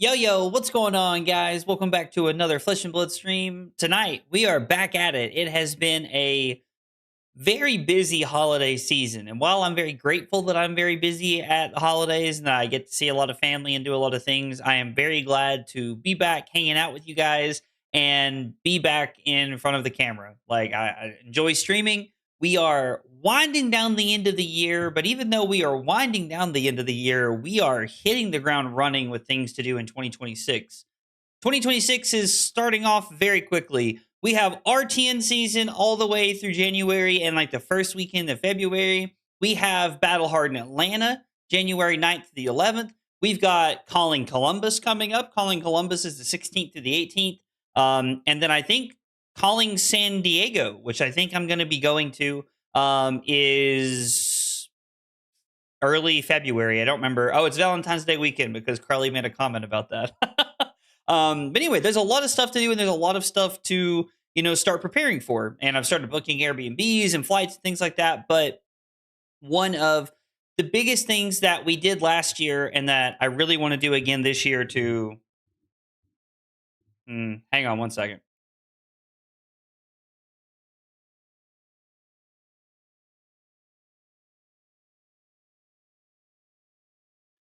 Yo, what's going on, guys? Welcome back to another Flesh and Blood stream. Tonight, we are back at it. It has been a very busy holiday season. And while I'm very grateful that I'm very busy at the holidays and that I get to see a lot of family and do a lot of things, I am very glad to be back hanging out with you guys and be back in front of the camera. I enjoy streaming. We are winding down the end of the year, but even though we are winding down the end of the year, we are hitting the ground running with things to do in 2026. 2026 is starting off very quickly. We have RTN season all the way through January and like the first weekend of February. We have Battle Hard in Atlanta, January 9th to the 11th. We've got Calling Columbus coming up. Calling Columbus is the 16th to the 18th. And then I think Calling San Diego, which I think I'm going to be going to, is early February. I don't remember. Oh, it's Valentine's Day weekend because Carly made a comment about that. But anyway, there's a lot of stuff to do and there's a lot of stuff to, start preparing for. And I've started booking Airbnbs and flights and things like that. But one of the biggest things that we did last year and that I really want to do again this year to hang on one second.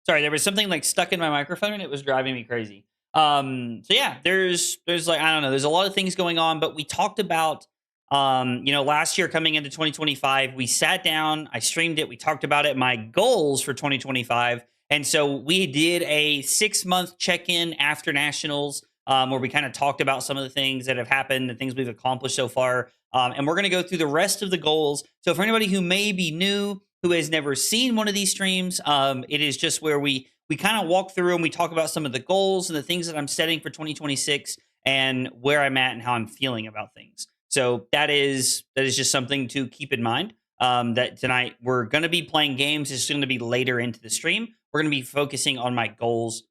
Sorry, there was something like stuck in my microphone and it was driving me crazy. So yeah, there's like, I don't know, there's a lot of things going on, but we talked about last year coming into 2025, we sat down, I streamed it, we talked about it, my goals for 2025. And so we did a 6-month check-in after nationals, where we kind of talked about some of the things that have happened, the things we've accomplished so far. And we're going to go through the rest of the goals. So for anybody who may be new, who has never seen one of these streams, it is just where we kind of walk through and we talk about some of the goals and the things that I'm setting for 2026 and where I'm at and how I'm feeling about things. So that is just something to keep in mind. That tonight we're going to be playing games. It's going to be later into the stream. We're going to be focusing on my goals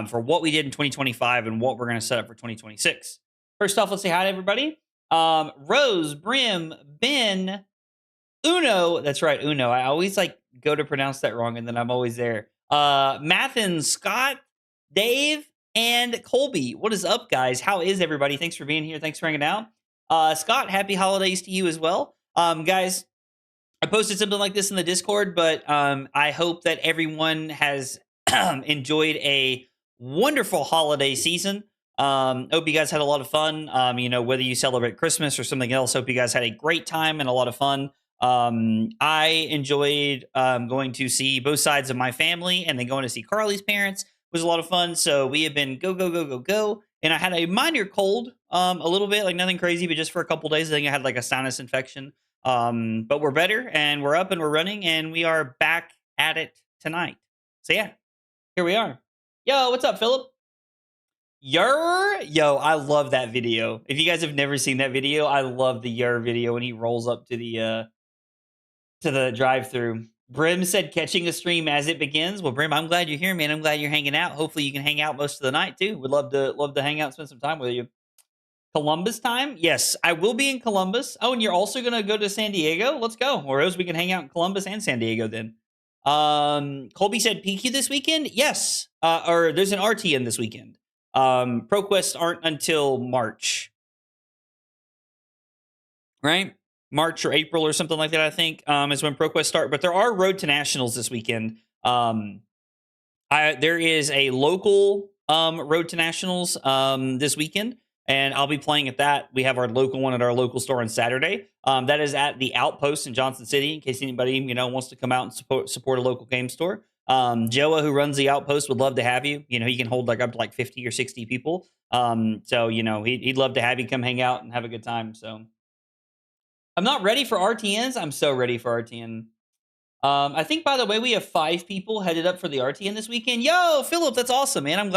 for what we did in 2025 and what we're going to set up for 2026. First off, let's say hi to everybody. Rose, Brim, Ben, Uno. That's right, Uno. I always go to pronounce that wrong, and then I'm always there. Mathin, Scott, Dave, and Colby. What is up, guys? How is everybody? Thanks for being here. Thanks for hanging out. Scott, happy holidays to you as well. Guys, I posted something like this in the Discord, but I hope that everyone has enjoyed a wonderful holiday season. Hope you guys had a lot of fun. Whether you celebrate Christmas or something else, hope you guys had a great time and a lot of fun. I enjoyed going to see both sides of my family and then going to see Carly's parents was a lot of fun. So we have been go. And I had a minor cold, a little bit, like nothing crazy, but just for a couple days, I think I had like a sinus infection. But we're better and we're up and we're running and we are back at it tonight. So yeah, here we are. Yo, what's up, Philip? Yo, I love that video. If you guys have never seen that video, I love the Yer video when he rolls up to the drive-through. Brim said catching a stream as it begins. Well, Brim, I'm glad you're here, man. I'm glad you're hanging out. Hopefully you can hang out most of the night too. Would love to hang out, spend some time with you. Columbus time? Yes, I will be in Columbus. Oh, and you're also gonna go to San Diego? Let's go. Or else we can hang out in Columbus and San Diego then. Colby said PQ this weekend? Yes. Or there's an RTN this weekend. ProQuests aren't until March. Right? March or April or something like that, I think, is when ProQuest start. But there are Road to Nationals this weekend. There is a local Road to Nationals this weekend, and I'll be playing at that. We have our local one at our local store on Saturday. That is at the Outpost in Johnson City, in case anybody wants to come out and support a local game store. Joa, who runs the Outpost, would love to have you. He can hold up to 50 or 60 people. So he'd love to have you come hang out and have a good time. So I'm not ready for RTNs. I'm so ready for RTN. I think, by the way, we have 5 people headed up for the RTN this weekend. Yo, Philip, that's awesome, man. I'm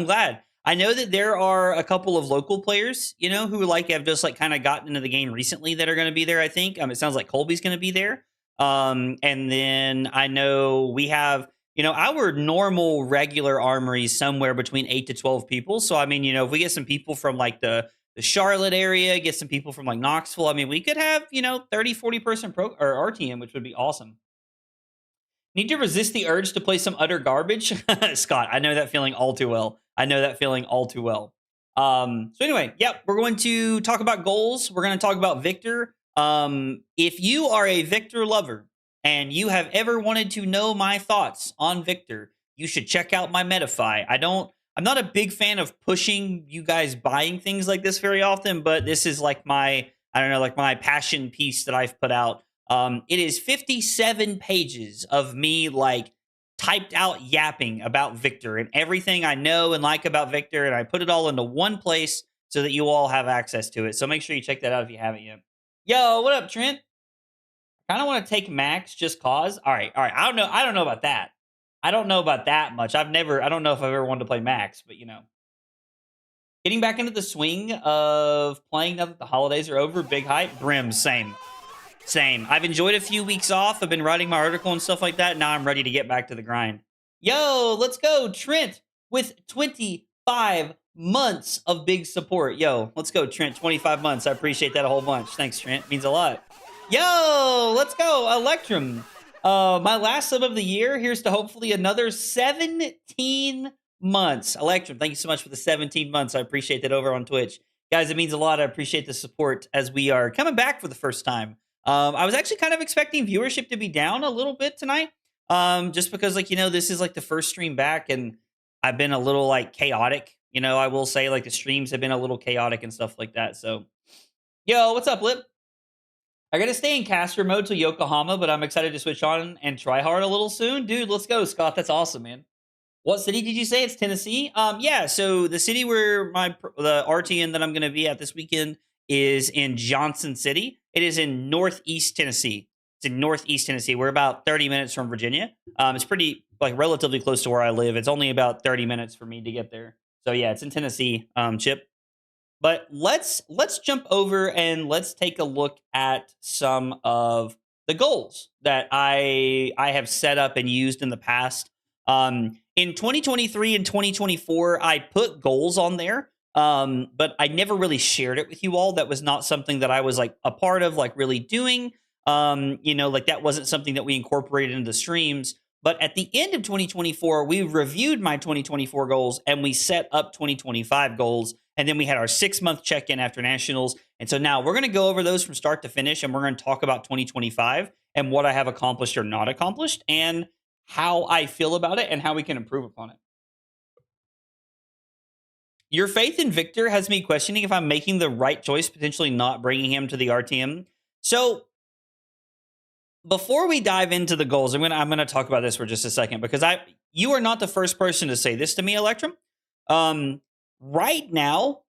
glad. I know that there are a couple of local players, who have just kind of gotten into the game recently that are going to be there, I think. It sounds like Colby's going to be there. And then I know we have, our normal regular armory somewhere between 8 to 12 people. So, if we get some people from the Charlotte area, get some people from Knoxville, we could have, 30, 40 person or RTM, which would be awesome. Need to resist the urge to play some utter garbage. Scott, I know that feeling all too well. I know that feeling all too well. So anyway, yep, we're going to talk about goals. We're going to talk about Victor. If you are a Victor lover and you have ever wanted to know my thoughts on Victor, you should check out my Metafy. I'm not a big fan of pushing you guys buying things like this very often, but this is like my, I don't know, like my passion piece that I've put out. It is 57 pages of me like typed out yapping about Victor and everything I know and like about Victor, and I put it all into one place so that you all have access to it. So make sure you check that out if you haven't yet. Yo, what up, Trent? Kind of want to take Max just cause. All right. I don't know about that. I don't know about that much. I don't know if I've ever wanted to play Max, but you know. Getting back into the swing of playing now that the holidays are over. Big hype. Brim, same. I've enjoyed a few weeks off. I've been writing my article and stuff like that. Now I'm ready to get back to the grind. Yo, let's go. Trent with 25 months of big support. Yo, let's go, Trent. 25 months. I appreciate that a whole bunch. Thanks, Trent. Means a lot. Yo, let's go. Electrum. My last sub of the year. Here's to hopefully another 17 months. Electrum, thank you so much for the 17 months. I appreciate that over on Twitch. Guys, it means a lot. I appreciate the support as we are coming back for the first time. I was actually kind of expecting viewership to be down a little bit tonight. Just because, like, you know, this is like the first stream back and I've been a little like chaotic. You know, I will say like the streams have been a little chaotic and stuff like that. So, yo, what's up, Lip? I gotta stay in caster mode till Yokohama, but I'm excited to switch on and try hard a little soon. Dude, let's go, Scott. That's awesome, man. What city did you say? It's Tennessee? Yeah, so the city where the RTN that I'm gonna be at this weekend is in Johnson City. It is in Northeast Tennessee. It's in Northeast Tennessee. We're about 30 minutes from Virginia. It's pretty, like, relatively close to where I live. It's only about 30 minutes for me to get there. So yeah, it's in Tennessee, Chip. But let's jump over and let's take a look at some of the goals that I have set up and used in the past. In 2023 and 2024, I put goals on there, but I never really shared it with you all. That was not something that I was like a part of, like really doing. You know, like that wasn't something that we incorporated into the streams. But at the end of 2024, we reviewed my 2024 goals and we set up 2025 goals. And then we had our 6-month check-in after nationals. And so now we're going to go over those from start to finish. And we're going to talk about 2025 and what I have accomplished or not accomplished and how I feel about it and how we can improve upon it. Your faith in Victor has me questioning if I'm making the right choice, potentially not bringing him to the RTM. So before we dive into the goals, I'm gonna talk about this for just a second because you are not the first person to say this to me, Electrum. Right now,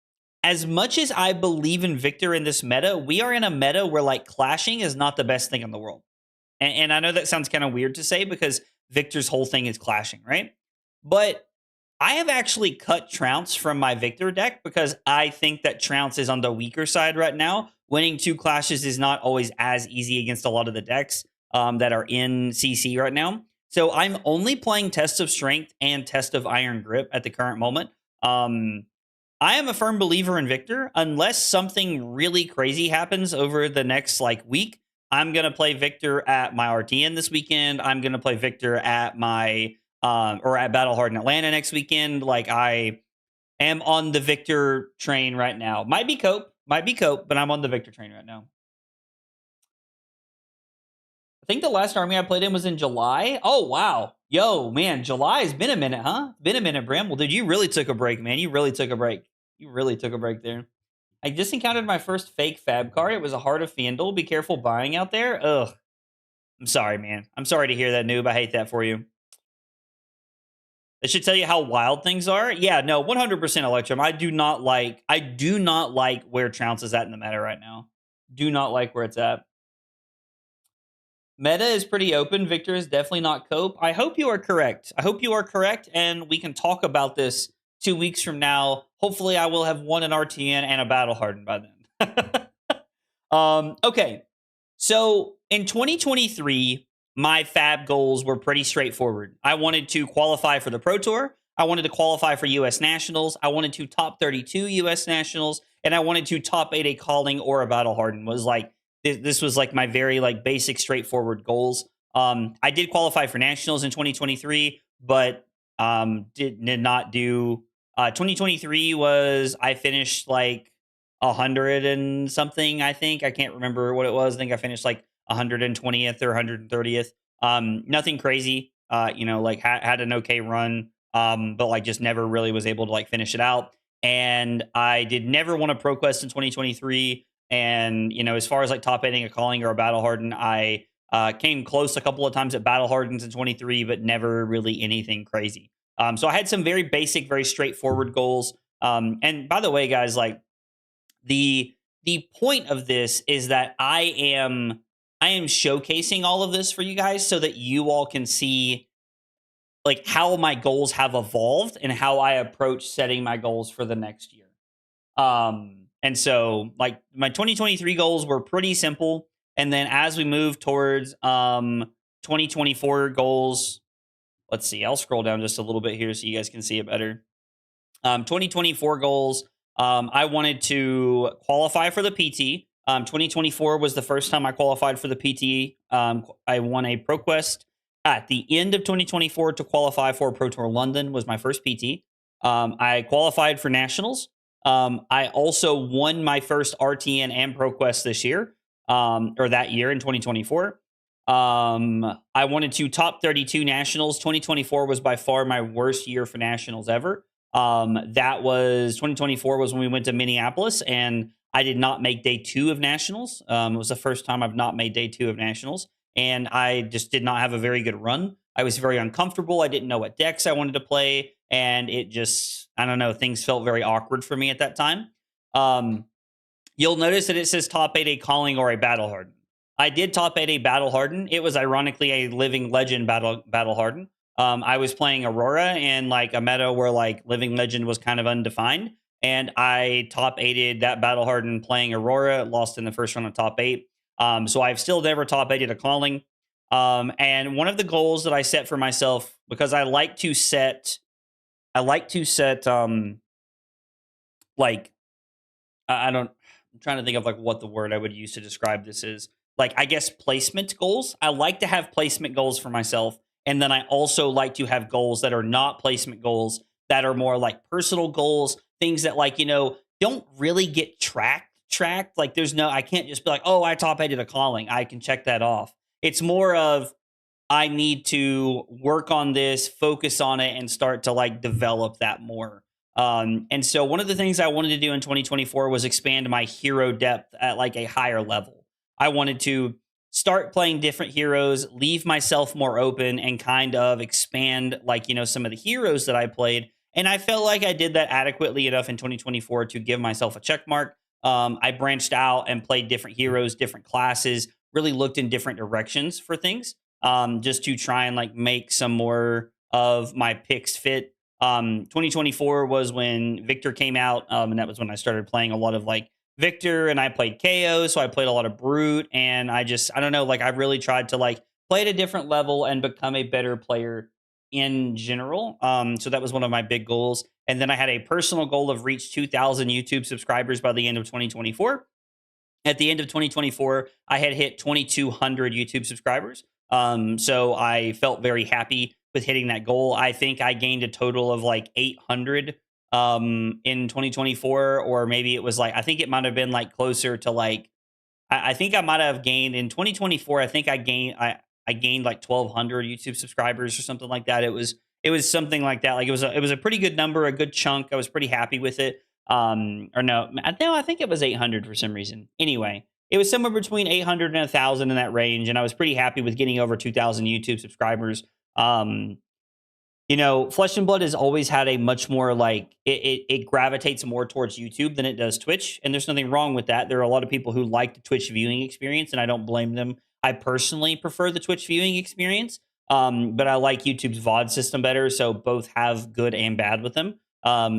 as much as I believe in Victor in this meta, we are in a meta where like clashing is not the best thing in the world. And I know that sounds kind of weird to say because Victor's whole thing is clashing, right? But I have actually cut Trounce from my Victor deck because I think that Trounce is on the weaker side right now. Winning 2 clashes is not always as easy against a lot of the decks that are in CC right now. So I'm only playing Test of Strength and Test of Iron Grip at the current moment. I am a firm believer in Victor. Unless something really crazy happens over the next like week, I'm going to play Victor at my RTN this weekend. I'm going to play Victor at my or at Battle Hard in Atlanta next weekend. Like I am on the Victor train right now. Might be Cope, but I'm on the Victor train right now. I think the last army I played in was in July. Oh, wow. Yo, man, July has been a minute, huh? Been a minute, Brim. Well, dude, you really took a break, man. You really took a break. You really took a break there. I just encountered my first fake FaB card. It was a Heart of Fandle. Be careful buying out there. Ugh. I'm sorry, man. I'm sorry to hear that, noob. I hate that for you. That should tell you how wild things are. Yeah, no, 100% Electrum. I do not like where Trounce is at in the meta right now. Do not like where it's at. Meta is pretty open. Victor is definitely not Cope. I hope you are correct. And we can talk about this 2 weeks from now. Hopefully, I will have won an RTN and a Battle Hardened by then. Okay, so in 2023, my FaB goals were pretty straightforward. I wanted to qualify for the Pro Tour. I wanted to qualify for U.S. Nationals. I wanted to top 32 U.S. Nationals. And I wanted to top 8 a Calling or a Battle Hardened. Was like, this was like my very like basic straightforward goals. I did qualify for nationals in 2023, but did not do. 2023 was I finished like 100 and something. I think I can't remember what it was. I think I finished like 120th or 130th. Nothing crazy. Like had an okay run, but like just never really was able to like finish it out. And I did never want a pro quest in 2023. And as far as like top ending a calling or a battle harden, I came close a couple of times at battle hardens in 23, but never really anything crazy. So I had some very basic, very straightforward goals. And by the way, guys, like the point of this is that I am showcasing all of this for you guys so that you all can see like how my goals have evolved and how I approach setting my goals for the next year. And so like my 2023 goals were pretty simple. And then as we move towards 2024 goals, let's see, I'll scroll down just a little bit here so you guys can see it better. 2024 goals, I wanted to qualify for the PT. 2024 was the first time I qualified for the PT. I won a Pro Quest at the end of 2024 to qualify for Pro Tour London was my first PT. I qualified for nationals. I also won my first RTN and Pro Quest this year, or that year in 2024. I wanted to top 32 nationals. 2024 was by far my worst year for nationals ever. That was 2024 was when we went to Minneapolis and I did not make day 2 of nationals. It was the first time I've not made day 2 of nationals and I just did not have a very good run. I was very uncomfortable. I didn't know what decks I wanted to play and it just, I don't know, things felt very awkward for me at that time. You'll notice that it says top 8 a calling or a battle harden. I did top 8 a battle harden. It was ironically a living legend battle harden. I was playing Aurora in like a meta where like living legend was kind of undefined. And I top 8'd that battle harden playing Aurora, lost in the first round of top 8. So I've still never top 8'd a calling. And one of the goals that I set for myself, because I like to set like I'm trying to think of like what the word I would use to describe this is. Like, I guess placement goals. I like to have placement goals for myself. And then I also like to have goals that are not placement goals, that are more like personal goals, things that like, don't really get tracked. Like I can't just be like, oh, I top 8'd a calling. I can check that off. It's more of, I need to work on this, focus on it, and start to like develop that more. And so one of the things I wanted to do in 2024 was expand my hero depth at like a higher level. I wanted to start playing different heroes, leave myself more open, and kind of expand like, some of the heroes that I played. And I felt like I did that adequately enough in 2024 to give myself a check mark. I branched out and played different heroes, different classes, really looked in different directions for things, just to try and like make some more of my picks fit. 2024 was when Victor came out, and that was when I started playing a lot of like Victor, and I played KO, so I played a lot of Brute, and I don't know, like I really tried to like play at a different level and become a better player in general. So that was one of my big goals. And then I had a personal goal of reach 2,000 YouTube subscribers by the end of 2024. At the end of 2024, I had hit 2,200 YouTube subscribers. So I felt very happy with hitting that goal. I think I gained a total of like 800 in 2024, or maybe it was like, I think it might have been like closer to like, I think I might have gained in 2024. I think I gained like 1,200 YouTube subscribers or something like that. It was something like that. Like it was a pretty good number, a good chunk. I was pretty happy with it. Or no, I think it was 800 for some reason. Anyway, it was somewhere between 800 and 1,000 in that range, and I was pretty happy with getting over 2,000 YouTube subscribers. Flesh and Blood has always had a much more like it gravitates more towards YouTube than it does Twitch, and there's nothing wrong with that. There are a lot of people who like the Twitch viewing experience, and I don't blame them. I personally prefer the Twitch viewing experience, but I like YouTube's VOD system better. So both have good and bad with them.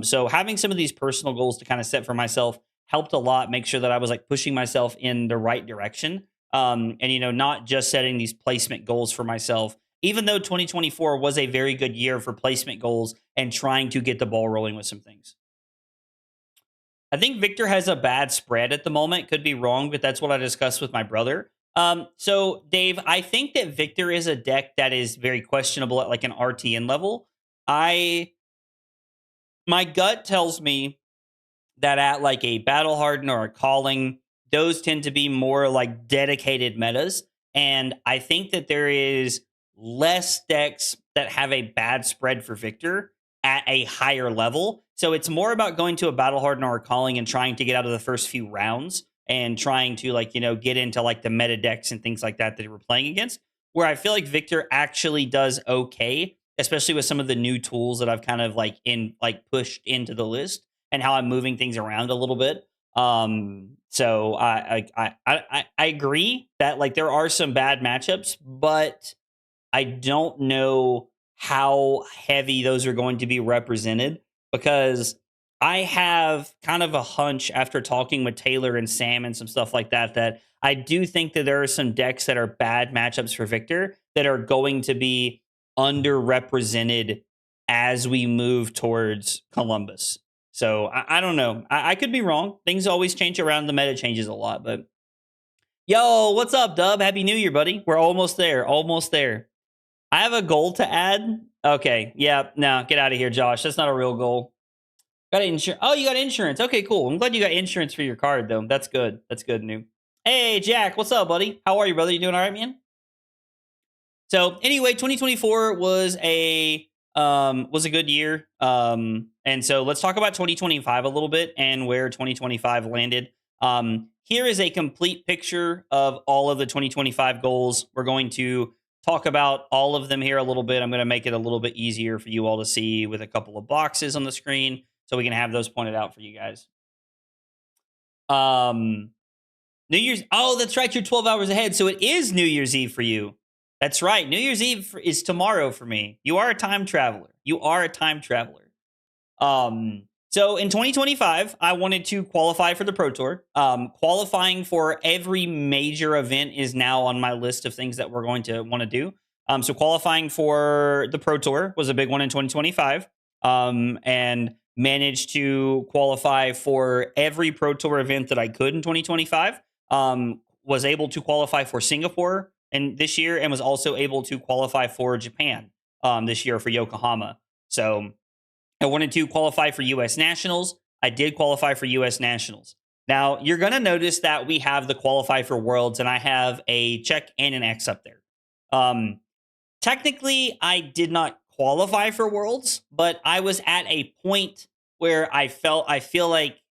So having some of these personal goals to kind of set for myself helped a lot. Make sure that I was like pushing myself in the right direction, and not just setting these placement goals for myself. Even though 2024 was a very good year for placement goals and trying to get the ball rolling with some things. I think Victor has a bad spread at the moment. Could be wrong, but that's what I discussed with my brother. So Dave, I think that Victor is a deck that is very questionable at like an RTN level. I My gut tells me that at like a battle harden or a calling, those tend to be more like dedicated metas. And I think that there is less decks that have a bad spread for Victor at a higher level. So it's more about going to a battle harden or a calling and trying to get out of the first few rounds and trying to like, get into like the meta decks and things like that we're playing against. Where I feel like Victor actually does okay, especially with some of the new tools that I've kind of pushed into the list and how I'm moving things around a little bit. So I agree that like there are some bad matchups, but I don't know how heavy those are going to be represented because I have kind of a hunch after talking with Taylor and Sam and some stuff like that I do think that there are some decks that are bad matchups for Victor that are going to be underrepresented as we move towards Columbus. So I don't know. I could be wrong. Things always change around. The meta changes a lot. But yo, what's up, Dub? Happy New Year, buddy. We're almost there. Almost there. I have a goal to add. Okay. Yeah. No, get out of here, Josh. That's not a real goal. Got insurance. Oh, you got insurance. Okay, cool. I'm glad you got insurance for your card, though. That's good. That's good, new. Hey, Jack. What's up, buddy? How are you, brother? You doing all right, man? So anyway, 2024 was a good year. And so let's talk about 2025 a little bit and where 2025 landed. Here is a complete picture of all of the 2025 goals. We're going to talk about all of them here a little bit. I'm going to make it a little bit easier for you all to see with a couple of boxes on the screen so we can have those pointed out for you guys. New Year's. Oh, that's right. You're 12 hours ahead. So it is New Year's Eve for you. That's right. New Year's Eve is tomorrow for me. You are a time traveler. You are a time traveler. So in 2025, I wanted to qualify for the Pro Tour. Qualifying for every major event is now on my list of things that we're going to want to do. So qualifying for the Pro Tour was a big one in 2025. And managed to qualify for every Pro Tour event that I could in 2025. Was able to qualify for Singapore and this year, and was also able to qualify for Japan this year for Yokohama. So I wanted to qualify for U.S. Nationals. I did qualify for U.S. Nationals. Now, you're going to notice that we have the qualify for Worlds, and I have a check and an X up there. Technically, I did not qualify for Worlds, but I was at a point where I feel like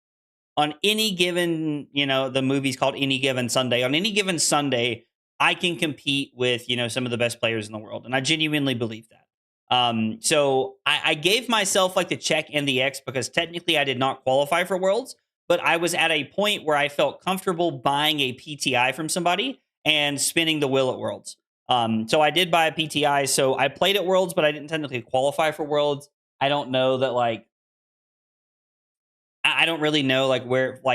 on any given, the movie's called Any Given Sunday. On any given Sunday, I can compete with, some of the best players in the world. And I genuinely believe that. So I gave myself like the check and the X because technically I did not qualify for Worlds, but I was at a point where I felt comfortable buying a PTI from somebody and spinning the wheel at Worlds. So I did buy a PTI. So I played at Worlds, but I didn't technically qualify for Worlds. I don't know that I don't really know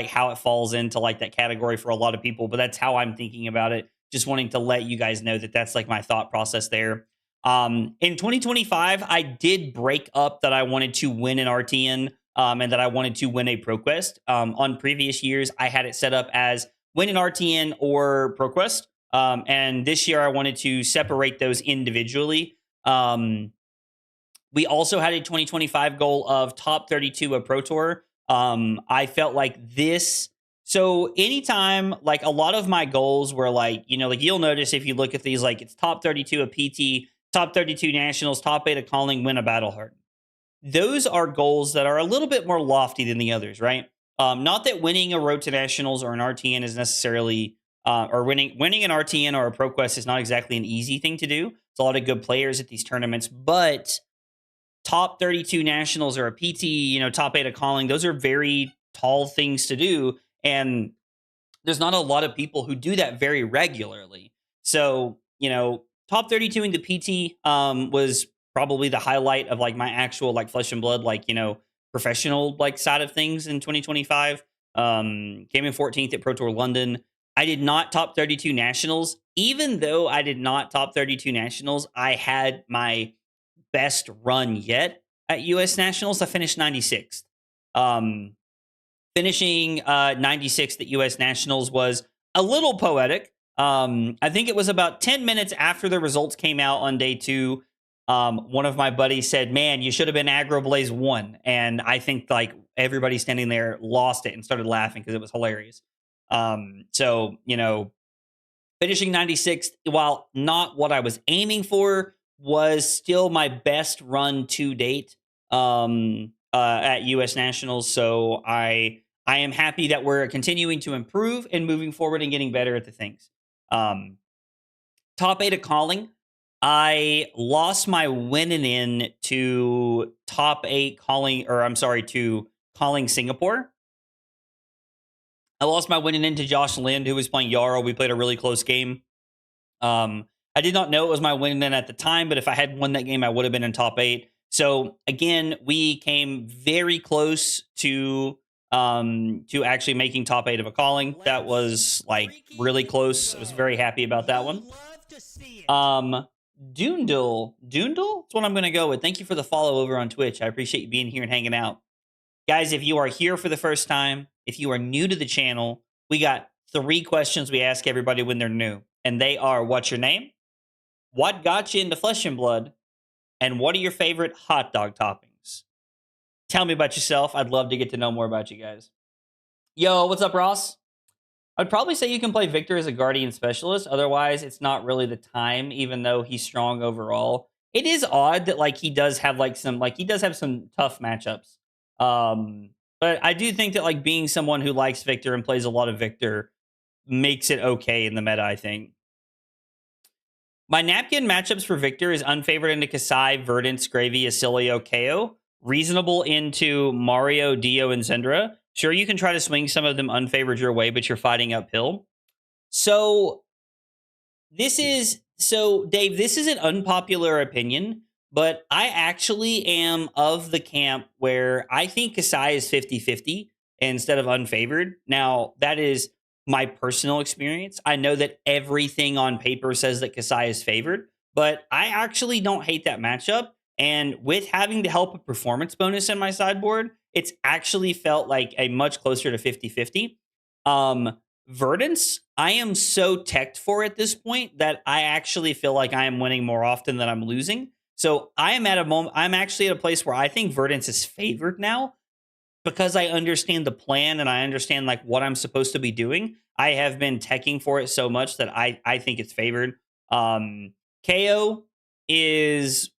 how it falls into like that category for a lot of people, but that's how I'm thinking about it. Just wanting to let you guys know that that's like my thought process there. In 2025, I did break up that I wanted to win an RTN and that I wanted to win a ProQuest. On previous years, I had it set up as win an RTN or ProQuest. And this year, I wanted to separate those individually. We also had a 2025 goal of top 32 of Pro Tour. I felt like this. So anytime, like a lot of my goals were like you'll notice if you look at these, like it's top 32 of PT, top 32 nationals, top 8 of calling, win a battle harden. Those are goals that are a little bit more lofty than the others, right? Not that winning a road to nationals or an RTN is necessarily, or winning an RTN or a ProQuest is not exactly an easy thing to do. It's a lot of good players at these tournaments, but top 32 nationals or a PT, top 8 of calling, those are very tall things to do. And there's not a lot of people who do that very regularly. So, top 32 in the PT was probably the highlight of like my actual like flesh and blood, professional like side of things in 2025. Came in 14th at Pro Tour London. I did not top 32 nationals. Even though I did not top 32 nationals, I had my best run yet at U.S. Nationals. I finished 96th. Finishing 96th at U.S. Nationals was a little poetic. I think it was about 10 minutes after the results came out on day 2. One of my buddies said, "Man, you should have been Aggro Blaze 1." And I think like everybody standing there lost it and started laughing because it was hilarious. So, finishing 96th, while not what I was aiming for, was still my best run to date at US Nationals. So I am happy that we're continuing to improve and moving forward and getting better at the things. Um, Top 8 at calling. I lost my winning in to top 8 calling, or I'm sorry, to calling Singapore. I lost my winning in to Josh Lind, who was playing Yarrow. We played a really close game. I did not know it was my winning in at the time, but if I had won that game, I would have been in top 8. So again, we came very close to actually making top 8 of a calling. That was like really close. I was very happy about that one. Doondle. That's what I'm going to go with. Thank you for the follow over on Twitch. I appreciate you being here and hanging out. Guys, if you are here for the first time, if you are new to the channel, we got 3 questions we ask everybody when they're new. And they are, what's your name? What got you into Flesh and Blood? And what are your favorite hot dog toppings? Tell me about yourself. I'd love to get to know more about you guys. Yo, what's up, Ross? I'd probably say you can play Victor as a Guardian Specialist. Otherwise, it's not really the time, even though he's strong overall. It is odd that like he does have some tough matchups. But I do think that like being someone who likes Victor and plays a lot of Victor makes it okay in the meta, I think. My napkin matchups for Victor is unfavored into Kasai, Verdance, Gravy, Acilio, KO. Reasonable into Mario, Dio, and Zendra. Sure, you can try to swing some of them unfavored your way, but you're fighting uphill. So, Dave, this is an unpopular opinion, but I actually am of the camp where I think Kasai is 50-50 instead of unfavored. Now, that is my personal experience. I know that everything on paper says that Kasai is favored, but I actually don't hate that matchup. And with having to help a performance bonus in my sideboard, it's actually felt like a much closer to 50-50. Verdance, I am so teched for at this point that I actually feel like I am winning more often than I'm losing. So I'm actually at a place where I think Verdance is favored now because I understand the plan and I understand like what I'm supposed to be doing. I have been teching for it so much that I think it's favored. KO is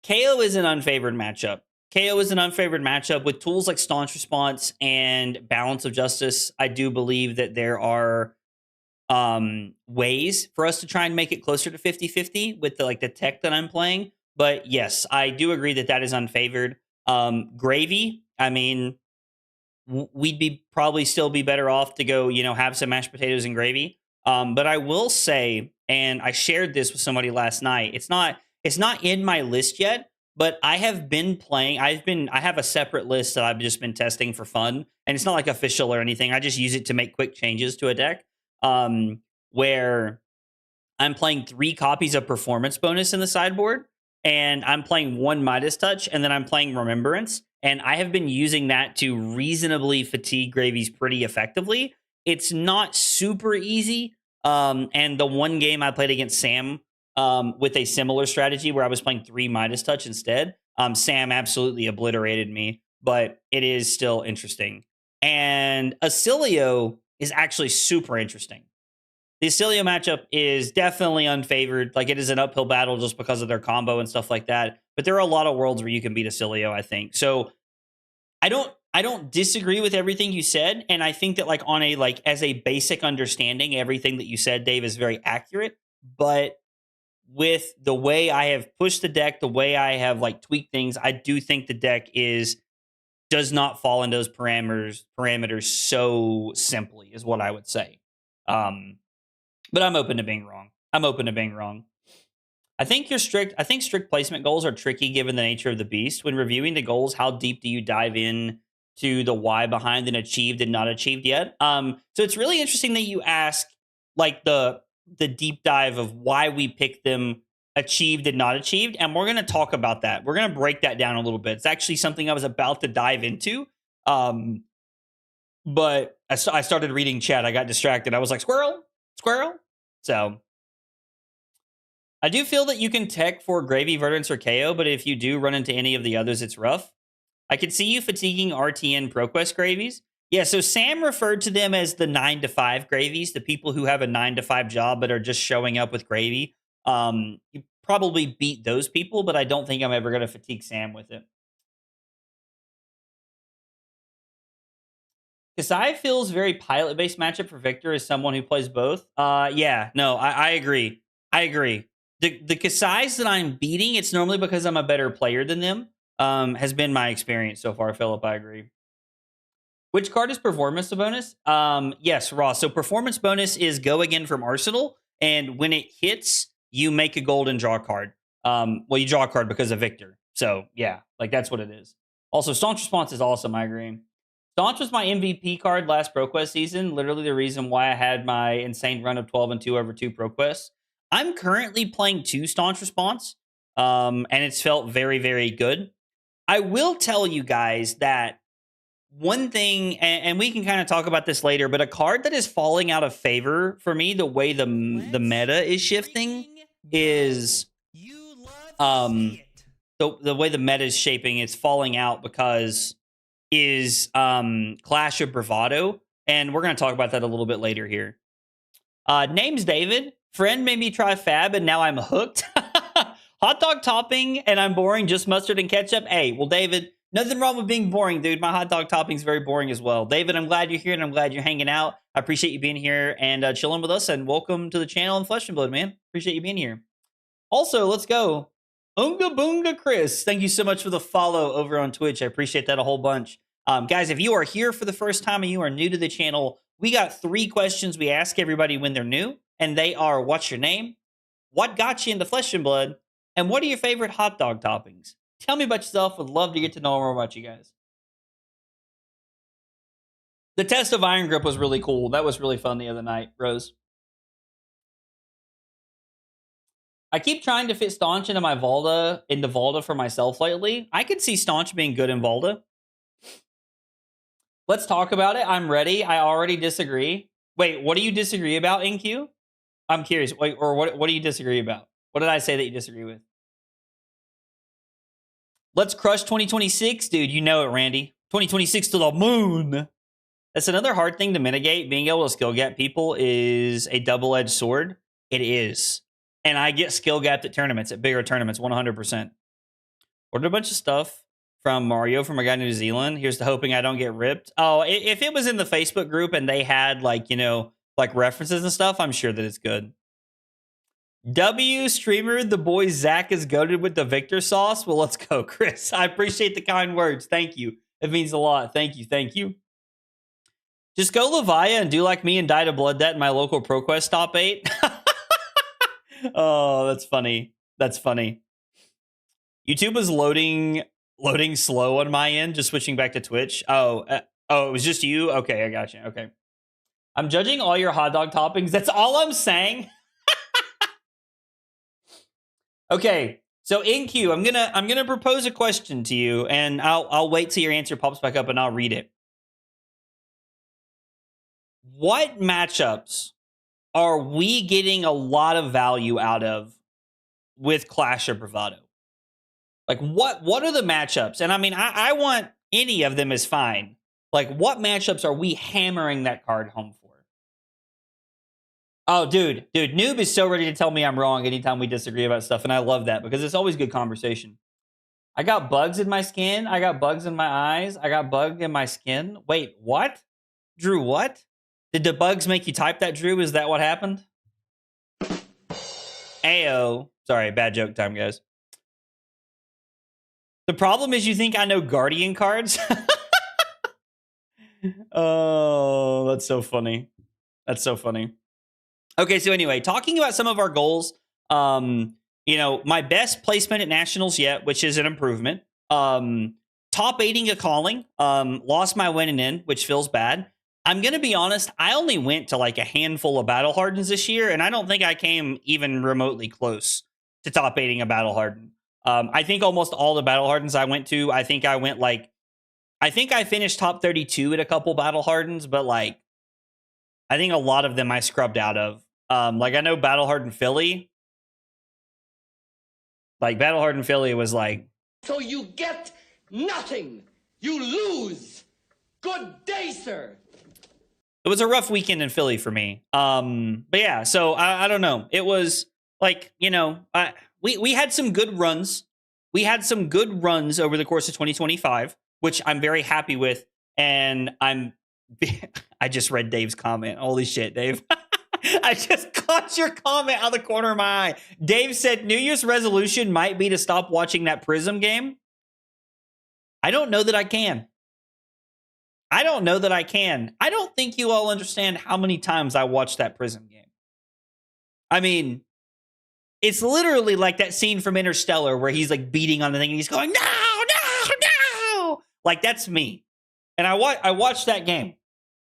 an unfavored matchup. KO is an unfavored matchup with tools like Staunch Response and Balance of Justice. I do believe that there are ways for us to try and make it closer to 50-50 with the tech that I'm playing. But yes, I do agree that is unfavored. Gravy, I mean, we'd be probably still be better off to go, have some mashed potatoes and gravy. But I will say, and I shared this with somebody last night, it's not in my list yet, but I have been playing. I have a separate list that I've just been testing for fun, and it's not like official or anything. I just use it to make quick changes to a deck, where I'm playing 3 copies of Performance Bonus in the sideboard, and I'm playing 1 Midas Touch, and then I'm playing Remembrance, and I have been using that to reasonably fatigue gravies pretty effectively. It's not super easy, and the one game I played against Sam with a similar strategy where I was playing 3 Midas Touch instead, Sam absolutely obliterated me, but it is still interesting. And Acilio is actually super interesting. The Acilio matchup is definitely unfavored. Like, it is an uphill battle just because of their combo and stuff like that. But there are a lot of worlds where you can beat Acilio, I think. So I don't disagree with everything you said. And I think that as a basic understanding, everything that you said, Dave, is very accurate. But with the way I have pushed the deck, the way I have tweaked things, I do think the deck does not fall into those parameters so simply, is what I would say. But I'm open to being wrong. I think strict placement goals are tricky given the nature of the beast. When reviewing the goals, how deep do you dive in to the why behind an achieved and not achieved yet? So it's really interesting that you ask the deep dive of why we pick them achieved and not achieved. And we're going to talk about that. We're going to break that down a little bit. It's actually something I was about to dive into. But I started reading chat. I got distracted. I was like, squirrel, squirrel. So I do feel that you can tech for Gravy, Verdance, or KO, but if you do run into any of the others, it's rough. I could see you fatiguing RTN ProQuest gravies. Yeah, so Sam referred to them as the 9 to 5 gravies, the people who have a 9 to 5 job but are just showing up with gravy. You probably beat those people, but I don't think I'm ever going to fatigue Sam with it. Kasai feels very pilot-based matchup for Victor as someone who plays both. Yeah, no, I agree. I agree. The Kasais that I'm beating, it's normally because I'm a better player than them. Has been my experience so far, Philip. I agree. Which card is performance bonus? Yes, Ross. So performance bonus is go again from Arsenal, and when it hits, you make a gold and draw a card. Well, you draw a card because of Victor. So yeah, like that's what it is. Also, Staunch Response is awesome. I agree. Staunch was my MVP card last ProQuest season. Literally the reason why I had my insane run of 12 and 2 over 2 ProQuests. I'm currently playing 2 Staunch Response, and it's felt very, very good. I will tell you guys that one thing, and we can kind of talk about this later, but a card that is falling out of favor for me, the way the meta is shifting, is the way the meta is shaping. It's falling out because is Clash of Bravado, and we're going to talk about that a little bit later here. Name's David. Friend made me try FaB, and now I'm hooked. Hot dog topping, and I'm boring. Just mustard and ketchup. Hey, well, David, nothing wrong with being boring, dude. My hot dog topping is very boring as well. David, I'm glad you're here, and I'm glad you're hanging out. I appreciate you being here and chilling with us, and welcome to the channel and Flesh and Blood, man. Appreciate you being here. Also, let's go. Unga Boonga Chris, thank you so much for the follow over on Twitch. I appreciate that a whole bunch. Guys, if you are here for the first time and you are new to the channel, we got 3 questions we ask everybody when they're new, and they are, what's your name? What got you into Flesh and Blood? And what are your favorite hot dog toppings? Tell me about yourself. Would love to get to know more about you guys. The test of Iron Grip was really cool. That was really fun the other night, Rose. I keep trying to fit Staunch into Volda for myself lately. I could see Staunch being good in Volda. Let's talk about it. I'm ready. I already disagree. Wait, what do you disagree about, NQ? I'm curious. Wait, or what do you disagree about? What did I say that you disagree with? Let's crush 2026, dude. You know it, Randy. 2026 to the moon. That's another hard thing to mitigate. Being able to skill gap people is a double-edged sword. It is. And I get skill gapped at tournaments, at bigger tournaments, 100%. Ordered a bunch of stuff from Mario from a guy in New Zealand. Here's to hoping I don't get ripped. Oh, if it was in the Facebook group and they had, like, you know, like references and stuff, I'm sure that it's good. W streamer, the boy Zach is goated with the Victor sauce. Well, let's go, Chris. I appreciate the kind words. Thank you. It means a lot. Thank you. Thank you. Just go Levia and do like me and die to Blood Debt in my local ProQuest top 8. Oh, that's funny. That's funny. YouTube was loading slow on my end, just switching back to Twitch. Oh, it was just you? Okay, I got you. Okay. I'm judging all your hot dog toppings. That's all I'm saying. Okay, so NQ, I'm gonna propose a question to you, and I'll wait till your answer pops back up, and I'll read it. What matchups are we getting a lot of value out of with Clash of Bravado? Like, what are the matchups? And I mean, I want any of them is fine. Like, what matchups are we hammering that card home for? Oh, dude, Noob is so ready to tell me I'm wrong anytime we disagree about stuff, and I love that because it's always good conversation. I got bugs in my skin. I got bugs in my eyes. I got bug in my skin. Wait, what? Drew, what? Did the bugs make you type that, Drew? Is that what happened? Ayo. Sorry, bad joke time, guys. The problem is you think I know Guardian cards? Oh, that's so funny. That's so funny. Okay, so anyway, talking about some of our goals, you know, my best placement at Nationals yet, which is an improvement. Top 8ing a calling, lost my winning in, which feels bad. I'm going to be honest, I only went to like a handful of Battle Hardens this year, and I don't think I came even remotely close to top 8ing a Battle Harden. I think almost all the Battle Hardens I went to, I think I went like I think I finished top 32 at a couple Battle Hardens, but like, I think a lot of them I scrubbed out of. Like I know Battle Hardened Philly. Like Battle Hardened Philly was like. So you get nothing. You lose. Good day, sir. It was a rough weekend in Philly for me. But yeah, so I don't know. It was like, you know, we had some good runs. We had some good runs over the course of 2025, which I'm very happy with. And I just read Dave's comment. Holy shit, Dave. I just caught your comment out of the corner of my eye. Dave said New Year's resolution might be to stop watching that Prism game. I don't know that I can. I don't know that I can. I don't think you all understand how many times I watched that Prism game. I mean, it's literally like that scene from Interstellar where he's like beating on the thing and he's going, no, no, no. Like that's me. And I watched that game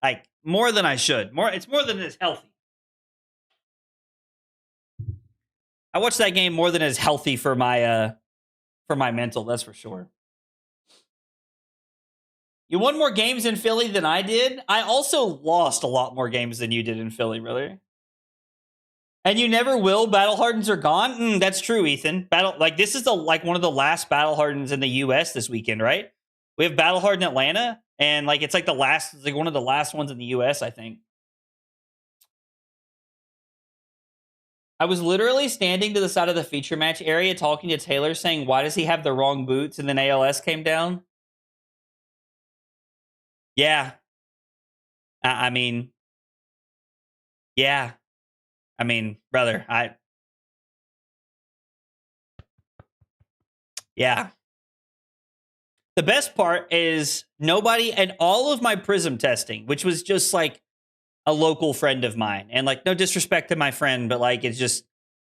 like more than I should. It's more than is healthy. I watched that game more than is healthy for my mental, that's for sure. You won more games in Philly than I did. I also lost a lot more games than you did in Philly, really. And you never will. Battle Hardens are gone. That's true, Ethan. This is one of the last Battle Hardens in the U.S. this weekend, right? We have Battle Harden Atlanta, and like it's like one of the last ones in the U.S. I think. I was literally standing to the side of the feature match area talking to Taylor, saying, "Why does he have the wrong boots?" And then ALS came down. Yeah. I mean, yeah. I mean, brother, yeah. The best part is nobody and all of my Prism testing, which was just like a local friend of mine. And like, no disrespect to my friend, but like, it's just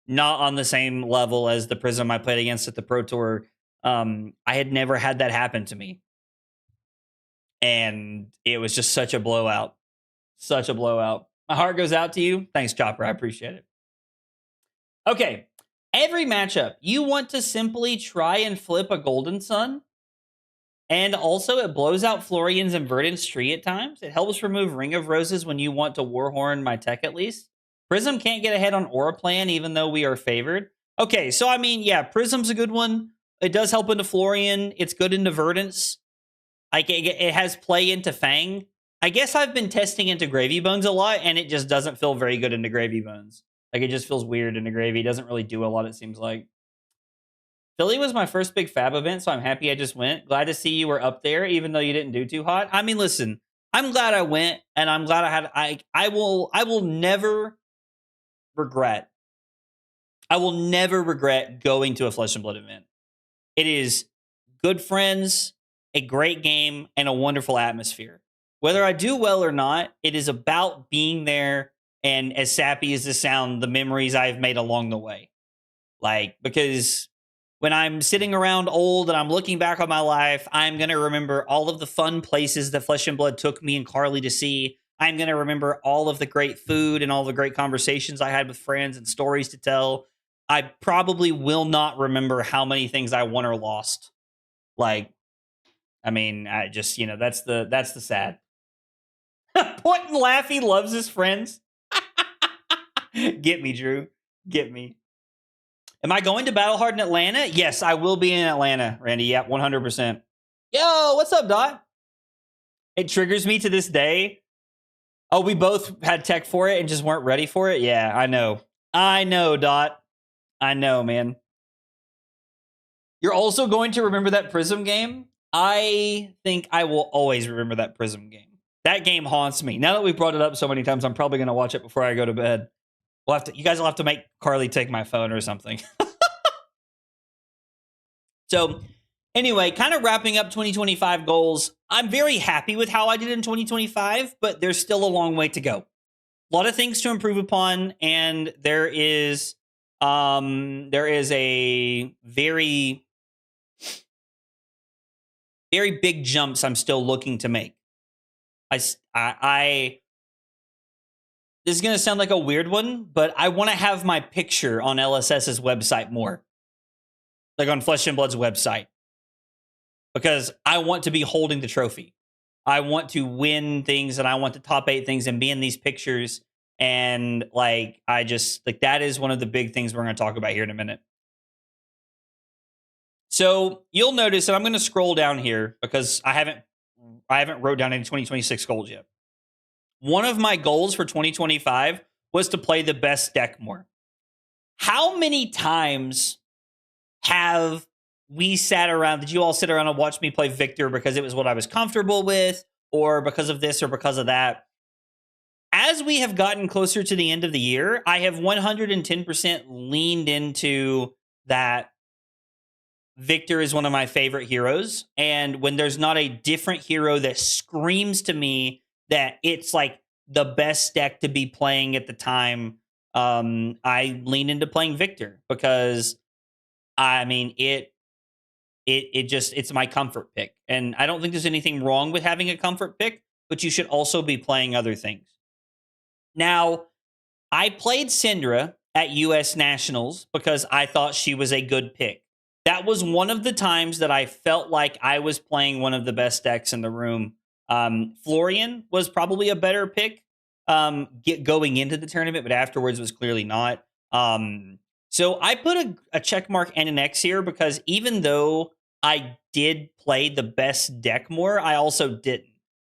not on the same level as the Prism I played against at the Pro Tour. I had never had that happen to me. And it was just such a blowout. Such a blowout. My heart goes out to you. Thanks, Chopper. I appreciate it. Okay. Every matchup, you want to simply try and flip a Golden Sun. And also, it blows out Florian's and Verdant's tree at times. It helps remove Ring of Roses when you want to Warhorn my tech at least. Prism can't get ahead on Aura Plan, even though we are favored. Okay, so I mean, yeah, Prism's a good one. It does help into Florian. It's good into Verdant's. Like it has play into Fang. I guess I've been testing into Gravy Bones a lot, and it just doesn't feel very good into Gravy Bones. Like, it just feels weird into Gravy. It doesn't really do a lot, it seems like. Philly was my first big FaB event, so I'm happy I just went. Glad to see you were up there, even though you didn't do too hot. I mean, listen, I'm glad I went, and I'm glad I had... I will never regret. I will never regret going to a Flesh and Blood event. It is good friends, a great game, and a wonderful atmosphere. Whether I do well or not, it is about being there, and as sappy as this sound, the memories I've made along the way. Like, because when I'm sitting around old and I'm looking back on my life, I'm going to remember all of the fun places that Flesh and Blood took me and Carly to see. I'm going to remember all of the great food and all the great conversations I had with friends and stories to tell. I probably will not remember how many things I won or lost. Like, I mean, I just, you know, that's the sad. Point and laugh, he loves his friends. Get me, Drew. Get me. Am I going to Battle Hard in Atlanta? Yes, I will be in Atlanta, Randy. Yep, 100%. Yo, what's up, Dot? It triggers me to this day. Oh, we both had tech for it and just weren't ready for it? Yeah, I know. I know, Dot. I know, man. You're also going to remember that Prism game? I think I will always remember that Prism game. That game haunts me. Now that we've brought it up so many times, I'm probably going to watch it before I go to bed. You guys will have to make Carly take my phone or something. So, anyway, kind of wrapping up 2025 goals. I'm very happy with how I did in 2025, but there's still a long way to go. A lot of things to improve upon, and there is a very, very big jumps I'm still looking to make. This is going to sound like a weird one, but I want to have my picture on LSS's website more. Like on Flesh and Blood's website. because I want to be holding the trophy. I want to win things and I want to top 8 things and be in these pictures. And like, I just like that is one of the big things we're going to talk about here in a minute. So you'll notice that I'm going to scroll down here because I haven't wrote down any 2026 goals yet. One of my goals for 2025 was to play the best deck more. How many times have we sat around? Did you all sit around and watch me play Victor because it was what I was comfortable with, or because of this, or because of that? As we have gotten closer to the end of the year, I have 110% leaned into that Victor is one of my favorite heroes. And when there's not a different hero that screams to me that it's like the best deck to be playing at the time, I lean into playing Victor because I mean it's my comfort pick. And I don't think there's anything wrong with having a comfort pick, but you should also be playing other things. Now, I played Syndra at US Nationals because I thought she was a good pick. That was one of the times that I felt like I was playing one of the best decks in the room. Florian was probably a better pick going into the tournament, but afterwards was clearly not. So I put a check mark and an X here because even though I did play the best deck more, I also didn't.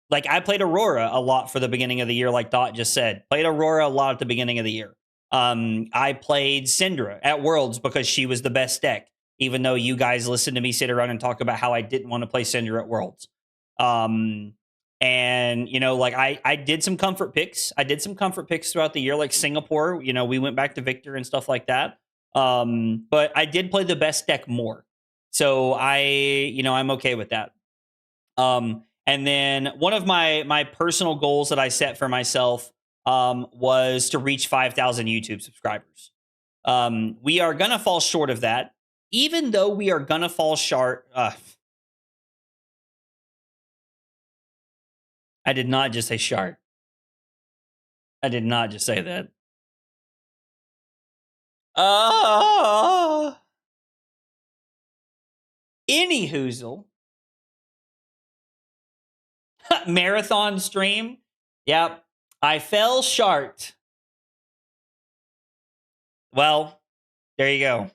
Like, I played Aurora a lot for the beginning of the year, like Dot just said. Played Aurora a lot at the beginning of the year. I played Syndra at Worlds because she was the best deck, even though you guys listened to me sit around and talk about how I didn't want to play Syndra at Worlds. And, you know, like, I did some comfort picks. I did some comfort picks throughout the year, like Singapore. You know, we went back to Victor and stuff like that. But I did play the best deck more. So I'm okay with that. And then one of my personal goals that I set for myself was to reach 5,000 YouTube subscribers. We are going to fall short of that. Even though we are going to fall short. I did not just say short. I did not just say that. Any hoozle. Marathon stream. Yep. I fell short. Well, there you go.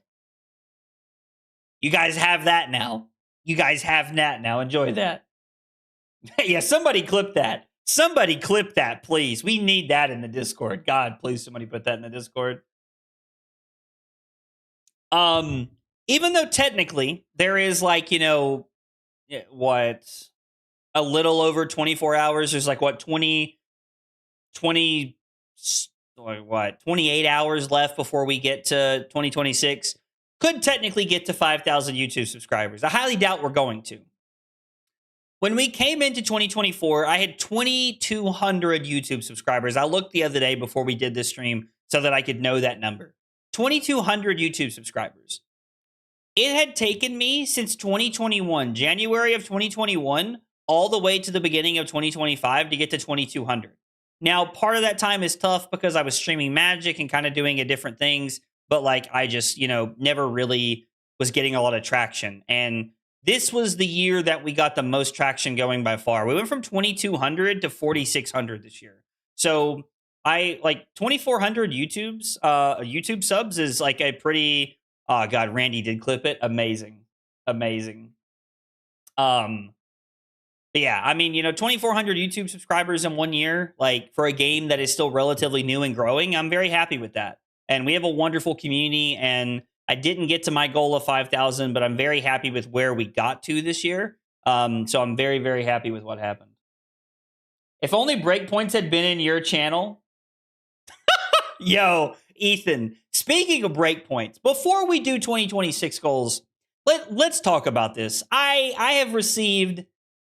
You guys have that now. You guys have that now. Enjoy that. Yeah, somebody clip that. Somebody clip that, please. We need that in the Discord. God, please, somebody put that in the Discord. Even though technically there is like, what, a little over 24 hours. There's like what 28 hours left before we get to 2026. Could technically get to 5,000 YouTube subscribers. I highly doubt we're going to. When we came into 2024, I had 2,200 YouTube subscribers. I looked the other day before we did this stream so that I could know that number. 2,200 YouTube subscribers. It had taken me since 2021, January of 2021, all the way to the beginning of 2025 to get to 2,200. Now, part of that time is tough because I was streaming Magic and kind of doing different things, but like I just, never really was getting a lot of traction. And this was the year that we got the most traction going by far. We went from 2,200 to 4,600 this year. So I like 2,400 YouTube subs is like a pretty, oh God, Randy did clip it. Amazing. But yeah, I mean, 2,400 YouTube subscribers in 1 year, like for a game that is still relatively new and growing, I'm very happy with that. And we have a wonderful community, and I didn't get to my goal of 5,000, but I'm very happy with where we got to this year. So I'm very, very happy with what happened. If only breakpoints had been in your channel. Yo, Ethan, speaking of breakpoints, before we do 2026 goals, let's talk about this. I have received,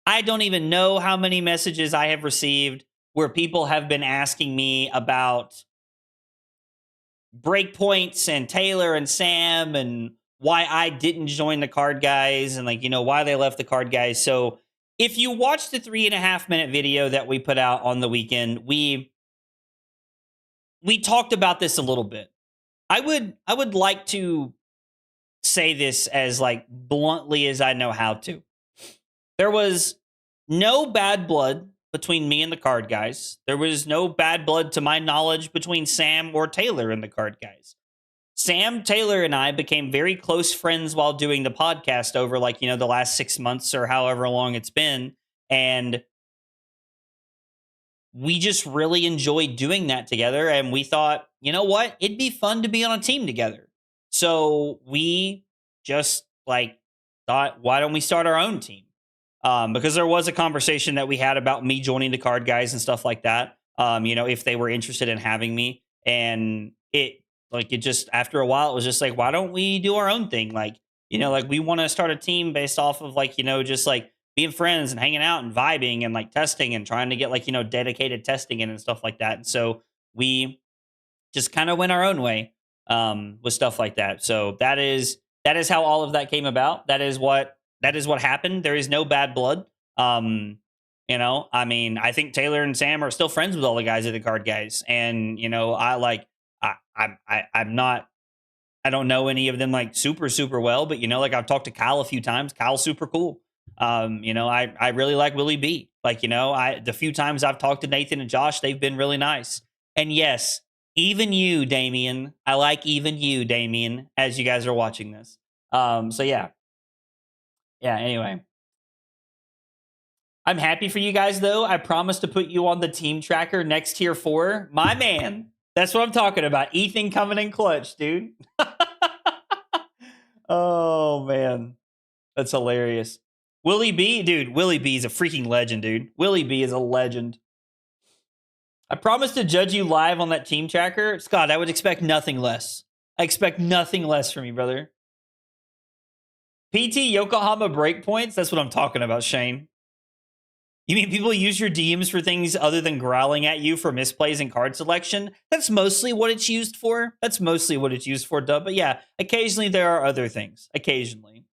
I don't even know how many messages I have received where people have been asking me about breakpoints and Taylor and Sam and why I didn't join the card guys and why they left the card guys. So if you watch the 3.5 minute video that we put out on the weekend, we talked about this a little bit. I would like to say this as bluntly as I know how to. there was no bad blood between me and the card guys. There was no bad blood, to my knowledge, between Sam or Taylor and the card guys. Sam, Taylor, and I became very close friends while doing the podcast over, like, the last 6 months or however long it's been. And we just really enjoyed doing that together. And we thought, you know what? It'd be fun to be on a team together. So we just thought, why don't we start our own team? Because there was a conversation that we had about me joining the card guys and stuff like that. If they were interested in having me, and it just, after a while, it was just like, why don't we do our own thing? We want to start a team based off of just being friends and hanging out and vibing and testing and trying to get dedicated testing in and stuff like that. And so we just kind of went our own way with stuff like that. So that is how all of that came about. That is what happened. There is no bad blood. I think Taylor and Sam are still friends with all the guys at the card guys. And, I don't know any of them super, super well, but I've talked to Kyle a few times. Kyle's super cool. I really like Willie B. The few times I've talked to Nathan and Josh, they've been really nice. And yes, even you, Damien. I like even you, Damien, as you guys are watching this. So yeah. Yeah, anyway. I'm happy for you guys, though. I promise to put you on the team tracker next tier 4. My man. That's what I'm talking about. Ethan coming in clutch, dude. Oh, man. That's hilarious. Willie B, dude. Willie B is a freaking legend, dude. Willie B is a legend. I promise to judge you live on that team tracker. Scott, I would expect nothing less. I expect nothing less from you, brother. PT Yokohama breakpoints? That's what I'm talking about, Shane. You mean people use your DMs for things other than growling at you for misplays and card selection? That's mostly what it's used for. Dub. But yeah, occasionally there are other things. Occasionally.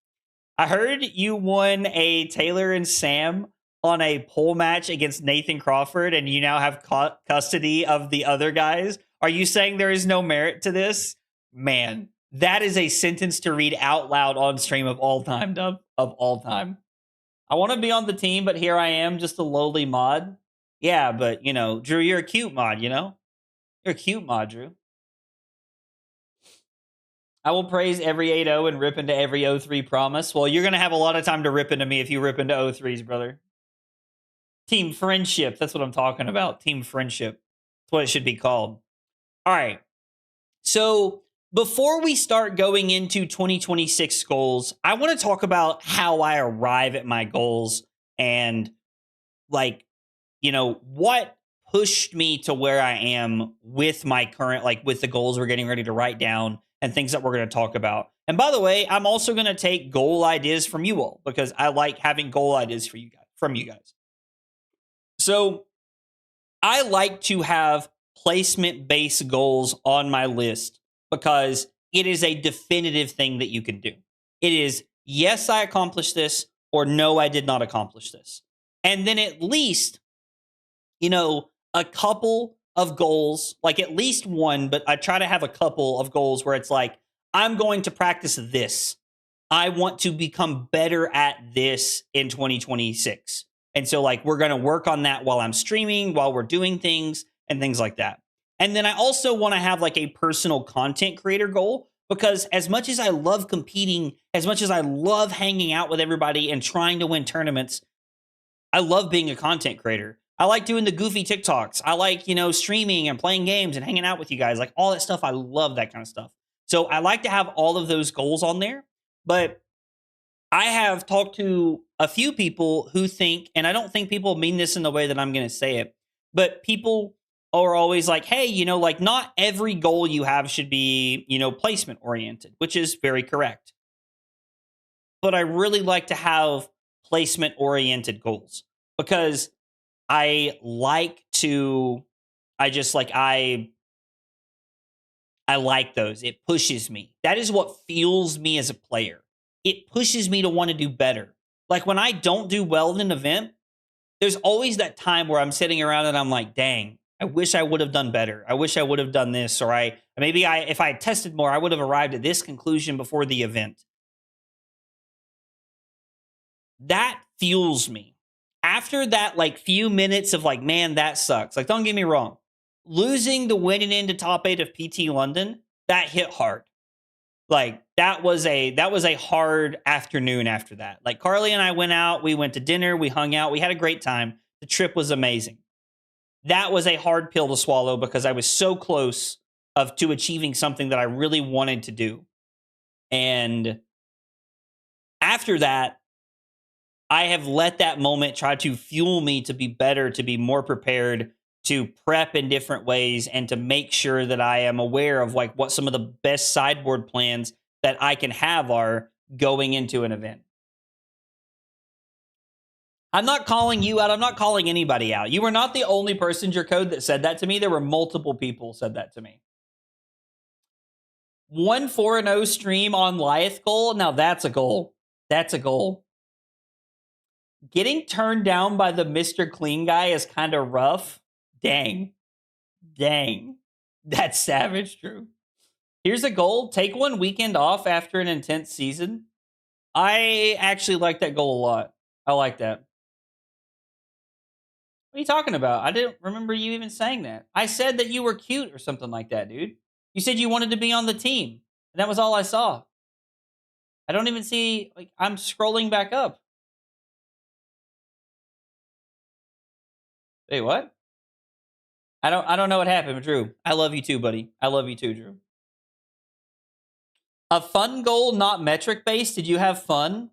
I heard you won a Taylor and Sam on a pole match against Nathan Crawford, and you now have custody of the other guys. Are you saying there is no merit to this? Man, that is a sentence to read out loud on stream of all time, Dub. Of all time. I want to be on the team, but here I am, just a lowly mod. Yeah, but, Drew, you're a cute mod, You're a cute mod, Drew. I will praise every 8-0 and rip into every 0-3 promise. Well, you're going to have a lot of time to rip into me if you rip into 0-3s, brother. Team friendship. That's what I'm talking about. Team friendship. That's what it should be called. All right. So before we start going into 2026 goals, I want to talk about how I arrive at my goals and what pushed me to where I am with my current, with the goals we're getting ready to write down and things that we're going to talk about. And by the way, I'm also going to take goal ideas from you all because I like having goal ideas from you guys. So I like to have placement-based goals on my list because it is a definitive thing that you can do. It is, yes, I accomplished this, or no, I did not accomplish this. And then at least, a couple of goals, at least one, but I try to have a couple of goals where it's I'm going to practice this. I want to become better at this in 2026. And so we're going to work on that while I'm streaming, while we're doing things and things like that. And then I also want to have a personal content creator goal because as much as I love competing, as much as I love hanging out with everybody and trying to win tournaments, I love being a content creator. I like doing the goofy TikToks. I like, streaming and playing games and hanging out with you guys. All that stuff. I love that kind of stuff. So I like to have all of those goals on there. But I have talked to a few people who think, and I don't think people mean this in the way that I'm going to say it, but people are always hey, not every goal you have should be, placement oriented, which is very correct. But I really like to have placement oriented goals because I like to, I like those. It pushes me. That is what fuels me as a player. It pushes me to want to do better. When I don't do well in an event, there's always that time where I'm sitting around and I'm dang, I wish I would have done better. I wish I would have done this, or if I had tested more, I would have arrived at this conclusion before the event. That fuels me. After that, like, few minutes of like, man, that sucks. Like, don't get me wrong. Losing the winning into top 8 of PT London, that hit hard. Like, that was a hard afternoon after that. Like, Carly and I went out, we went to dinner, we hung out, we had a great time. The trip was amazing. That was a hard pill to swallow because I was so close to achieving something that I really wanted to do. And after that, I have let that moment try to fuel me to be better, to be more prepared, to prep in different ways, and to make sure that I am aware of like what some of the best sideboard plans that I can have are going into an event. I'm not calling you out. I'm not calling anybody out. You were not the only Persinger code that said that to me. There were multiple people said that to me. 1-4-0 stream on Lyeth goal. Now that's a goal. That's a goal. Getting turned down by the Mr. Clean guy is kind of rough. Dang. That's savage, Drew. Here's a goal. Take 1 weekend off after an intense season. I actually like that goal a lot. I like that. What are you talking about? I didn't remember you even saying that. I said that you were cute or something like that, dude. You said you wanted to be on the team. And that was all I saw. I don't even see, like, I'm scrolling back up. Wait, what? I don't know what happened, but Drew. I love you too, buddy. I love you too, Drew. A fun goal, not metric based. Did you have fun?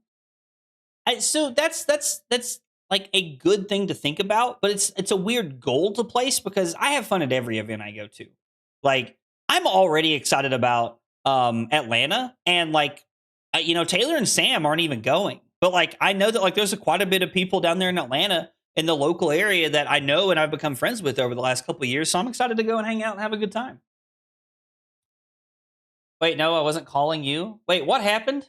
So that's like a good thing to think about, but it's a weird goal to place because I have fun at every event I go to. Like, I'm already excited about Atlanta, and like Taylor and Sam aren't even going, but like I know that like there's quite a bit of people down there in Atlanta in the local area that I know and I've become friends with over the last couple of years. So I'm excited to go and hang out and have a good time. Wait, no, I wasn't calling you. Wait, what happened?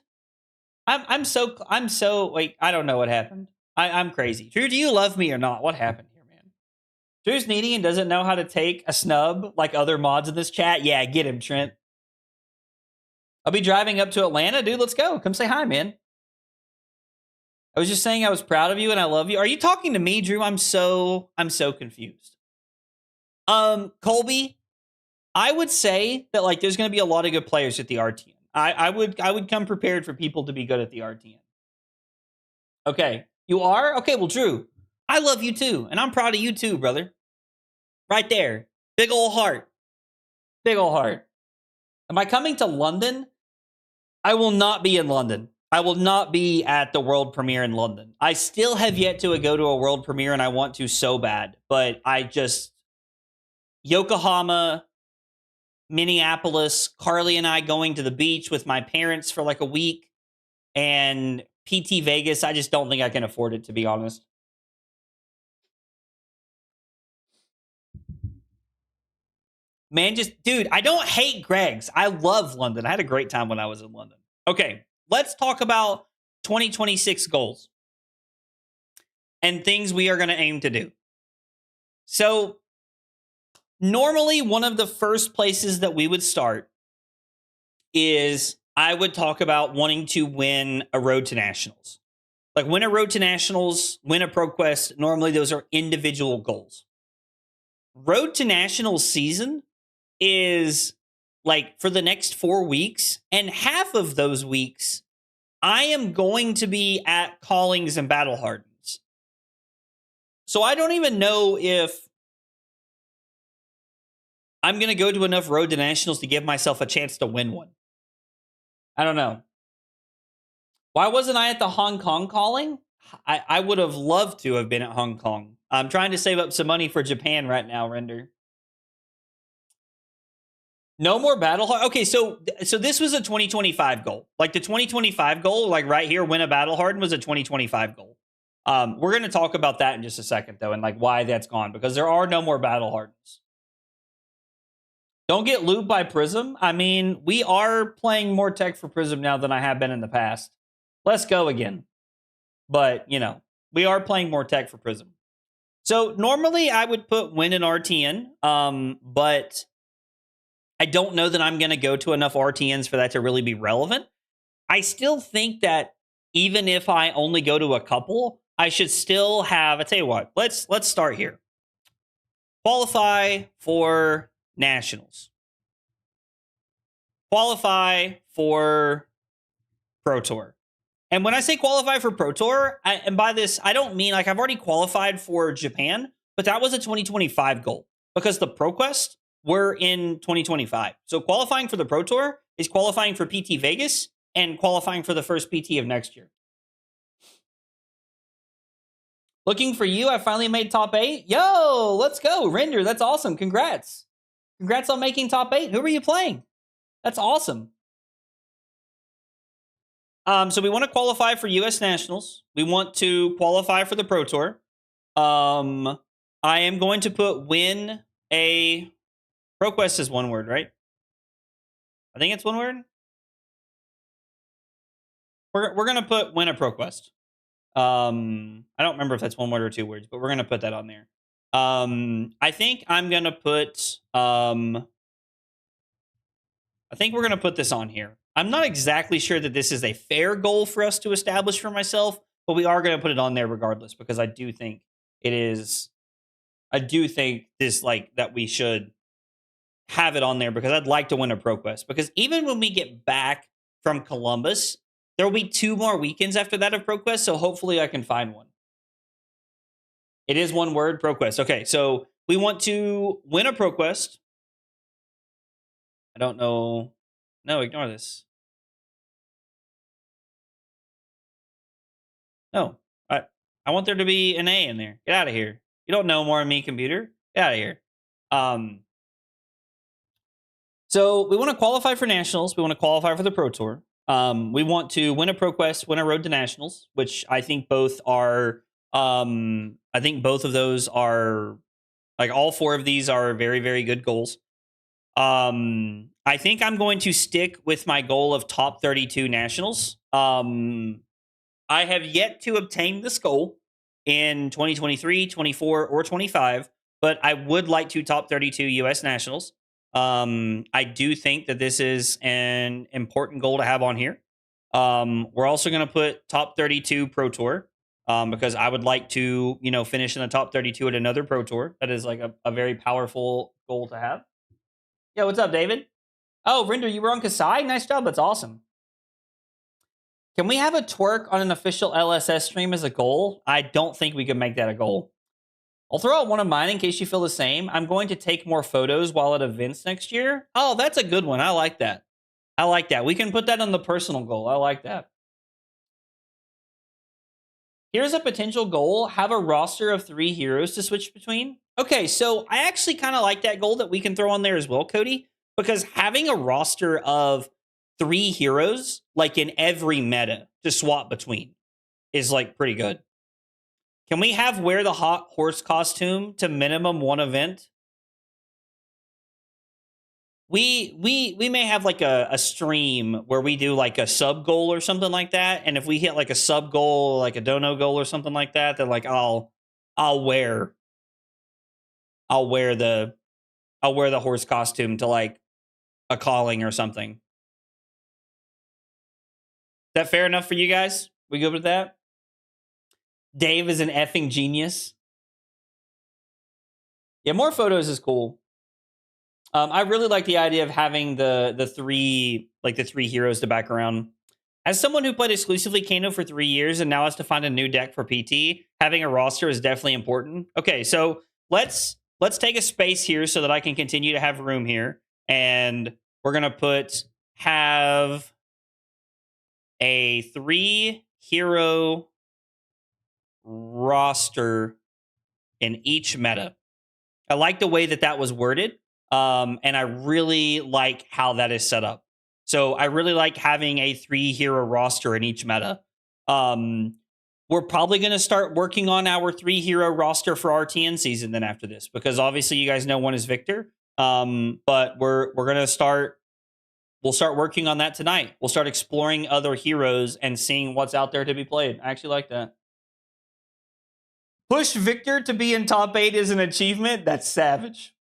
I'm so like, I don't know what happened. I'm crazy. Drew, do you love me or not? What happened here, man? Drew's needy and doesn't know how to take a snub like other mods in this chat. Yeah, get him, Trent. I'll be driving up to Atlanta, dude. Let's go. Come say hi, man. I was just saying I was proud of you and I love you. Are you talking to me, Drew? I'm so confused. Colby, I would say that like there's going to be a lot of good players at the RTN. I would come prepared for people to be good at the RTN. Okay, you are? Okay, well, Drew, I love you too, and I'm proud of you too, brother. Right there. Big ol' heart. Big ol' heart. Am I coming to London? I will not be in London. I will not be at the world premiere in London. I still have yet to go to a world premiere, and I want to so bad. But Yokohama, Minneapolis, Carly and I going to the beach with my parents for like a week, and PT Vegas, I just don't think I can afford it, to be honest. Man, dude, I don't hate Greg's. I love London. I had a great time when I was in London. Okay, let's talk about 2026 goals and things we are going to aim to do. So, normally, one of the first places that we would start is I would talk about wanting to win a Road to Nationals. Like, win a Road to Nationals, win a ProQuest. Normally, those are individual goals. Road to Nationals season is like for the next 4 weeks, and half of those weeks, I am going to be at Callings and Battle Hardens. So I don't even know if I'm going to go to enough Road to Nationals to give myself a chance to win one. I don't know. Why wasn't I at the Hong Kong calling? I would have loved to have been at Hong Kong. I'm trying to save up some money for Japan right now, Render. No more Battle Hard. Okay, so this was a 2025 goal. Like the 2025 goal, like right here, win a Battle Harden was a 2025 goal. We're going to talk about that in just a second, though, and like why that's gone, because there are no more Battle Hardens. Don't get looped by Prism. I mean, we are playing more tech for Prism now than I have been in the past. Let's go again. But, we are playing more tech for Prism. So normally I would put win in RTN, but I don't know that I'm going to go to enough RTNs for that to really be relevant. I still think that even if I only go to a couple, I should still have. I tell you what. Let's start here. Qualify for nationals. Qualify for Pro Tour. And when I say qualify for Pro Tour, and by this, I don't mean like I've already qualified for Japan, but that was a 2025 goal because the ProQuest were in 2025. So qualifying for the Pro Tour is qualifying for PT Vegas and qualifying for the first PT of next year. Looking for you. I finally made top 8. Yo, let's go. Render, that's awesome. Congrats. Congrats on making top 8. Who are you playing? That's awesome. So we want to qualify for U.S. Nationals. We want to qualify for the Pro Tour. I am going to put win a ProQuest is one word, right? I think it's one word. We're gonna put win a ProQuest. I don't remember if that's one word or 2 words, but we're gonna put that on there. I think I'm gonna put I think we're gonna put this on here. I'm not exactly sure that this is a fair goal for us to establish for myself, but we are gonna put it on there regardless because I do think it is. I do think this like that we should have it on there because I'd like to win a ProQuest. Because even when we get back from Columbus, there will be 2 more weekends after that of ProQuest, so hopefully I can find one. It is one word, ProQuest. Okay, so we want to win a ProQuest. I don't know. No, ignore this. No, I want there to be an A in there. Get out of here. You don't know more than me, computer. Get out of here. So we want to qualify for nationals. We want to qualify for the Pro Tour. We want to win a ProQuest, win a Road to Nationals, which I think both are. I think both of those are like all 4 of these are very, very good goals. I think I'm going to stick with my goal of top 32 nationals. I have yet to obtain this goal in 2023, 24, or 25, but I would like to top 32 U.S. nationals. I do think that this is an important goal to have on here. We're also going to put top 32 Pro Tour because I would like to, finish in the top 32 at another Pro Tour. That is like a very powerful goal to have. Yo, what's up, David? Oh, Render, you were on Kasai? Nice job. That's awesome. Can we have a twerk on an official LSS stream as a goal? I don't think we can make that a goal. I'll throw out one of mine in case you feel the same. I'm going to take more photos while at events next year. Oh, that's a good one. I like that. I like that. We can put that on the personal goal. I like that. Here's a potential goal. Have a roster of 3 heroes to switch between. Okay, so I actually kind of like that goal that we can throw on there as well, Cody, because having a roster of 3 heroes, like in every meta, to swap between is like pretty good. Can we have wear the hot horse costume to minimum 1 event? We may have like a stream where we do like a sub goal or something like that, and if we hit like a sub goal, like a dono goal or something like that, then like I'll wear the horse costume to like a calling or something. Is that fair enough for you guys? We good with that? Dave is an effing genius. Yeah, more photos is cool. I really like the idea of having the 3 heroes to back around. As someone who played exclusively Kano for 3 years and now has to find a new deck for PT, having a roster is definitely important. Okay, so let's take a space here so that I can continue to have room here, and we're gonna have a 3 hero roster in each meta. I like the way that was worded. And I really like how that is set up. So I really like having a 3 hero roster in each meta. We're probably going to start working on our 3 hero roster for RTN season then after this, because obviously you guys know one is Victor. But we're going to we'll start working on that tonight. We'll start exploring other heroes and seeing what's out there to be played. I actually like that. Push Victor to be in top 8 is an achievement. That's savage.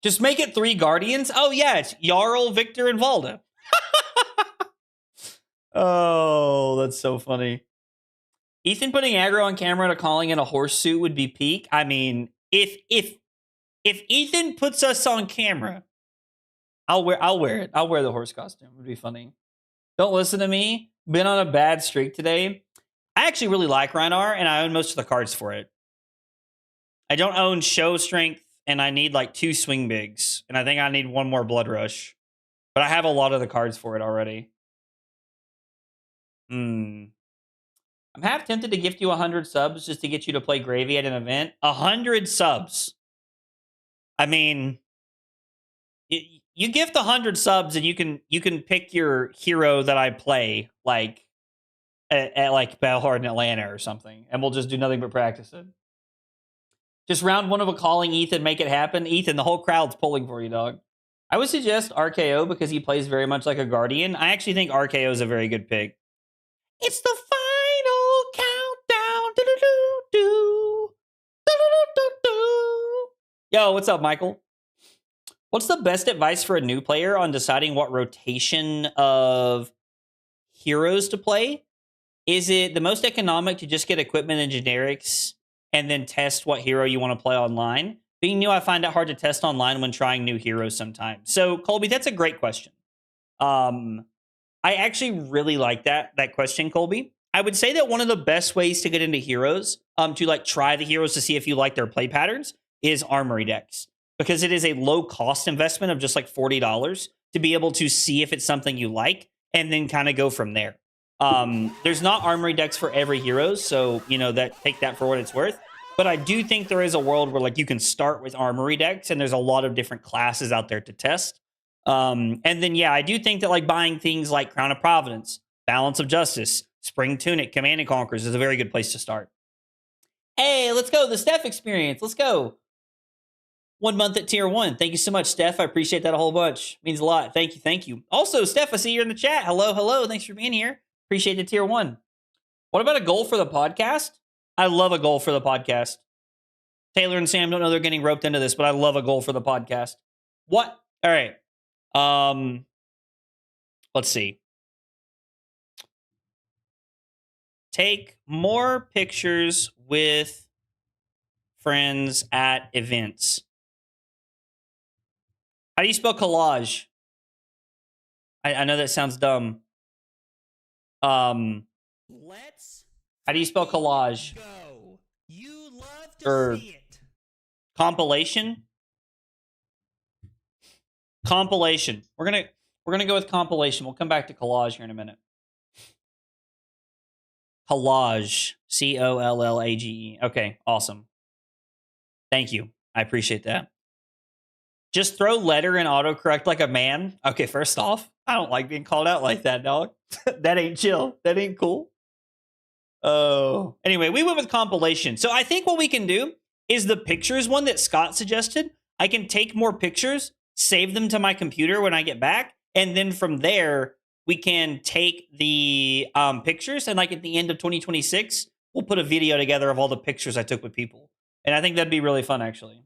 Just make it 3 Guardians. Oh, yeah, it's Jarl, Victor, and Valda. Oh, that's so funny. Ethan putting aggro on camera to calling in a horse suit would be peak. I mean, if Ethan puts us on camera, I'll wear it. I'll wear the horse costume. It would be funny. Don't listen to me. Been on a bad streak today. I actually really like Reinar, and I own most of the cards for it. I don't own Show Strength, and I need like 2 Swing Bigs, and I think I need 1 more Blood Rush. But I have a lot of the cards for it already. I'm half tempted to gift you 100 subs just to get you to play Gravy at an event. 100 subs. I mean, you gift 100 subs and you can pick your hero that I play like at like Battlehard in Atlanta or something, and we'll just do nothing but practice it. Just round 1 of a calling Ethan, make it happen. Ethan, the whole crowd's pulling for you, dog. I would suggest RKO because he plays very much like a Guardian. I actually think RKO is a very good pick. It's the final countdown. Do-do-do-do. Do-do-do-do-do. Yo, what's up, Michael? What's the best advice for a new player on deciding what rotation of heroes to play? Is it the most economic to just get equipment and generics and then test what hero you want to play online? Being new, I find it hard to test online when trying new heroes sometimes. So, Colby, that's a great question. I actually really like that question, Colby. I would say that one of the best ways to get into heroes, to like try the heroes to see if you like their play patterns, is armory decks, because it is a low cost investment of just like $40 to be able to see if it's something you like and then kind of go from there. There's not armory decks for every hero, so that take that for what it's worth. But I do think there is a world where like you can start with armory decks, and there's a lot of different classes out there to test. And then I do think that like buying things like Crown of Providence, Balance of Justice, Spring Tunic, Command and Conquers is a very good place to start. Hey, let's go. The Steph experience. Let's go. 1 month at tier 1. Thank you so much, Steph. I appreciate that a whole bunch. Means a lot. Thank you. Thank you. Also, Steph, I see you're in the chat. Hello. Hello. Thanks for being here. Appreciate the tier 1. What about a goal for the podcast? I love a goal for the podcast. Taylor and Sam don't know they're getting roped into this, but I love a goal for the podcast. What? All right. Let's see. Take more pictures with friends at events. How do you spell collage? I know that sounds dumb. Let's How do you spell collage? go. You love to see it. Compilation? Compilation. We're gonna go with compilation. We'll come back to collage here in a minute. Collage. COLLAGE. Okay, awesome. Thank you. I appreciate that. Just throw letter and autocorrect like a man. Okay, first off, I don't like being called out like that, dog. That ain't chill. That ain't cool. Oh. Anyway, we went with compilation. So I think what we can do is the pictures one that Scott suggested. I can take more pictures, save them to my computer when I get back, and then from there, we can take the pictures, and like at the end of 2026, we'll put a video together of all the pictures I took with people. And I think that'd be really fun, actually.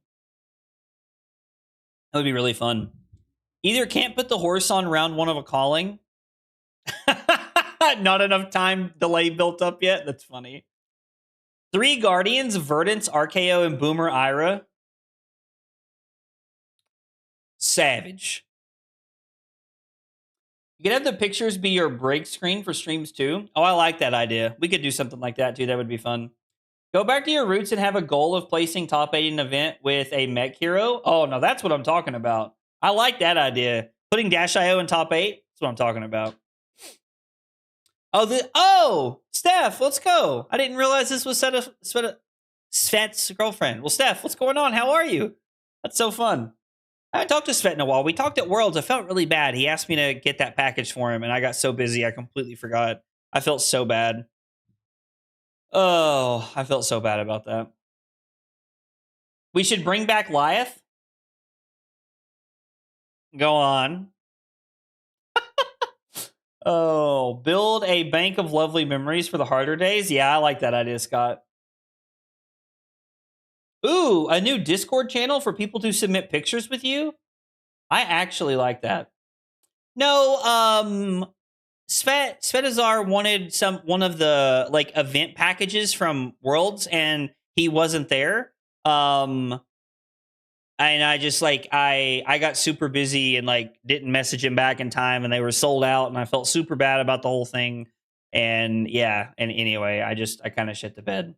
That would be really fun. Either can't put the horse on round 1 of a calling. Not enough time delay built up yet. That's funny. 3 Guardians, Verdance, RKO, and Boomer Ira. Savage. You could have the pictures be your break screen for streams too. Oh, I like that idea. We could do something like that too. That would be fun. Go back to your roots and have a goal of placing top 8 in an event with a mech hero. Oh, no, that's what I'm talking about. I like that idea. Putting Dash.io in top 8. That's what I'm talking about. Oh, Steph, let's go. I didn't realize this was Svet's girlfriend. Well, Steph, what's going on? How are you? That's so fun. I haven't talked to Svet in a while. We talked at Worlds. I felt really bad. He asked me to get that package for him, and I got so busy I completely forgot. I felt so bad. Oh, I felt so bad about that. We should bring back Lyeth. Go on. Oh, build a bank of lovely memories for the harder days. Yeah, I like that idea, Scott. Ooh, a new Discord channel for people to submit pictures with you. I actually like that. No, Svetazar wanted one of the like event packages from Worlds, and he wasn't there. And I just like I got super busy and like didn't message him back in time, and they were sold out, and I felt super bad about the whole thing. And yeah, and anyway, I kind of shit the bed.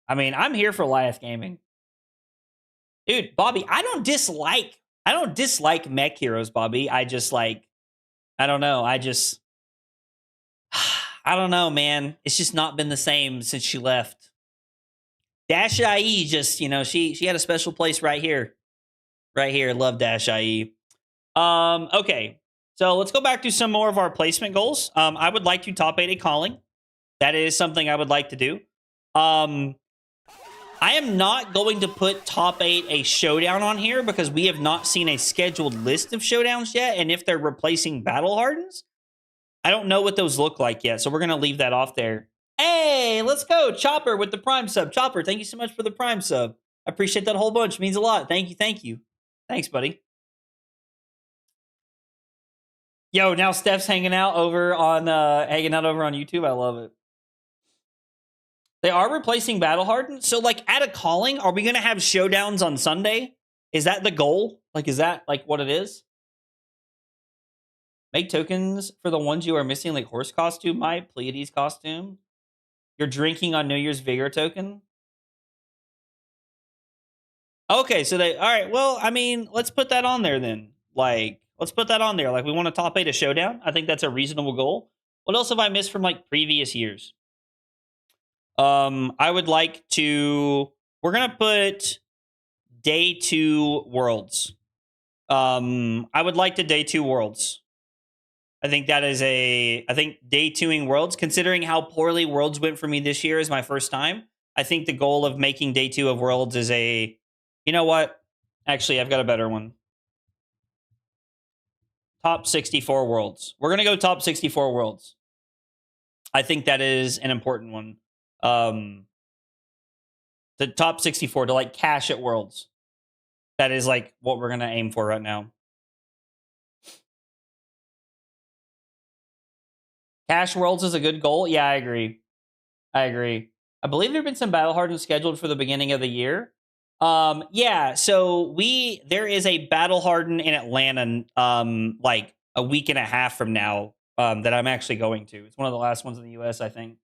I mean, I'm here for Liath Gaming. Dude, Bobby, I don't dislike mech heroes, Bobby. I just like I don't know. I don't know, man. It's just not been the same since she left. Dash IE just, she had a special place right here. Right here. Love Dash IE. Okay. So let's go back to some more of our placement goals. I would like to top 8 a calling. That is something I would like to do. I am not going to put top 8 a showdown on here because we have not seen a scheduled list of showdowns yet. And if they're replacing Battle Hardens, I don't know what those look like yet. So we're going to leave that off there. Hey, let's go. Chopper with the Prime sub. Chopper, thank you so much for the Prime sub. I appreciate that a whole bunch. It means a lot. Thank you. Thank you. Thanks, buddy. Yo, now Steph's hanging out over on YouTube. I love it. They are replacing Battle Hardened. So, like, at a calling, are we going to have showdowns on Sunday? Is that the goal? Like, is that, like, what it is? Make tokens for the ones you are missing, like horse costume, my Pleiades costume. You're drinking on New Year's Vigor token. Okay, so all right, well, I mean, let's put that on there then. Like, let's put that on there. Like, we want to top 8 a showdown. I think that's a reasonable goal. What else have I missed from, like, previous years? I would like to... We're going to put Day 2 Worlds. I would like to Day 2 Worlds. I think that is I think Day 2ing Worlds, considering how poorly Worlds went for me this year is my first time. I think the goal of making Day 2 of Worlds is you know what? Actually, I've got a better one. Top 64 Worlds. We're going to go top 64 Worlds. I think that is an important one. The top 64 to like cash at Worlds. That is like what we're going to aim for right now. Cash Worlds is a good goal. Yeah, I agree. I believe there have been some Battle Hardened scheduled for the beginning of the year. Yeah, so there is a Battle Hardened in Atlanta like a week and a half from now that I'm actually going to. It's one of the last ones in the US, I think.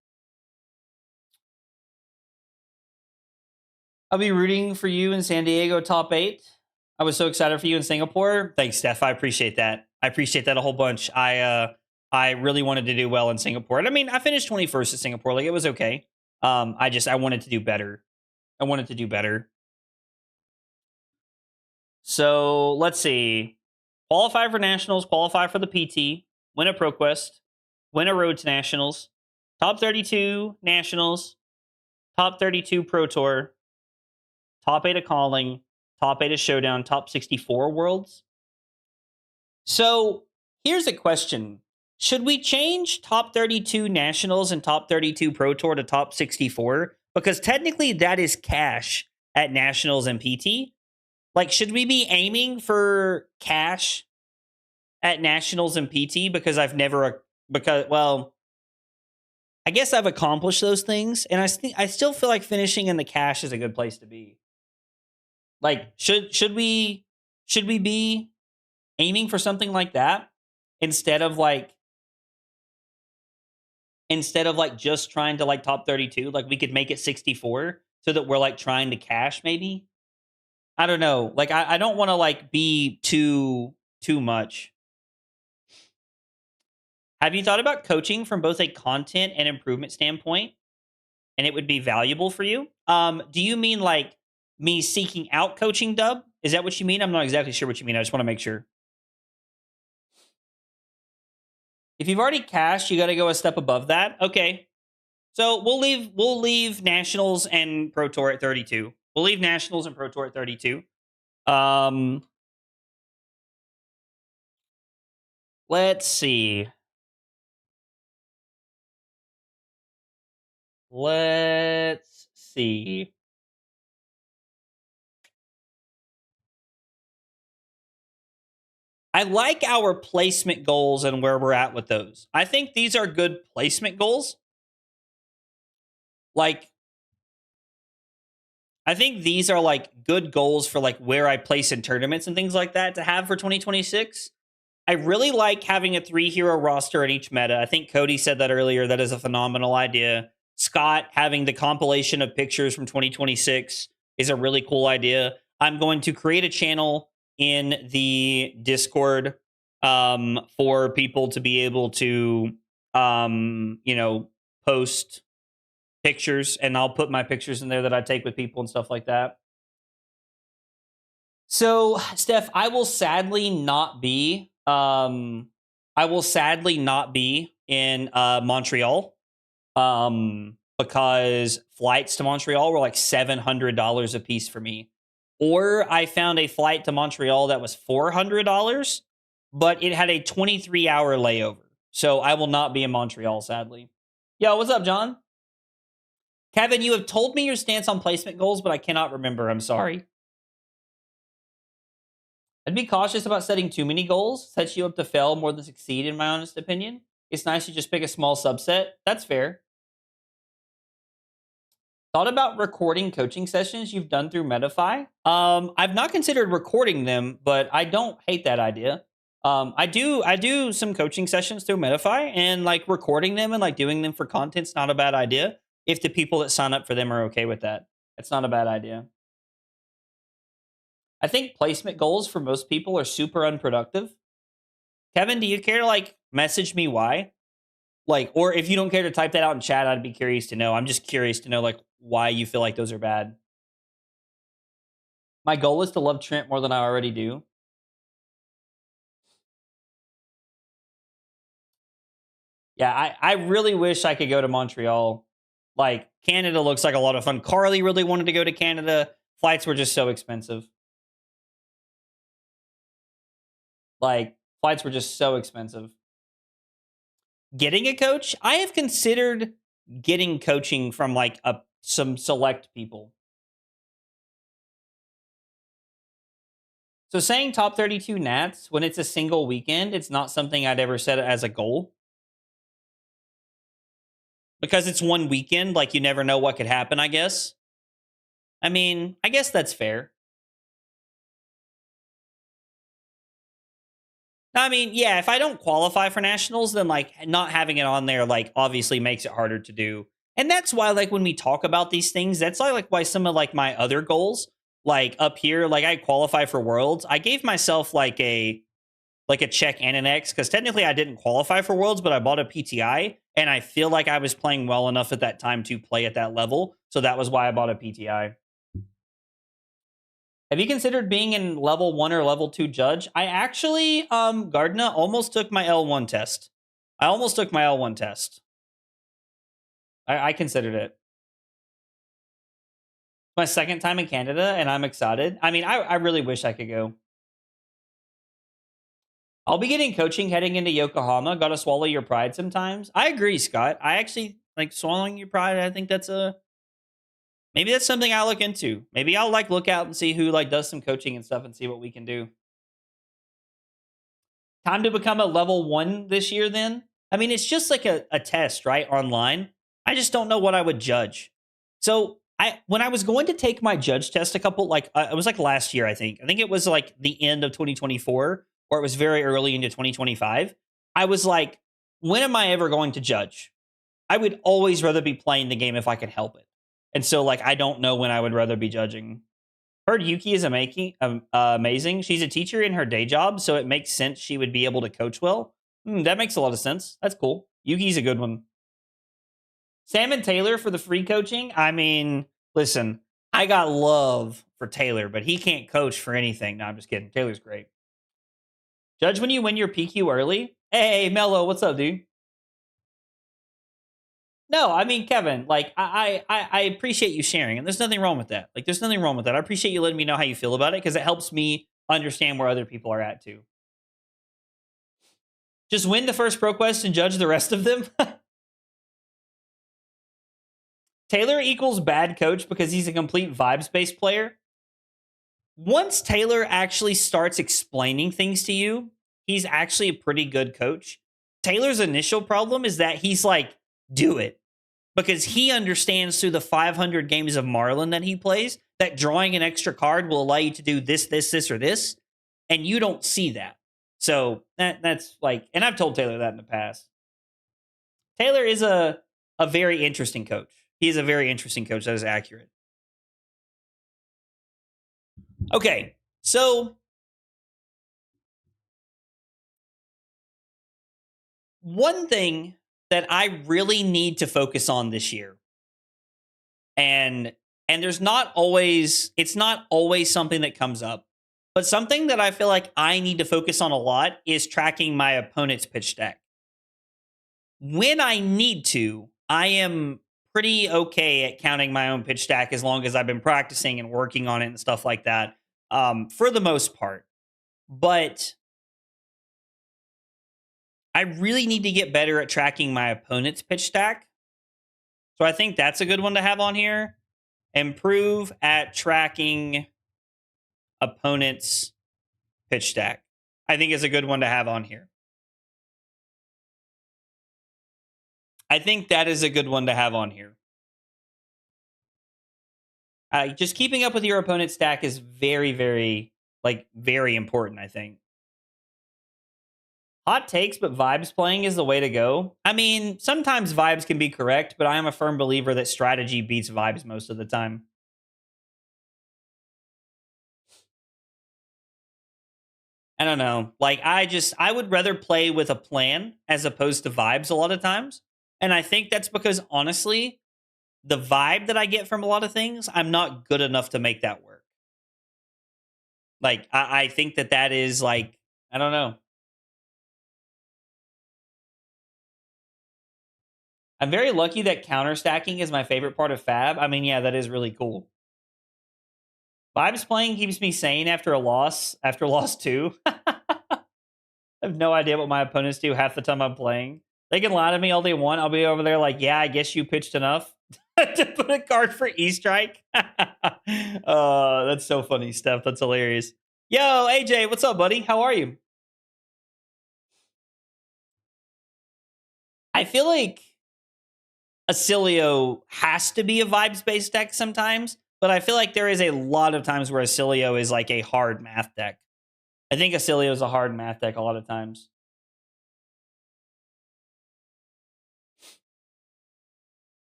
I'll be rooting for you in San Diego top 8. I was so excited for you in Singapore. Thanks, Steph. I appreciate that. I appreciate that a whole bunch. I really wanted to do well in Singapore. And I mean, I finished 21st at Singapore. Like, it was okay. I wanted to do better. So let's see. Qualify for Nationals, qualify for the PT, win a ProQuest, win a Road to Nationals, top 32 Nationals, top 32 Pro Tour, top 8 of Calling, top 8 of Showdown, top 64 Worlds. So here's a question. Should we change top 32 Nationals and top 32 Pro Tour to top 64? Because technically that is cash at Nationals and PT. Like, should we be aiming for cash at Nationals and PT? Because I guess I've accomplished those things, and I still feel like finishing in the cash is a good place to be. Like, should we be aiming for something like that instead of just trying to like top 32? Like, we could make it 64 so that we're like trying to cash maybe. I don't know. Like, I don't want to like be too much. Have you thought about coaching from both a content and improvement standpoint? And it would be valuable for you? Do you mean like me seeking out coaching, Dub? Is that what you mean? I'm not exactly sure what you mean. I just want to make sure. If you've already cashed, you got to go a step above that. Okay. So we'll leave Nationals and Pro Tour at 32. We'll leave Nationals and Pro Tour at 32. Let's see. Let's see. I like our placement goals and where we're at with those. I think these are good placement goals. Like, I think these are like good goals for like where I place in tournaments and things like that to have for 2026. I really like having a 3-hero roster in each meta. I think Cody said that earlier. That is a phenomenal idea. Scott having the compilation of pictures from 2026 is a really cool idea. I'm going to create a channel in the Discord for people to be able to, post pictures, and I'll put my pictures in there that I take with people and stuff like that. So, Steph, I will sadly not be in Montreal because flights to Montreal were like $700 a piece for me. Or I found a flight to Montreal that was $400, but it had a 23-hour layover. So I will not be in Montreal, sadly. Yo, what's up, John? Kevin, you have told me your stance on placement goals, but I cannot remember. I'm sorry. I'd be cautious about setting too many goals. Sets you up to fail more than succeed, in my honest opinion. It's nice to just pick a small subset. That's fair. Thought about recording coaching sessions you've done through MetaFi? I've not considered recording them, but I don't hate that idea. I do some coaching sessions through MetaFi, and like recording them and like doing them for content's not a bad idea. If the people that sign up for them are okay with that, it's not a bad idea. I think placement goals for most people are super unproductive. Kevin, do you care to like message me why? Like, or if you don't care to type that out in chat, I'd be curious to know. I'm just curious to know like why you feel like those are bad. My goal is to love Trent more than I already do. Yeah, I really wish I could go to Montreal. Like, Canada looks like a lot of fun. Carly really wanted to go to Canada. Flights were just so expensive. Like, flights were just so expensive. Getting a coach, I have considered getting coaching from like some select people. So saying top 32 Nats when it's a single weekend, it's not something I'd ever set as a goal. Because it's one weekend, like you never know what could happen, I guess. I mean, I guess that's fair. I mean, yeah, if I don't qualify for nationals, then like not having it on there, like obviously makes it harder to do. And that's why, like, when we talk about these things, that's like why some of like my other goals, like up here, like I qualify for Worlds. I gave myself like a check and an X because technically I didn't qualify for Worlds, but I bought a PTI, and I feel like I was playing well enough at that time to play at that level. So that was why I bought a PTI. Have you considered being in level 1 or level 2 judge? I actually, Gardner, almost took my L1 test. I considered it. My second time in Canada, and I'm excited. I mean, I really wish I could go. I'll be getting coaching heading into Yokohama. Gotta swallow your pride sometimes. I agree, Scott. I actually like swallowing your pride. I think maybe that's something I'll look into. Maybe I'll like look out and see who like does some coaching and stuff and see what we can do. Time to become a level 1 this year then? I mean, it's just like a test, right? Online. I just don't know what I would judge. So when I was going to take my judge test it was like last year, I think. I think it was like the end of 2024, or it was very early into 2025. I was like, when am I ever going to judge? I would always rather be playing the game if I could help it. And so like I don't know when I would rather be judging. Heard Yuki is amazing. She's a teacher in her day job, so it makes sense she would be able to coach well. That makes a lot of sense. That's cool. Yuki's a good one. Sam and Taylor for the free coaching. I mean, listen, I got love for Taylor, but he can't coach for anything. No, I'm just kidding. Taylor's great. Judge when you win your PQ early. Hey, Mello, what's up, dude? No, I mean, Kevin, like I appreciate you sharing, and there's nothing wrong with that. Like, there's nothing wrong with that. I appreciate you letting me know how you feel about it because it helps me understand where other people are at too. Just win the first pro quest and judge the rest of them. Taylor equals bad coach because he's a complete vibes-based player. Once Taylor actually starts explaining things to you, he's actually a pretty good coach. Taylor's initial problem is that he's like, do it. Because he understands through the 500 games of Marlin that he plays that drawing an extra card will allow you to do this, this, this, or this. And you don't see that. So that's like, and I've told Taylor that in the past. Taylor is a very interesting coach. He's a very interesting coach. That is accurate. Okay, so one thing that I really need to focus on this year, and there's not always, it's not always something that comes up, but something that I feel like I need to focus on a lot is tracking my opponent's pitch deck. When I need to, I am pretty okay at counting my own pitch stack as long as I've been practicing and working on it and stuff like that, for the most part. But I really need to get better at tracking my opponent's pitch stack. So I think that's a good one to have on here. Improve at tracking opponent's pitch stack. I think is a good one to have on here. I think that is a good one to have on here. Just keeping up with your opponent's stack is very, very, very important, I think. Hot takes, but vibes playing is the way to go. I mean, sometimes vibes can be correct, but I am a firm believer that strategy beats vibes most of the time. I don't know. Like, I would rather play with a plan as opposed to vibes a lot of times. And I think that's because, honestly, the vibe that I get from a lot of things, I'm not good enough to make that work. Like, I think that is, like, I don't know. I'm very lucky that counter stacking is my favorite part of FaB. I mean, yeah, that is really cool. Vibes playing keeps me sane after loss 2. I have no idea what my opponents do half the time I'm playing. They can lie to me all they want. I'll be over there like, yeah, I guess you pitched enough to put a card for E-Strike. That's so funny, Steph. That's hilarious. Yo, AJ, what's up, buddy? How are you? I feel like Acilio has to be a vibes-based deck sometimes, but I feel like there is a lot of times where Acilio is like a hard math deck. I think Acilio is a hard math deck a lot of times.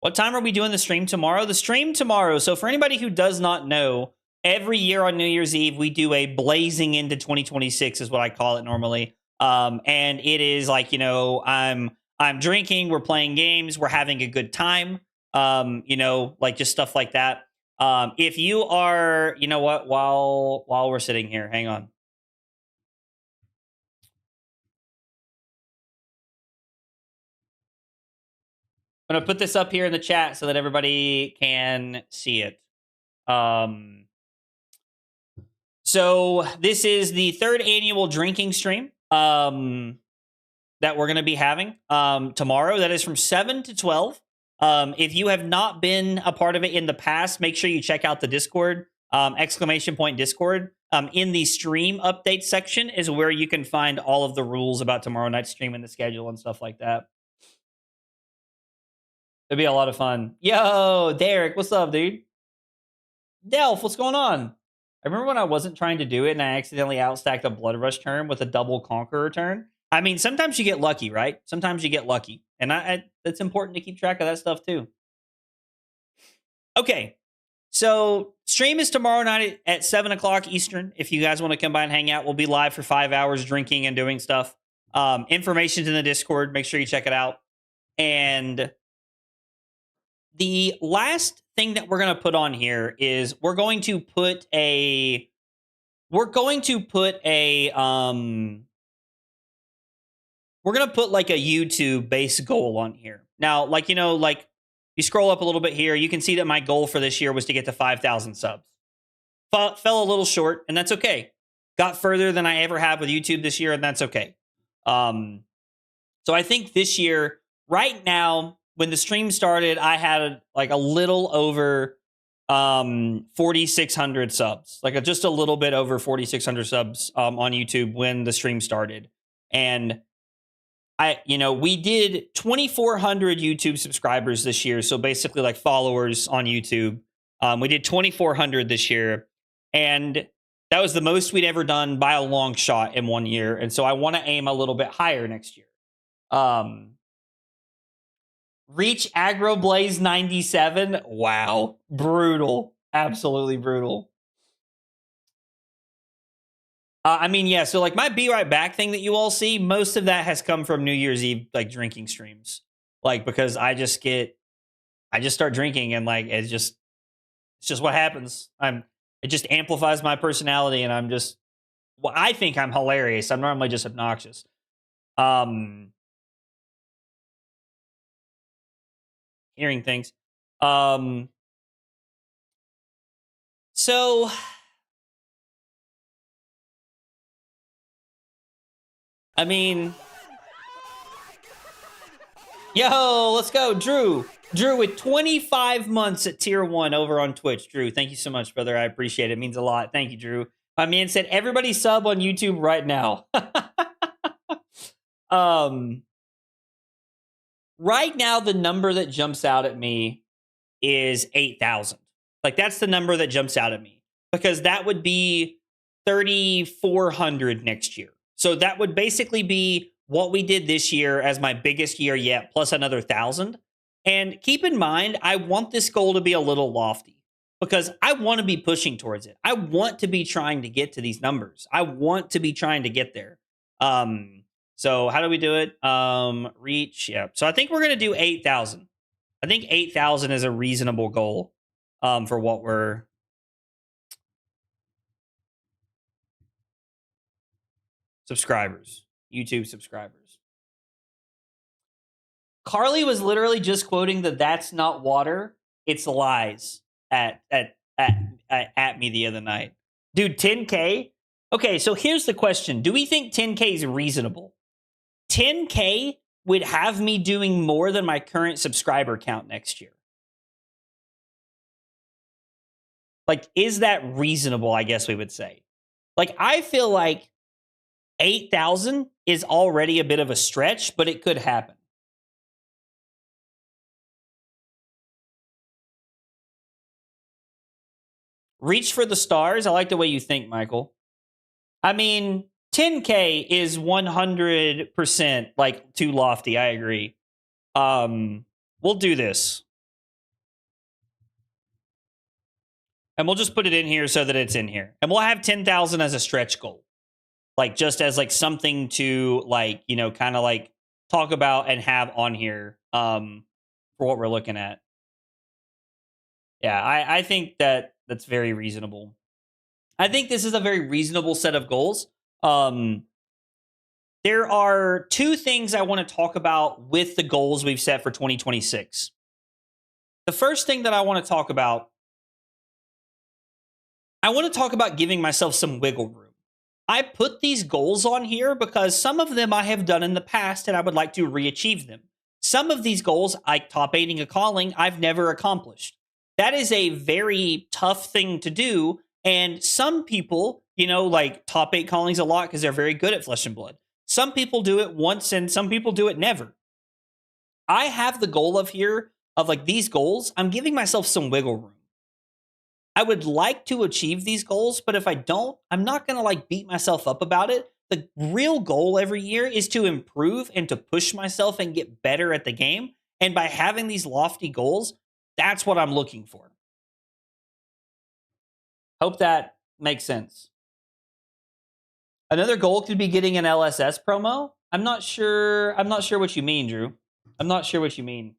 What time are we doing the stream tomorrow? The stream tomorrow. So for anybody who does not know, every year on New Year's Eve, we do a blazing into 2026 is what I call it normally. And it is like, I'm drinking, we're playing games, we're having a good time. Like just stuff like that. If you are, you know what, while we're sitting here, hang on. I'm going to put this up here in the chat so that everybody can see it. So this is the 3rd annual drinking stream that we're going to be having tomorrow. That is from 7 to 12. If you have not been a part of it in the past, make sure you check out the Discord, ! Discord. In the stream update section is where you can find all of the rules about tomorrow night's stream and the schedule and stuff like that. It'd be a lot of fun. Yo, Derek, what's up, dude? Delph, what's going on? I remember when I wasn't trying to do it and I accidentally outstacked a Blood Rush turn with a double Conqueror turn. I mean, sometimes you get lucky, right? Sometimes you get lucky. And it's important to keep track of that stuff too. Okay, so stream is tomorrow night at 7 o'clock Eastern. If you guys want to come by and hang out, we'll be live for 5 hours drinking and doing stuff. Information's in the Discord. Make sure you check it out. And the last thing that we're going to put on here is we're going to put a YouTube base goal on here. Now, like you scroll up a little bit here, you can see that my goal for this year was to get to 5,000 subs. Fell a little short, and that's okay. Got further than I ever have with YouTube this year, and that's okay. So I think this year, right now, when the stream started, I had like a little over 4,600 subs, like just a little bit over 4,600 subs on YouTube when the stream started. And we did 2,400 YouTube subscribers this year. So basically like followers on YouTube. We did 2,400 this year. And that was the most we'd ever done by a long shot in 1 year. And so I want to aim a little bit higher next year. Reach Aggro Blaze 97. Wow. Brutal. Absolutely brutal. Yeah, so like my Be Right Back thing that you all see, most of that has come from New Year's Eve, like drinking streams. Like, because I just start drinking and like, it's just what happens. It just amplifies my personality and I think I'm hilarious. I'm normally just obnoxious. Hearing things. So I mean, yo, let's go, Drew. Drew with 25 months at tier 1 over on Twitch. Drew, thank you so much, brother. I appreciate it. It means a lot. Thank you, Drew. My man said, everybody sub on YouTube right now. Right now, the number that jumps out at me is 8,000. Like, that's the number that jumps out at me. Because that would be 3,400 next year. So that would basically be what we did this year as my biggest year yet, plus another 1,000. And keep in mind, I want this goal to be a little lofty because I want to be pushing towards it. I want to be trying to get to these numbers. I want to be trying to get there. So how do we do it? Reach. Yeah. So I think we're going to do 8,000. I think 8,000 is a reasonable goal for what we're. Subscribers, YouTube subscribers. Carly was literally just quoting the "That's not water, it's lies" at me the other night. Dude, 10K? Okay, so here's the question. Do we think 10K is reasonable? 10K would have me doing more than my current subscriber count next year. Like, is that reasonable, I guess we would say. Like, I feel like 8,000 is already a bit of a stretch, but it could happen. Reach for the stars. I like the way you think, Michael. I mean, 10K is 100% like too lofty. I agree. We'll do this. And we'll just put it in here so that it's in here. And we'll have 10,000 as a stretch goal. Like just as like something to like, kind of like talk about and have on here for what we're looking at. Yeah, I think that's very reasonable. I think this is a very reasonable set of goals. There are two things I want to talk about with the goals we've set for 2026. The first thing that I want to talk about giving myself some wiggle room. I put these goals on here because some of them I have done in the past and I would like to re-achieve them. Some of these goals, like top 8ing a calling, I've never accomplished. That is a very tough thing to do. And some people, like top 8 callings a lot because they're very good at Flesh and Blood. Some people do it once and some people do it never. I have the goal of like these goals. I'm giving myself some wiggle room. I would like to achieve these goals, but if I don't, I'm not going to like beat myself up about it. The real goal every year is to improve and to push myself and get better at the game. And by having these lofty goals, that's what I'm looking for. Hope that makes sense. Another goal could be getting an LSS promo. I'm not sure what you mean, Drew. I'm not sure what you mean.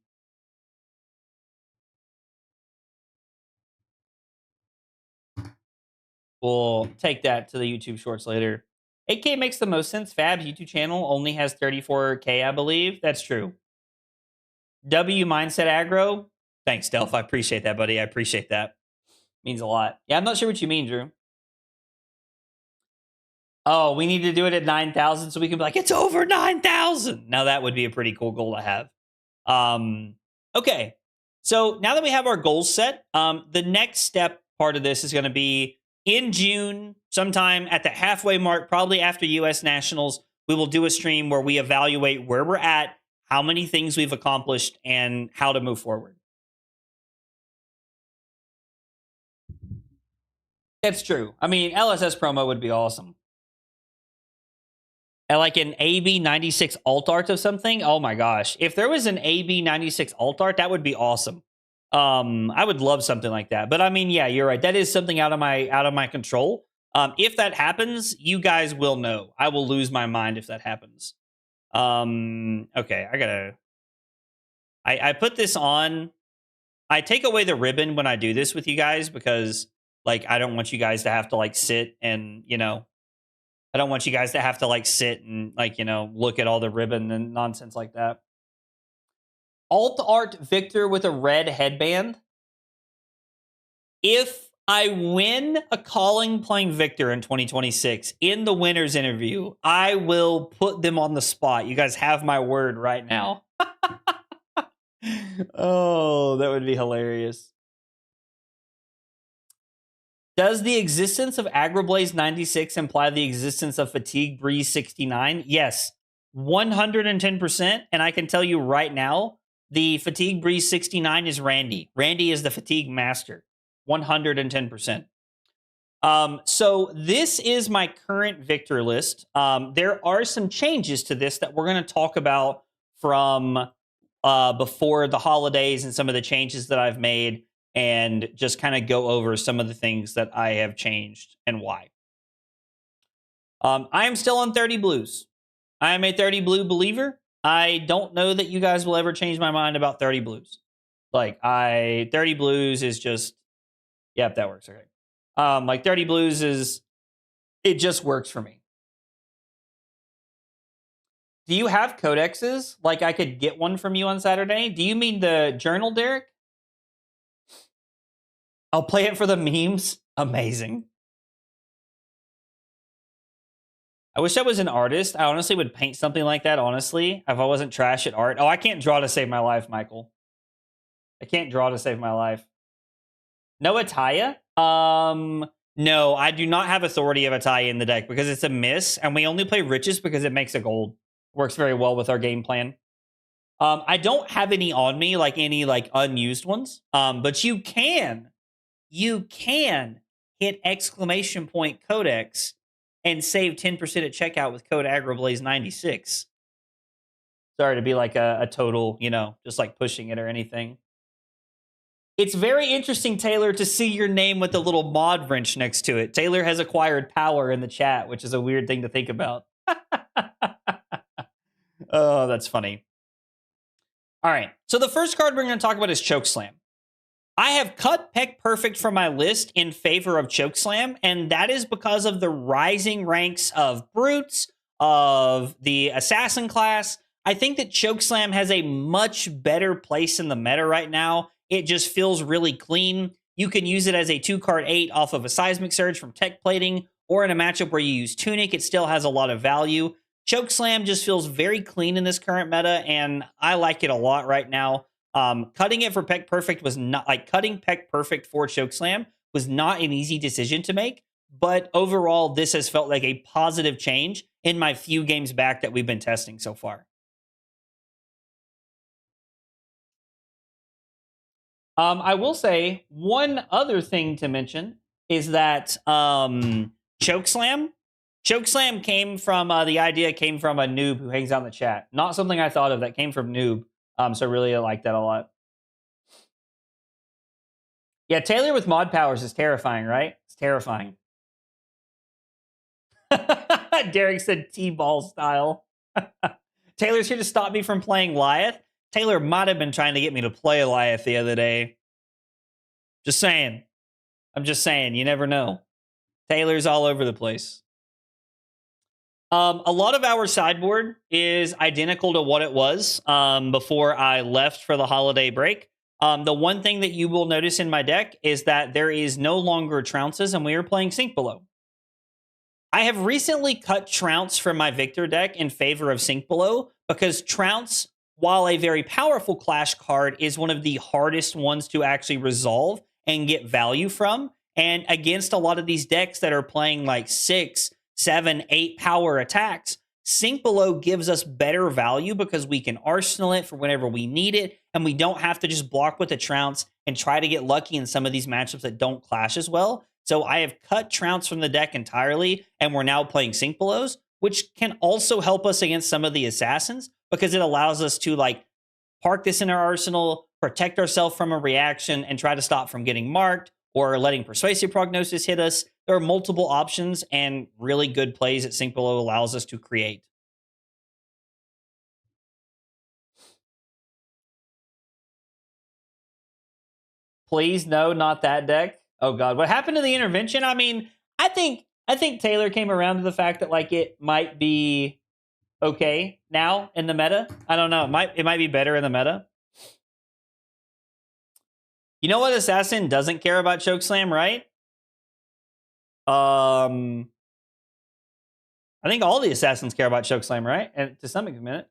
We'll take that to the YouTube shorts later. 8K makes the most sense. FaB's YouTube channel only has 34K, I believe. That's true. W Mindset Aggro. Thanks, Delph. I appreciate that, buddy. I appreciate that. Means a lot. Yeah, I'm not sure what you mean, Drew. Oh, we need to do it at 9,000 so we can be like, it's over 9,000. Now that would be a pretty cool goal to have. Okay. So now that we have our goals set, the next step part of this is going to be in June, sometime at the halfway mark, probably after US Nationals, we will do a stream where we evaluate where we're at, how many things we've accomplished, and how to move forward. That's true. I mean, LSS promo would be awesome. And like an AB96 alt art of something. Oh my gosh. If there was an AB96 alt art, that would be awesome. I would love something like that. But I mean, yeah, you're right. That is something out of my control. If that happens, you guys will know. I will lose my mind if that happens. Okay, I put this on. I take away the ribbon when I do this with you guys because like I don't want you guys to have to like sit and, I don't want you guys to have to like sit and like, look at all the ribbon and nonsense like that. Alt art Victor with a red headband. If I win a calling playing Victor in 2026 in the winner's interview, I will put them on the spot. You guys have my word right now. Oh, that would be hilarious. Does the existence of Agrablaze 96 imply the existence of Fatigue Breeze 69? Yes, 110%. And I can tell you right now, the Fatigue Breeze 69 is Randy. Randy is the Fatigue Master. 110%. So this is my current Victor list. There are some changes to this that we're going to talk about from before the holidays and some of the changes that I've made, and just kind of go over some of the things that I have changed and why. I am still on 30 blues. I am a 30 blue believer. I don't know that you guys will ever change my mind about 30 blues. Like 30 blues is just, yep, that works. Okay. Like 30 blues it just works for me. Do you have codexes? Like I could get one from you on Saturday? Do you mean the journal, Derek? I'll play it for the memes. Amazing. I wish I was an artist. I honestly would paint something like that, honestly, if I wasn't trash at art. Oh, I can't draw to save my life, Michael. I can't draw to save my life. No Ataya? No, I do not have Authority of Ataya in the deck because it's a miss, and we only play Riches because it makes a gold. Works very well with our game plan. I don't have any on me, like any like unused ones. But you can hit exclamation point Codex and save 10% at checkout with code Agrablaze96. Sorry to be like a total, just like pushing it or anything. It's very interesting, Taylor, to see your name with the little mod wrench next to it. Taylor has acquired power in the chat, which is a weird thing to think about. Oh, that's funny. All right. So the first card we're going to talk about is Chokeslam. I have cut Peck Perfect from my list in favor of Chokeslam, and that is because of the rising ranks of Brutes, of the Assassin class. I think that Chokeslam has a much better place in the meta right now. It just feels really clean. You can use it as a 2-card 8 off of a Seismic Surge from Tech Plating, or in a matchup where you use Tunic, it still has a lot of value. Chokeslam just feels very clean in this current meta, and I like it a lot right now. Cutting it for Peck Perfect was not like cutting Peck Perfect for Chokeslam was not an easy decision to make, but overall, this has felt like a positive change in my few games back that we've been testing so far. I will say one other thing to mention is that Chokeslam came from the idea came from a noob who hangs out in the chat. Not something I thought of. That came from noob. So really, I like that a lot. Yeah, Taylor with mod powers is terrifying, right? It's terrifying. Derek said T-ball style. Taylor's here to stop me from playing Lyeth. Taylor might have been trying to get me to play Lyeth the other day. Just saying. I'm just saying. You never know. Taylor's all over the place. A lot of our sideboard is identical to what it was before I left for the holiday break. The one thing that you will notice in my deck is that there is no longer Trounces, and we are playing Sink Below. I have recently cut Trounce from my Victor deck in favor of Sink Below because Trounce while a very powerful Clash card, is one of the hardest ones to actually resolve and get value from. And against a lot of these decks that are playing like 6, 7, 8 power attacks, Sink Below gives us better value because we can arsenal it for whenever we need it, and we don't have to just block with a Trounce and try to get lucky in some of these matchups that don't clash as well. So I have cut Trounce from the deck entirely, and we're now playing Sink Belows, which can also help us against some of the assassins because it allows us to like park this in our arsenal, protect ourselves from a reaction, and try to stop from getting marked or letting Persuasive Prognosis hit us. There are multiple options and really good plays that Sink Below allows us to create. Please, no, not that deck. Oh God, what happened to the intervention? I mean, I think Taylor came around to the fact that like it might be okay now in the meta. I don't know. It might be better in the meta. You know what assassin doesn't care about Chokeslam, right? I think all the assassins care about Chokeslam, right? And to some extent.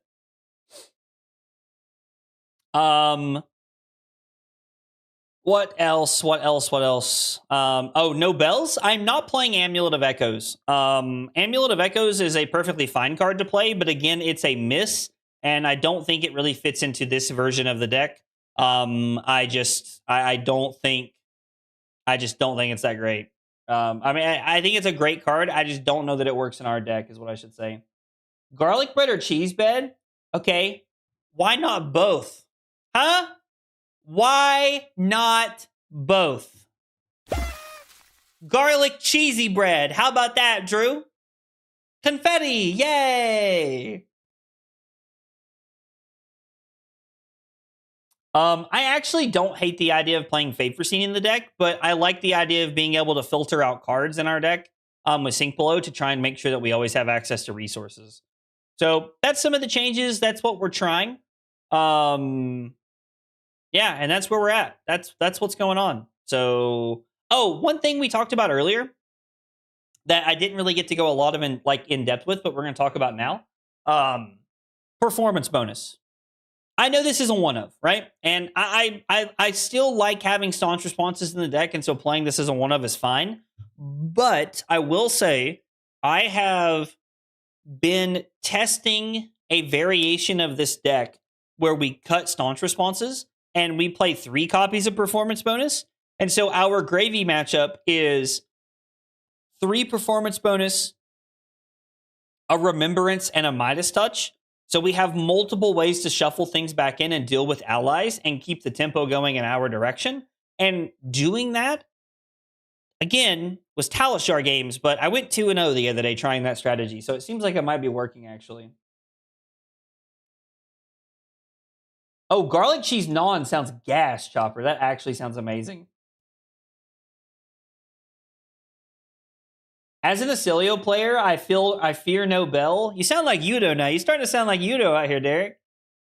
What else? Oh, no bells? I'm not playing Amulet of Echoes. Amulet of Echoes is a perfectly fine card to play, but again, it's a miss, and I don't think it really fits into this version of the deck. I just don't think it's that great. I mean, I think it's a great card. I just don't know that it works in our deck, is what I should say. Garlic bread or cheese bed? Okay. Why not both? Huh? Why not both? Garlic cheesy bread. How about that, Drew? Confetti. Yay. I actually don't hate the idea of playing FaB Foreseen in the deck, but I like the idea of being able to filter out cards in our deck with Sink Below to try and make sure that we always have access to resources. So that's some of the changes. That's what we're trying. Yeah, and that's where we're at. That's what's going on. So, one thing we talked about earlier that I didn't really get to go a lot of in depth with, but we're going to talk about now. Performance bonus. I know this is a one of, right? And I still like having staunch responses in the deck, and so playing this as a one of is fine. But I will say I have been testing a variation of this deck where we cut staunch responses and we play 3 copies of performance bonus. And so our gravy matchup is 3 performance bonus, a remembrance, and a Midas touch. So we have multiple ways to shuffle things back in and deal with allies and keep the tempo going in our direction. And doing that, again, was Talishar games, but I went 2-0 the other day trying that strategy. So it seems like it might be working, actually. Oh, garlic cheese naan sounds gas, Chopper. That actually sounds amazing. As an Acilio player, I fear no bell. You sound like Yudo now. You're starting to sound like Yudo out here, Derek.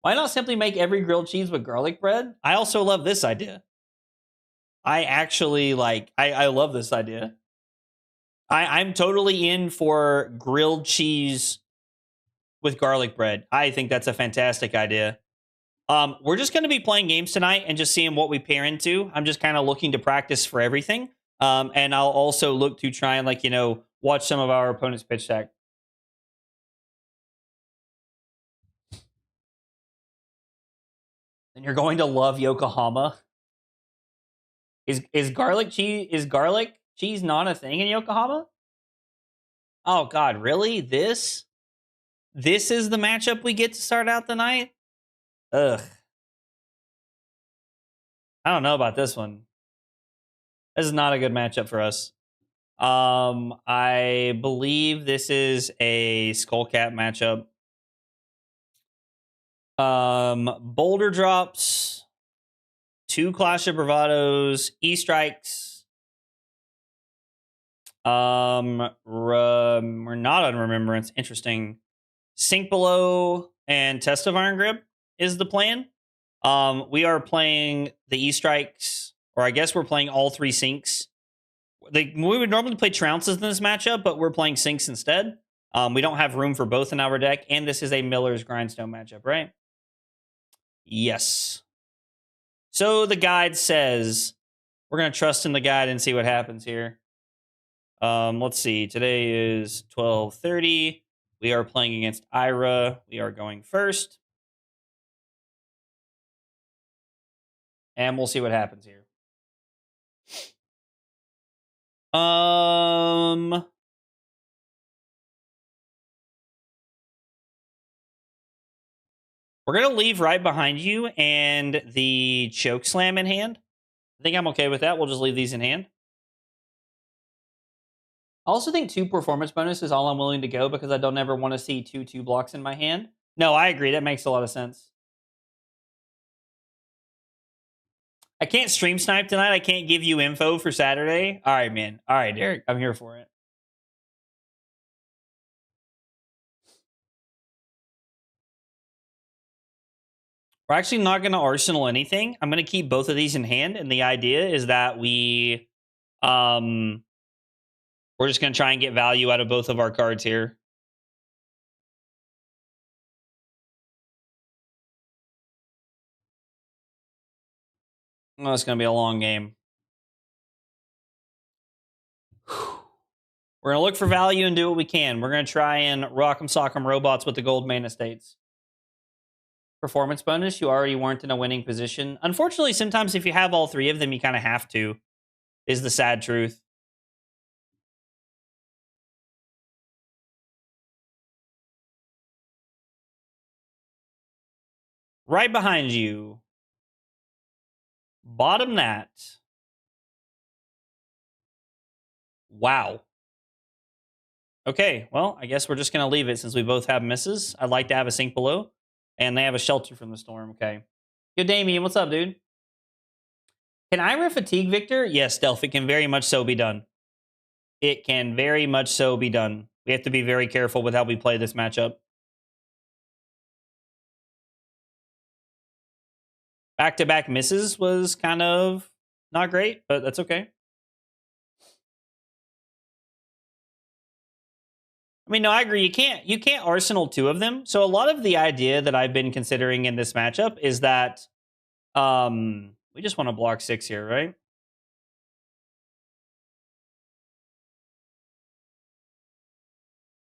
Why not simply make every grilled cheese with garlic bread? I also love this idea. I actually I love this idea. I'm totally in for grilled cheese with garlic bread. I think that's a fantastic idea. We're just going to be playing games tonight and just seeing what we pair into. I'm just kind of looking to practice for everything. And I'll also look to try and, watch some of our opponents' pitch stack. And you're going to love Yokohama. Is garlic cheese not a thing in Yokohama? Oh God, really? This is the matchup we get to start out the night? Ugh. I don't know about this one. This is not a good matchup for us. I believe this is a Skullcat matchup. Boulder drops, 2 Clash of Bravados, E-Strikes. We're not on Remembrance. Interesting. Sink Below and Test of Iron Grip is the plan. We are playing the E-Strikes, or I guess we're playing all 3 Sinks. We would normally play Trounces in this matchup, but we're playing Sinks instead. We don't have room for both in our deck, and this is a Miller's Grindstone matchup, right? Yes. So the guide says we're gonna trust in the guide and see what happens here. Let's see. Today is 12:30. We are playing against Ira. We are going first, and we'll see what happens here. We're gonna leave right behind you and the choke slam in hand. I think I'm okay with that. We'll just leave these in hand. I also think 2 performance bonus is all I'm willing to go because I don't ever want to see 2 blocks in my hand. No, I agree. That makes a lot of sense. I can't stream snipe tonight. I can't give you info for Saturday. All right, man. All right, Derek. I'm here for it. We're actually not going to arsenal anything. I'm going to keep both of these in hand, and the idea is that um we're just going to try and get value out of both of our cards here. Oh, it's going to be a long game. We're going to look for value and do what we can. We're going to try and rock'em sock'em robots with the gold main estates. Performance bonus, you already weren't in a winning position. Unfortunately, sometimes if you have all 3 of them, you kind of have to, is the sad truth. Right behind you. Bottom that. Wow. Okay, well, I guess we're just going to leave it since we both have misses. I'd like to have a sink below, and they have a shelter from the storm. Okay. Good, Damien. What's up, dude? Can Ira fatigue Victor? Yes, Delph. It can very much so be done. It can very much so be done. We have to be very careful with how we play this matchup. Back-to-back misses was kind of not great, but that's okay. I mean, no, I agree. You can't arsenal 2 of them. So a lot of the idea that I've been considering in this matchup is that we just want to block 6 here, right?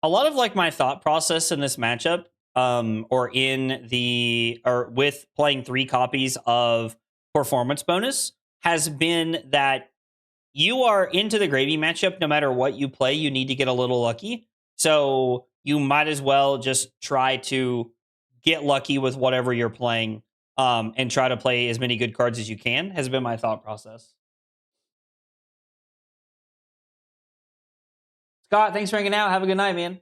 A lot of like my thought process in this matchup, or with playing 3 copies of performance bonus, has been that you are into the gravy matchup no matter what you play, you need to get a little lucky. So you might as well just try to get lucky with whatever you're playing, and try to play as many good cards as you can, has been my thought process. Scott, thanks for hanging out. Have a good night, man.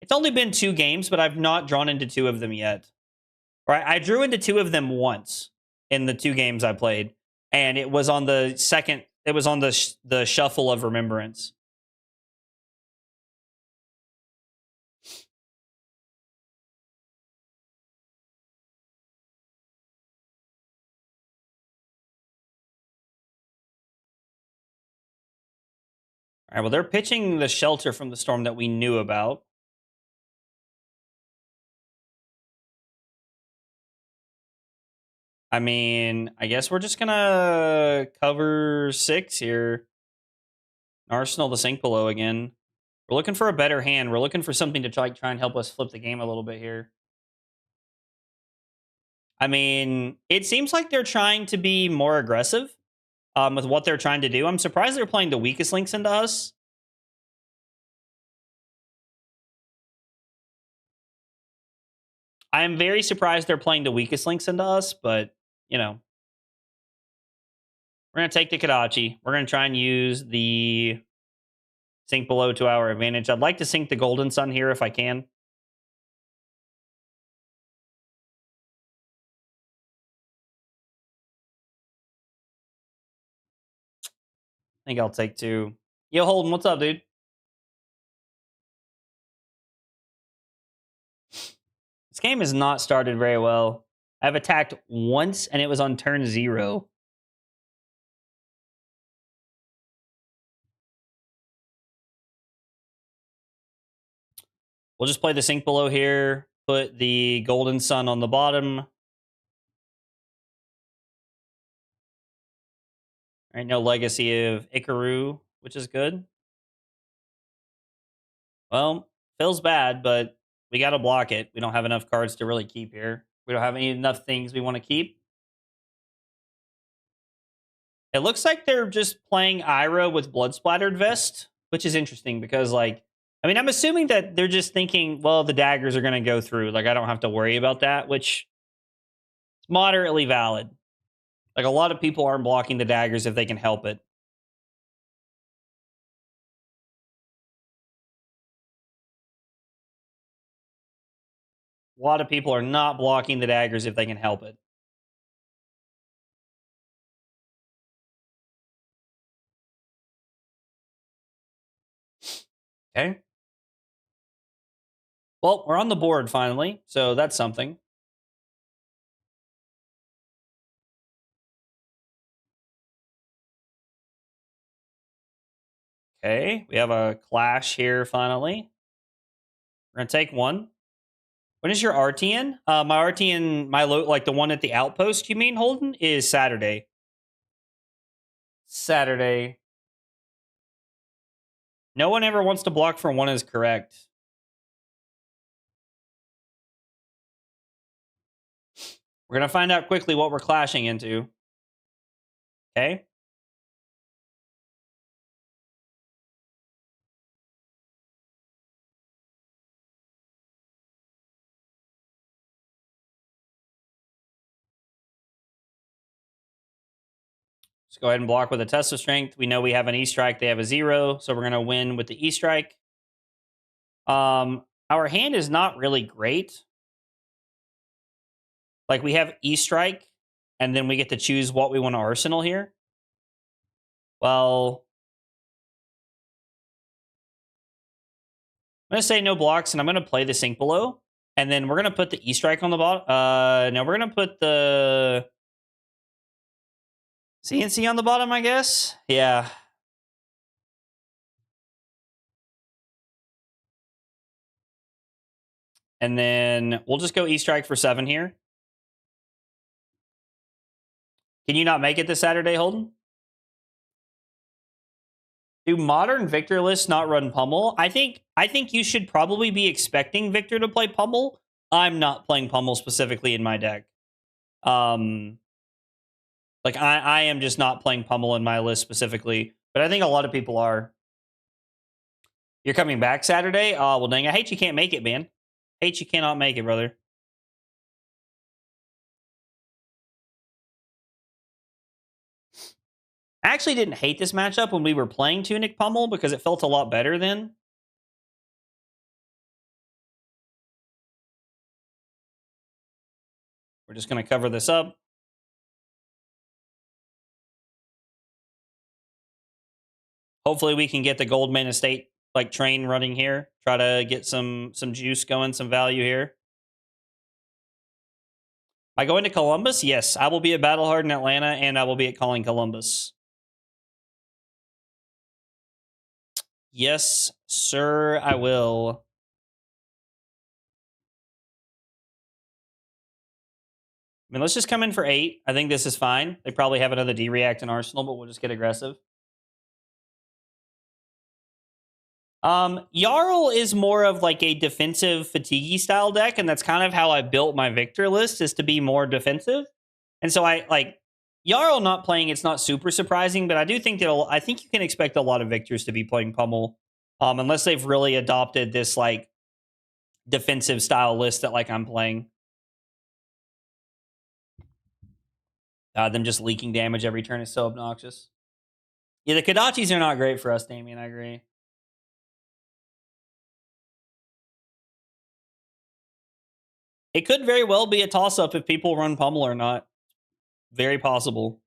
It's only been 2 games, but I've not drawn into 2 of them yet. Right? I drew into 2 of them once in the 2 games I played, and it was on the second. It was on the shuffle of remembrance. All right. Well, they're pitching the shelter from the storm that we knew about. I mean, I guess we're just gonna cover 6 here. Arsenal the sink below again. We're looking for a better hand. We're looking for something to try and help us flip the game a little bit here. I mean, it seems like they're trying to be more aggressive, with what they're trying to do. I'm surprised they're playing the weakest links into us. I am very surprised they're playing the weakest links into us, but you know, we're gonna take the Kadachi. We're gonna try and use the sink below to our advantage. I'd like to sink the Golden Sun here if I can. I think I'll take 2. Yo, Holden, what's up, dude? This game has not started very well. I've attacked once, and it was on turn 0. We'll just play the sink below here. put the Golden Sun on the bottom. All right, no Legacy of Ikaru, which is good. Well, feels bad, but we got to block it. We don't have enough cards to really keep here. We don't have enough things we want to keep. It looks like they're just playing Ira with Blood Splattered Vest, which is interesting because, like, I mean, I'm assuming that they're just thinking, well, the daggers are going to go through. Like, I don't have to worry about that, which is moderately valid. Like, a lot of people aren't blocking the daggers if they can help it. A lot of people are not blocking the daggers if they can help it. Okay. Well, we're on the board finally, so that's something. Okay, we have a clash here finally. We're gonna take one. When is your RTN? My RTN, like the one at the outpost, you mean, Holden, is Saturday. Saturday. No one ever wants to block for one is correct. We're gonna find out quickly what we're clashing into. Okay. Let's go ahead and block with a test of strength. We know we have an E strike. They have a 0, so we're gonna win with the E strike. Our hand is not really great. Like, we have E strike, and then we get to choose what we want to arsenal here. Well, I'm gonna say no blocks, and I'm gonna play the sink below, and then we're gonna put the E strike on the bottom. No, we're gonna put the CNC on the bottom, I guess. Yeah. And then we'll just go E strike for 7 here. Can you not make it this Saturday, Holden? Do modern Victor lists not run Pummel? I think you should probably be expecting Victor to play Pummel. I'm not playing Pummel specifically in my deck. Like, I am just not playing Pummel in my list specifically, but I think a lot of people are. You're coming back Saturday? Oh, well, dang, I hate you can't make it, man. Hate you cannot make it, brother. I actually didn't hate this matchup when we were playing Tunic Pummel because it felt a lot better then. We're just going to cover this up. Hopefully we can get the Goldman Estate like train running here. Try to get some juice going, some value here. Am I going to Columbus? Yes, I will be at Battlehard in Atlanta, and I will be at Calling Columbus. Yes, sir, I will. I mean, let's just come in for 8. I think this is fine. They probably have another D-React in Arsenal, but we'll just get aggressive. Jarl is more of like a defensive fatigue style deck, and that's kind of how I built my Victor list, is to be more defensive. And so I like Jarl not playing, it's not super surprising, but I do think that I think you can expect a lot of Victors to be playing Pummel, unless they've really adopted this like defensive style list that like I'm playing. Them just leaking damage every turn is so obnoxious. Yeah, the Kodachis are not great for us, Damien. I agree. It could very well be a toss-up if people run Pummel or not. Very possible.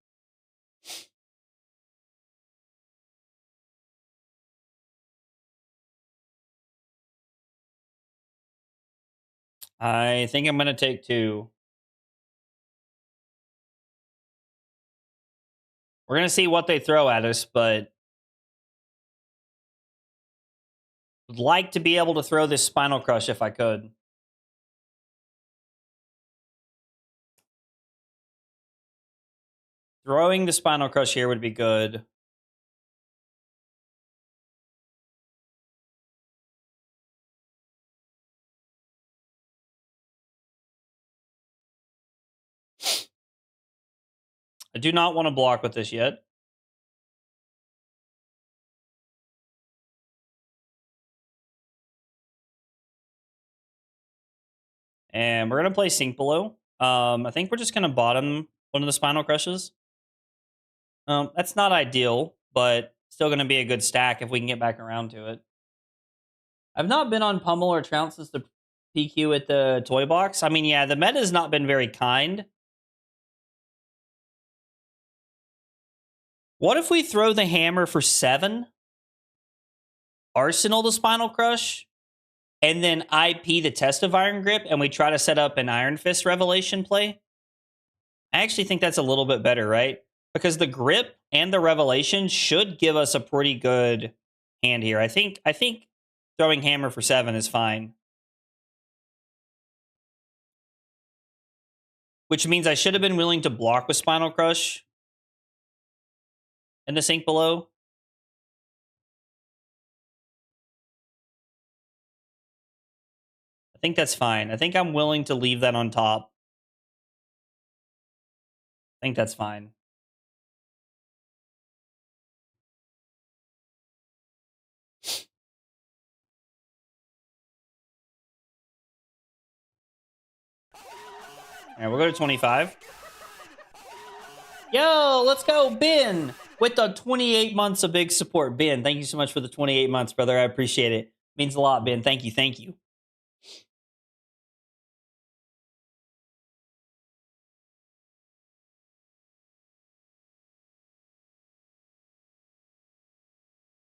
I think I'm going to take 2. We're going to see what they throw at us, but would like to be able to throw this Spinal Crush if I could. Throwing the Spinal Crush here would be good. I do not want to block with this yet. And we're going to play Sink Below. I think we're just going to bottom one of the Spinal Crushes. That's not ideal, but still going to be a good stack if we can get back around to it. I've not been on Pummel or Trounce since the PQ at the toy box. I mean, yeah, the meta has not been very kind. What if we throw the hammer for 7? Arsenal the Spinal Crush? And then IP the Test of Iron Grip, and we try to set up an Iron Fist Revelation play? I actually think that's a little bit better, right? Because the Grip and the Revelation should give us a pretty good hand here. I think throwing hammer for 7 is fine. Which means I should have been willing to block with Spinal Crush and the Sink Below. I think that's fine. I think I'm willing to leave that on top. I think that's fine. All right, we'll go to 25. Yo, let's go, Ben, with the 28 months of big support. Ben, thank you so much for the 28 months, brother. I appreciate it. Means a lot, Ben. Thank you. Thank you.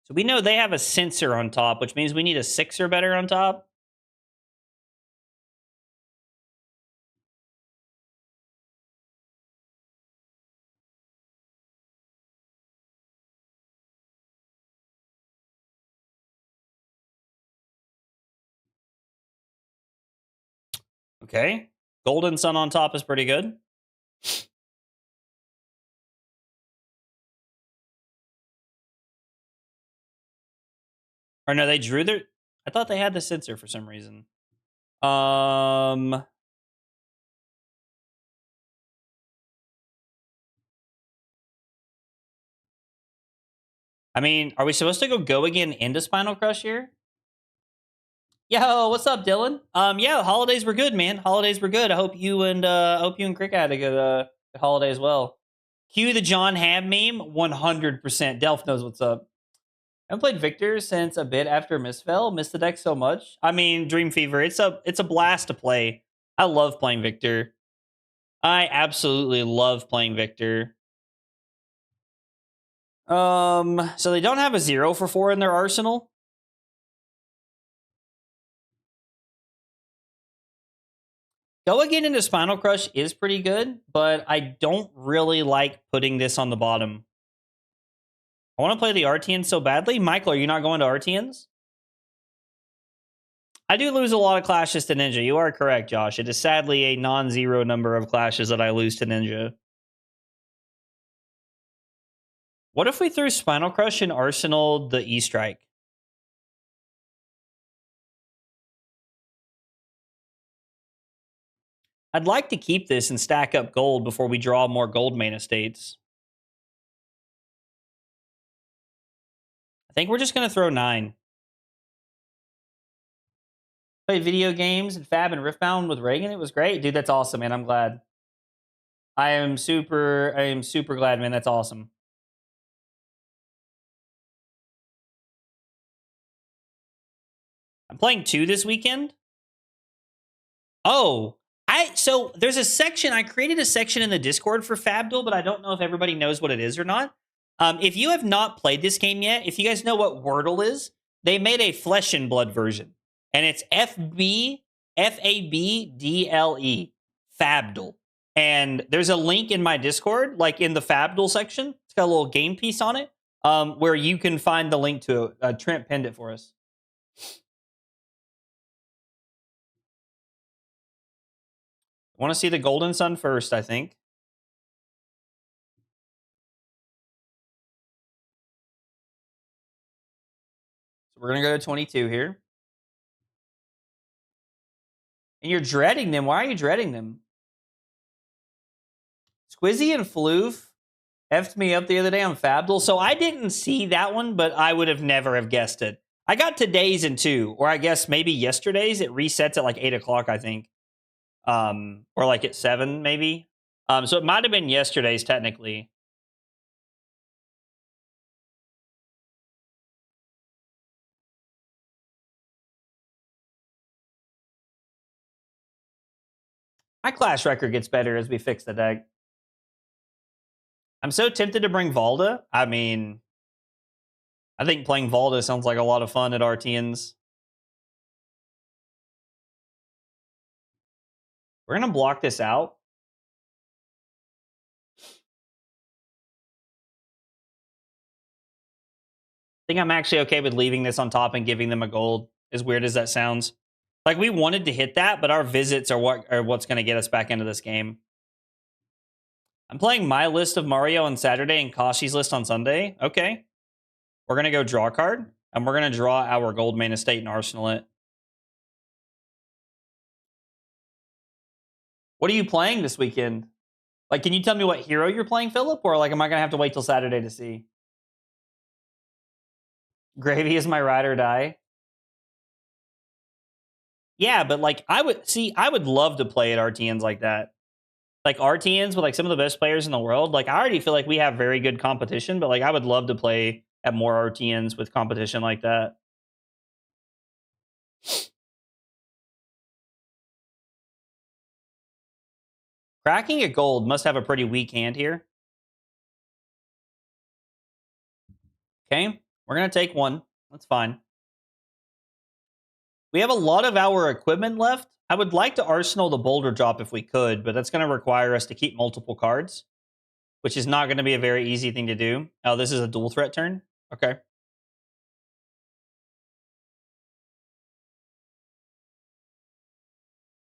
So we know they have a sensor on top, which means we need a 6 or better on top. Okay. Golden Sun on top is pretty good. Or no, they drew their... I thought they had the sensor for some reason. I mean, are we supposed to go again into Spinal Crush here? Yo, what's up, Dylan? Yeah, holidays were good, man. Holidays were good. I hope you and Crick had a good holiday as well. Cue the John Ham meme, 100%. Delph knows what's up. I haven't played Victor since a bit after Misfell. Missed the deck so much. I mean, Dream Fever. It's a blast to play. I love playing Victor. I absolutely love playing Victor. So they don't have a 0 for 4 in their arsenal. Go again into Spinal Crush is pretty good, but I don't really like putting this on the bottom. I want to play the Artians so badly. Michael, are you not going to Artians? I do lose a lot of clashes to Ninja. You are correct, Josh. It is sadly a non-zero number of clashes that I lose to Ninja. What if we threw Spinal Crush and Arsenal the E-Strike? I'd like to keep this and stack up gold before we draw more gold main estates. I think we're just going to throw 9. Played video games and FaB and Riftbound with Reagan. It was great. Dude, that's awesome, man. I'm glad. I am super glad, man. That's awesome. I'm playing 2 this weekend. Oh, so there's a section. I created a section in the Discord for FabDuel, but I don't know if everybody knows what it is or not. If you have not played this game yet, if you guys know what Wordle is, they made a Flesh and Blood version, and it's FaBDle, FabDuel. And there's a link in my Discord, like in the FabDuel section. It's got a little game piece on it, where you can find the link to it. Trent pinned it for us. I want to see the Golden Sun first, I think. So we're gonna go to 22 here. And you're dreading them. Why are you dreading them? Squizzy and Floof effed me up the other day on FaB. So I didn't see that one, but I would have never have guessed it. I got today's in 2, or I guess maybe yesterday's. It resets at like 8 o'clock, I think. Or like at 7, maybe. So it might have been yesterday's technically. My clash record gets better as we fix the deck. I'm so tempted to bring Valda. I mean, I think playing Valda sounds like a lot of fun at RTNs. We're going to block this out. I think I'm actually okay with leaving this on top and giving them a gold, as weird as that sounds. Like, we wanted to hit that, but our visits are what's going to get us back into this game. I'm playing my list of Mario on Saturday and Kashi's list on Sunday. Okay. We're going to go draw a card, and we're going to draw our gold main estate and arsenal it. What are you playing this weekend? Like, can you tell me what hero you're playing, Philip? Or, like, am I going to have to wait till Saturday to see? Gravy is my ride or die. Yeah, but, like, I would love to play at RTNs like that. Like, RTNs with, like, some of the best players in the world. Like, I already feel like we have very good competition, but, like, I would love to play at more RTNs with competition like that. Cracking a gold must have a pretty weak hand here. Okay, we're going to take 1. That's fine. We have a lot of our equipment left. I would like to arsenal the boulder drop if we could, but that's going to require us to keep multiple cards, which is not going to be a very easy thing to do. Oh, this is a dual threat turn? Okay.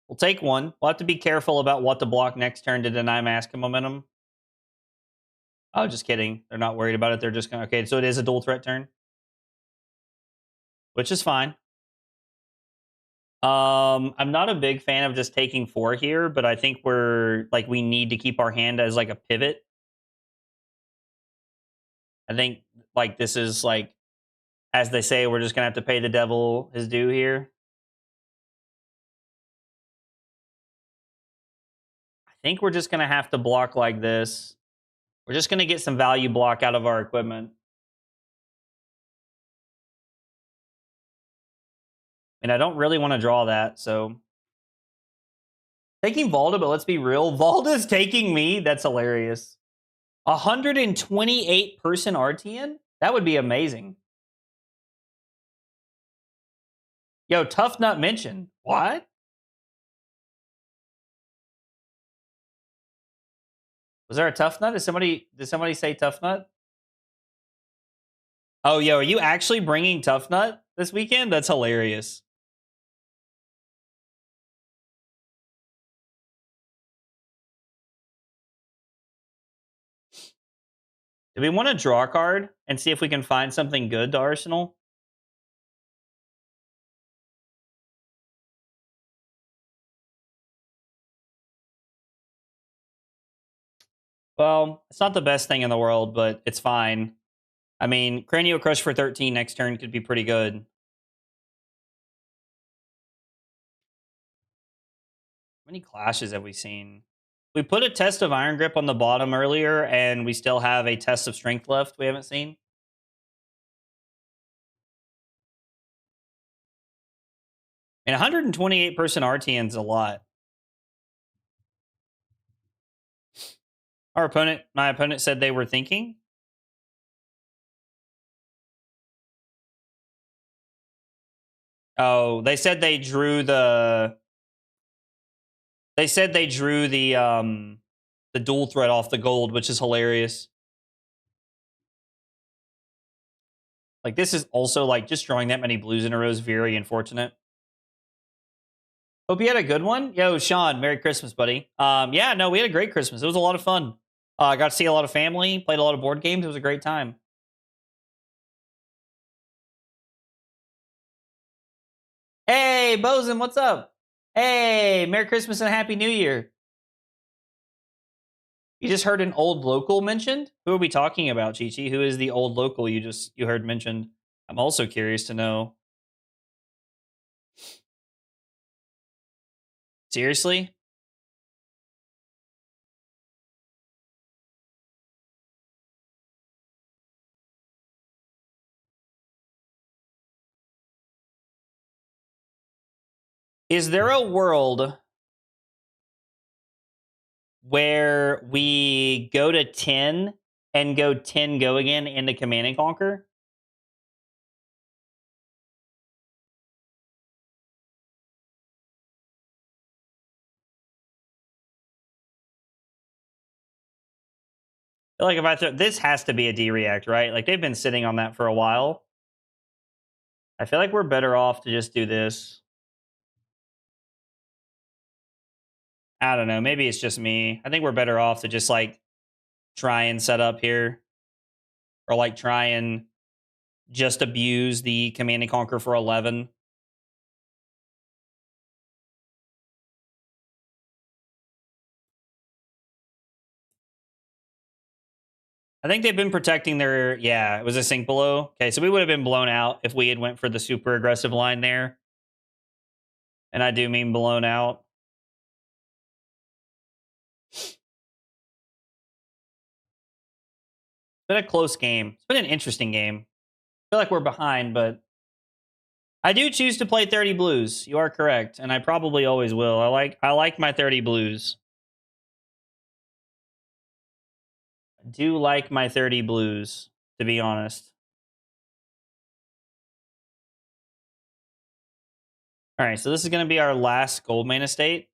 We'll take 1. We'll have to be careful about what to block next turn to deny Mask of Momentum. Oh, just kidding. They're not worried about it. They're just going to... Okay, so it is a dual threat turn. Which is fine. I'm not a big fan of just taking 4 here, but I think we need to keep our hand as like a pivot. I think like this is like, as they say, we're just gonna have to pay the devil his due here. I think we're just gonna have to block like this. We're just gonna get some value block out of our equipment. And I don't really want to draw that, so taking Valda, but let's be real. Valda's taking me. That's hilarious. 128 person RTN? That would be amazing. Yo, Tough Nut mention. What? Was there a Tough Nut? Did somebody say Tough Nut? Oh, yo, are you actually bringing Tough Nut this weekend? That's hilarious. Do we want to draw a card and see if we can find something good to Arsenal? Well, it's not the best thing in the world, but it's fine. I mean, Cranial Crush for 13 next turn could be pretty good. How many clashes have we seen? We put a Test of Iron Grip on the bottom earlier, and we still have a Test of Strength left we haven't seen. And 128 person RTN is a lot. My opponent said they were thinking. Oh, they said they drew the... They said they drew the dual threat off the gold, which is hilarious. Like, this is also, like, just drawing that many blues in a row is very unfortunate. Hope you had a good one. Yo, Sean, Merry Christmas, buddy. Yeah, no, we had a great Christmas. It was a lot of fun. I got to see a lot of family, played a lot of board games. It was a great time. Hey, Bosun, what's up? Hey, Merry Christmas and Happy New Year. You just heard an old local mentioned? Who are we talking about, Chi-Chi? Who is the old local you heard mentioned? I'm also curious to know. Seriously? Is there a world where we go to 10 and go 10 go again into Command and Conquer? I feel like if I throw this has to be a D-React, right? Like they've been sitting on that for a while. I feel like we're better off to just do this. I don't know. Maybe it's just me. I think we're better off to just like try and set up here. Or like try and just abuse the Command and Conquer for 11. I think they've been protecting their yeah, it was a sink below. Okay, so we would have been blown out if we had went for the super aggressive line there. And I do mean blown out. It's been a close game. It's been an interesting game. I feel like we're behind, but I do choose to play 30 blues. You are correct, and I probably always will. I like my 30 blues. I do like my 30 blues, to be honest. All right, so this is going to be our last gold main estate.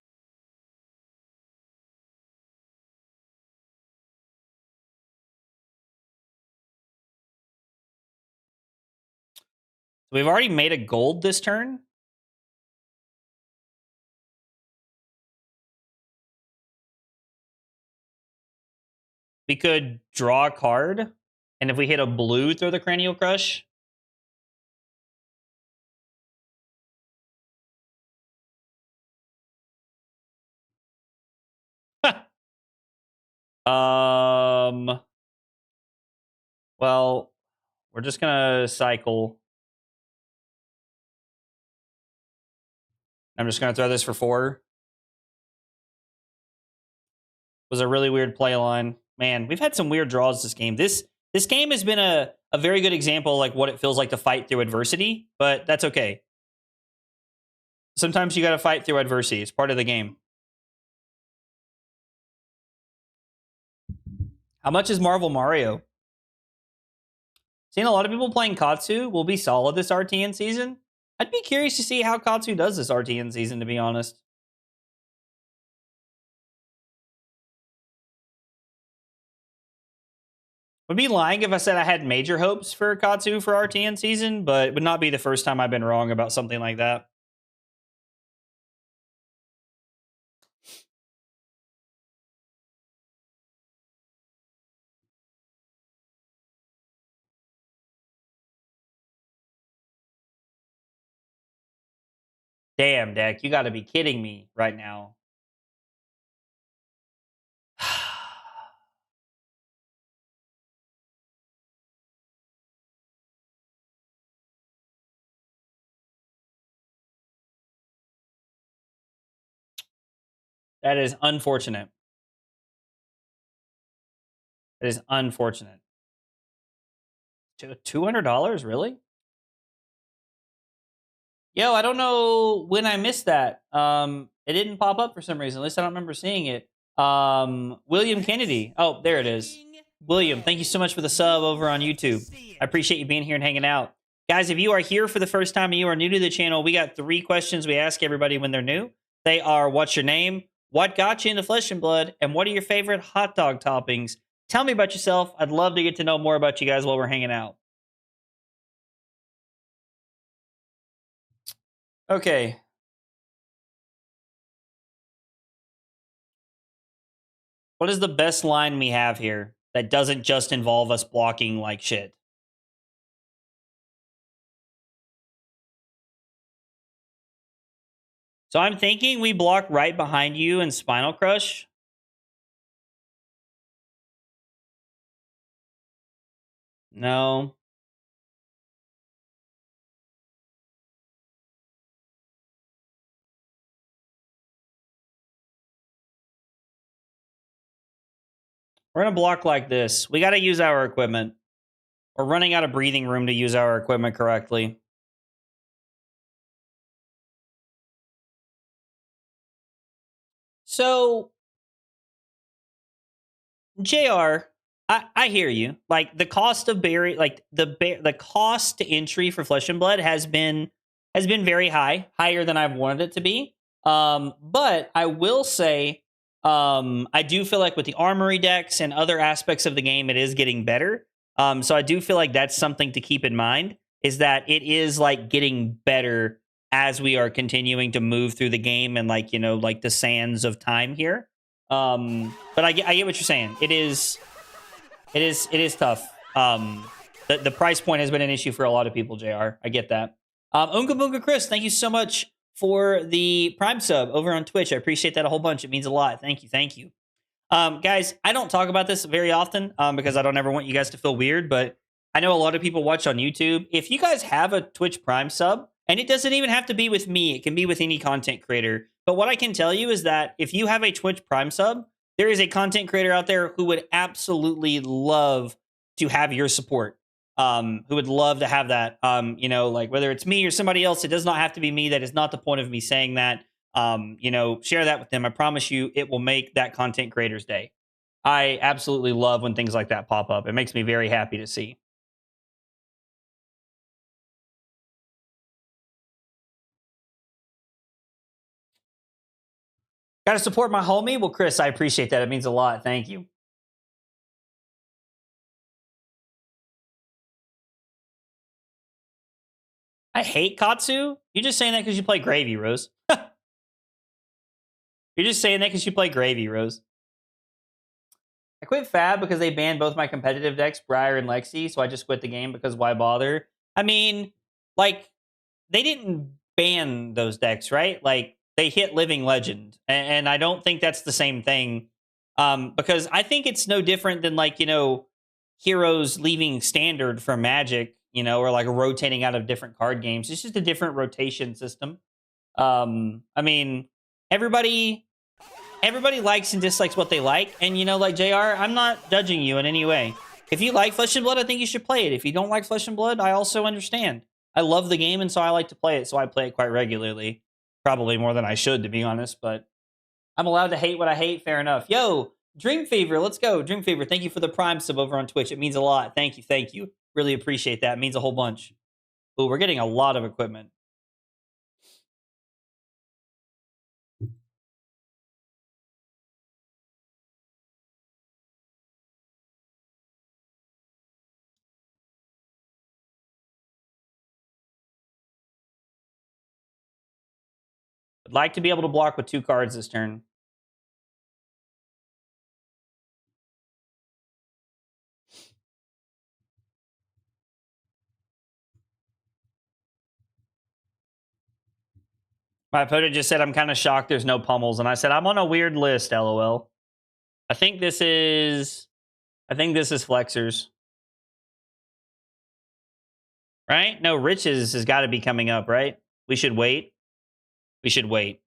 We've already made a gold this turn. We could draw a card, and if we hit a blue, throw the Cranial Crush. Well, we're just gonna cycle. I'm just gonna throw this for 4. Was a really weird play line. Man, we've had some weird draws this game. This game has been a very good example of like what it feels like to fight through adversity, but that's okay. Sometimes you gotta fight through adversity. It's part of the game. How much is Marvel Mario? Seeing a lot of people playing Katsu will be solid this RTN season. I'd be curious to see how Katsu does this RTN season, to be honest. Would be lying if I said I had major hopes for Katsu for RTN season, but it would not be the first time I've been wrong about something like that. Damn, deck, you got to be kidding me right now. That is unfortunate. That is unfortunate. $200, really? Yo, I don't know when I missed that. It didn't pop up for some reason. At least I don't remember seeing it. William Kennedy. Oh, there it is. William, thank you so much for the sub over on YouTube. I appreciate you being here and hanging out. Guys, if you are here for the first time and you are new to the channel, we got 3 questions we ask everybody when they're new. They are, what's your name? What got you into Flesh and Blood? And what are your favorite hot dog toppings? Tell me about yourself. I'd love to get to know more about you guys while we're hanging out. Okay. What is the best line we have here that doesn't just involve us blocking like shit? So I'm thinking we block right behind you and Spinal Crush. No. We're going to block like this. We got to use our equipment. We're running out of breathing room to use our equipment correctly. So, JR, I hear you. Like the cost of berry, like the cost to entry for Flesh and Blood has been very high, higher than I've wanted it to be. But I will say, I do feel like with the armory decks and other aspects of the game, it is getting better. So I do feel like that's something to keep in mind, is that it is like getting better as we are continuing to move through the game and like, like the sands of time here. But I get what you're saying. It is tough. The price point has been an issue for a lot of people, JR. I get that. Unga Bunga Chris, thank you so much for the Prime sub over on Twitch. I appreciate that a whole bunch. It means a lot. Thank you. Thank you. Guys, I don't talk about this very often because I don't ever want you guys to feel weird, but I know a lot of people watch on YouTube. If you guys have a Twitch Prime sub, and it doesn't even have to be with me, it can be with any content creator. But what I can tell you is that if you have a Twitch Prime sub, there is a content creator out there who would absolutely love to have your support. Who would love to have that. Like whether it's me or somebody else, it does not have to be me. That is not the point of me saying that. Share that with them. I promise you it will make that content creator's day. I absolutely love when things like that pop up. It makes me very happy to see. Got to support my homie? Well, Chris, I appreciate that. It means a lot. Thank you. I hate Katsu. You're just saying that because you play Gravy, Rose. You're just saying that because you play Gravy, Rose. I quit FaB because they banned both my competitive decks, Briar and Lexi, so I just quit the game because why bother? I mean, like, they didn't ban those decks, right? Like, they hit Living Legend, and I don't think that's the same thing. Because I think it's no different than, like, heroes leaving Standard for Magic, or like rotating out of different card games. It's just a different rotation system. I mean, everybody likes and dislikes what they like. And, like JR, I'm not judging you in any way. If you like Flesh and Blood, I think you should play it. If you don't like Flesh and Blood, I also understand. I love the game, and so I like to play it. So I play it quite regularly. Probably more than I should, to be honest. But I'm allowed to hate what I hate. Fair enough. Yo, Dream Fever, let's go. Dream Fever, thank you for the Prime sub over on Twitch. It means a lot. Thank you. Thank you. Really appreciate that. It means a whole bunch. Ooh, we're getting a lot of equipment. I'd like to be able to block with 2 cards this turn. My opponent just said, I'm kind of shocked there's no pummels. And I said, I'm on a weird list, LOL. I think this is Flexers. Right? No, Riches has got to be coming up, right? We should wait. We should wait.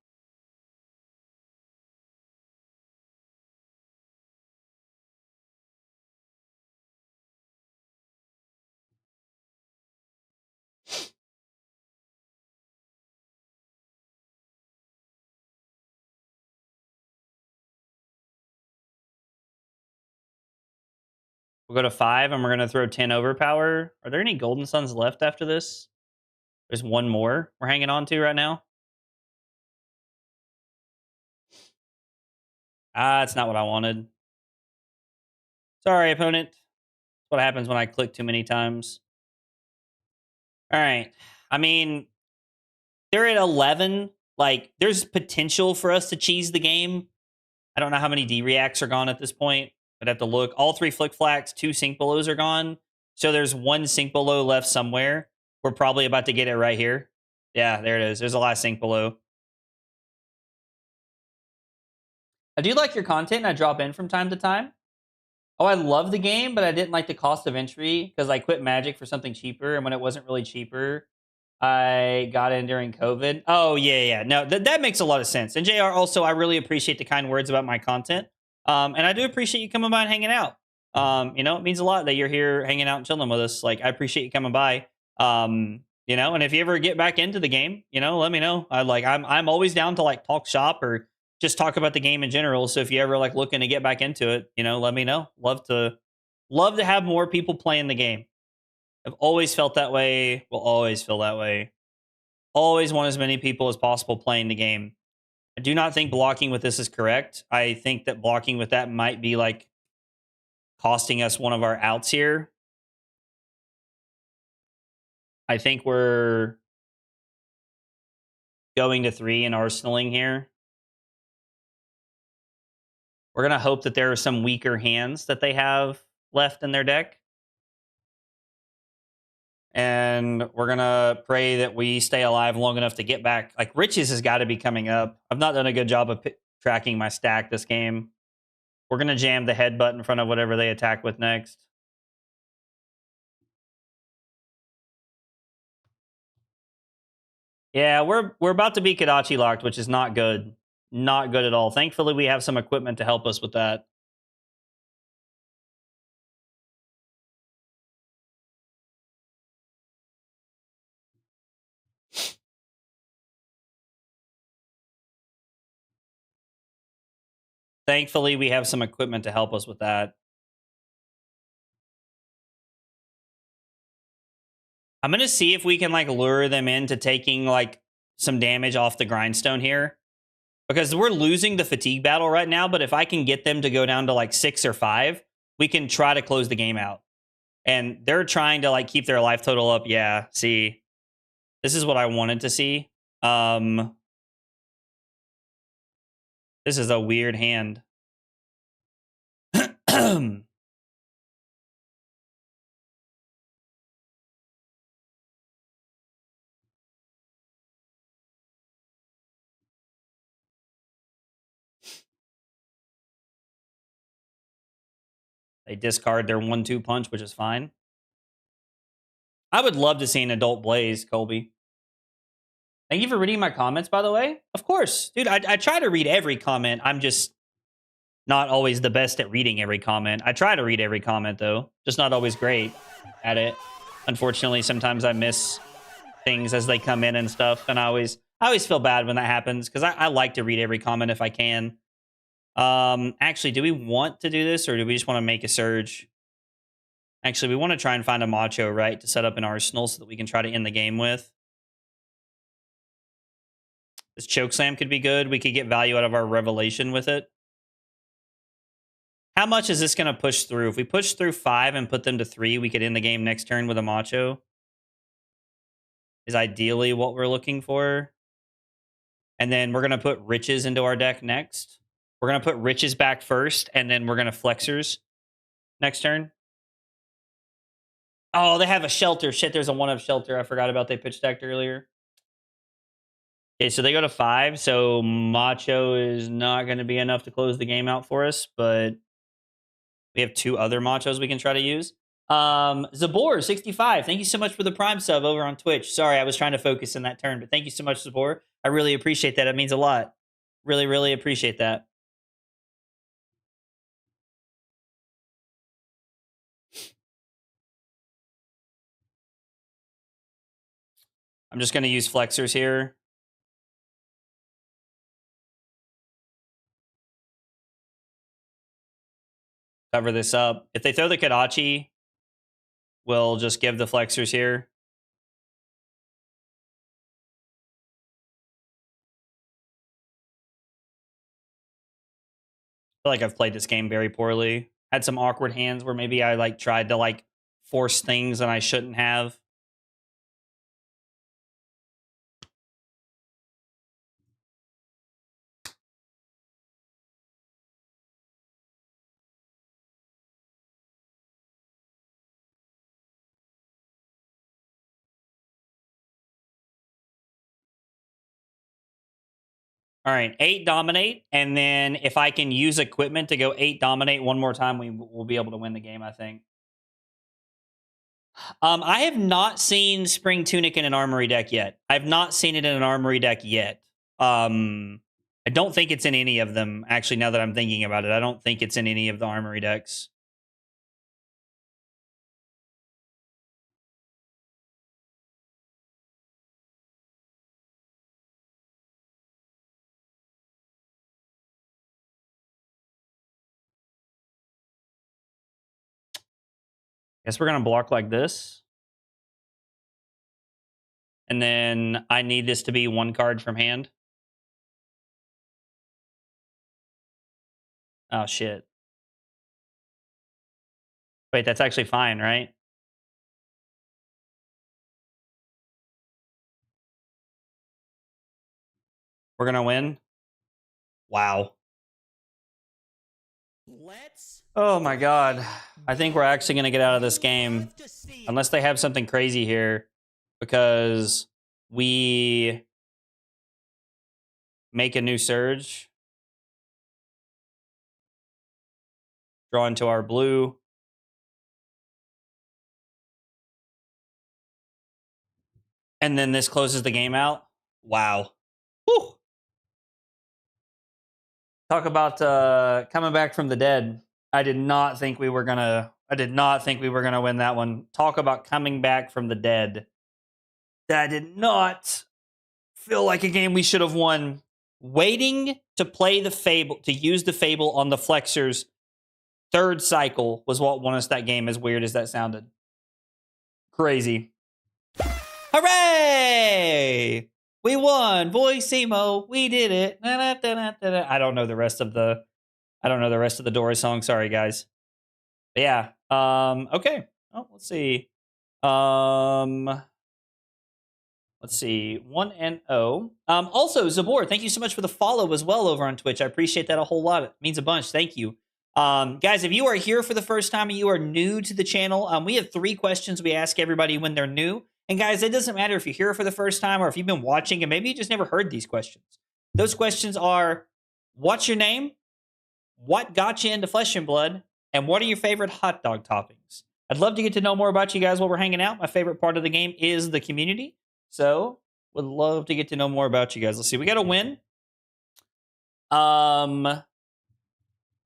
We'll go to 5 and we're going to throw 10 overpower. Are there any Golden Suns left after this? There's one more we're hanging on to right now. It's not what I wanted. Sorry, opponent. That's what happens when I click too many times. All right. I mean, they're at 11. Like, there's potential for us to cheese the game. I don't know how many D-reacts are gone at this point. I'd have to look. All 3 Flick Flacks, 2 Sync Belows are gone. So there's 1 Sync Below left somewhere. We're probably about to get it right here. Yeah, there it is. There's a last Sync Below. I do like your content, and I drop in from time to time. Oh, I love the game, but I didn't like the cost of entry because I quit Magic for something cheaper, and when it wasn't really cheaper, I got in during COVID. Oh, yeah, yeah. No, that makes a lot of sense. And JR, also, I really appreciate the kind words about my content. And I do appreciate you coming by and hanging out. It means a lot that you're here hanging out and chilling with us. Like, I appreciate you coming by. And if you ever get back into the game, let me know. I'm always down to like talk shop or just talk about the game in general. So if you ever like looking to get back into it, let me know. Love to have more people playing the game. I've always felt that way. Will always feel that way. Always want as many people as possible playing the game. I do not think blocking with this is correct. I think that blocking with that might be like costing us one of our outs here. I think we're going to 3 and arsenaling here. We're going to hope that there are some weaker hands that they have left in their deck. And we're going to pray that we stay alive long enough to get back. Like, Riches has got to be coming up. I've not done a good job of tracking my stack this game. We're going to jam the headbutt in front of whatever they attack with next. Yeah, we're about to be Kadachi locked, which is not good. Not good at all. Thankfully, we have some equipment to help us with that. Thankfully, we have some equipment to help us with that. I'm going to see if we can like lure them into taking like some damage off the grindstone here. Because we're losing the fatigue battle right now, but if I can get them to go down to like 6 or 5, we can try to close the game out. And they're trying to like keep their life total up. Yeah, see. This is what I wanted to see. This is a weird hand. They discard their 1-2 punch, which is fine. I would love to see an adult Blaze, Colby. Thank you for reading my comments, by the way. Of course. Dude, I try to read every comment. I'm just not always the best at reading every comment. I try to read every comment, though. Just not always great at it. Unfortunately, sometimes I miss things as they come in and stuff. And I always feel bad when that happens because I like to read every comment if I can. Actually, do we want to do this or do we just want to make a surge? Actually, we want to try and find a Macho, right, to set up an arsenal so that we can try to end the game with. This Chokeslam could be good. We could get value out of our Revelation with it. How much is this going to push through? If we push through 5 and put them to 3, we could end the game next turn with a Macho. Is ideally what we're looking for. And then we're going to put Riches into our deck next. We're going to put Riches back first, and then we're going to Flexors next turn. Oh, they have a Shelter. Shit, there's a 1-of Shelter. I forgot about they pitch decked earlier. Okay, so they go to 5. So Macho is not going to be enough to close the game out for us, but we have 2 other Machos we can try to use. Zabor 65. Thank you so much for the Prime sub over on Twitch. Sorry, I was trying to focus in that turn, but thank you so much, Zabor. I really appreciate that. It means a lot. Really, really appreciate that. I'm just going to use Flexors here. Cover this up. If they throw the Kadachi, we'll just give the Flexors here. I feel like I've played this game very poorly. Had some awkward hands where maybe I like tried to like force things and I shouldn't have. All right, 8 dominate, and then if I can use equipment to go 8 dominate one more time, we'll be able to win the game, I think. I have not seen Spring Tunic in an Armory deck yet. I've not seen it in an Armory deck yet. I don't think it's in any of them, actually, now that I'm thinking about it. I don't think it's in any of the Armory decks. Guess we're going to block like this. And then I need this to be 1 card from hand. Oh, shit. Wait, that's actually fine, right? We're going to win? Wow. Oh my god. I think we're actually going to get out of this game. Unless they have something crazy here. Because we make a new surge. Draw into our blue. And then this closes the game out. Wow. Whew. Talk about coming back from the dead. I did not think we were gonna win that one. Talk about coming back from the dead. That did not feel like a game we should have won. Waiting to play the FaB, to use the FaB on the Flexors 3rd cycle was what won us that game, as weird as that sounded. Crazy. Hooray! We won, Boysimo. We did it. I don't know the rest of the Doors song. Sorry, guys. But yeah. Okay. Oh, let's see. Let's see. 1-0. Also, Zabor, thank you so much for the follow as well over on Twitch. I appreciate that a whole lot. It means a bunch. Thank you. Guys, if you are here for the first time and you are new to the channel, we have 3 questions we ask everybody when they're new. And guys, it doesn't matter if you're here for the first time or if you've been watching and maybe you just never heard these questions. Those questions are, what's your name? What got you into Flesh and Blood? And what are your favorite hot dog toppings? I'd love to get to know more about you guys while we're hanging out. My favorite part of the game is the community. So, would love to get to know more about you guys. Let's see. We got to win.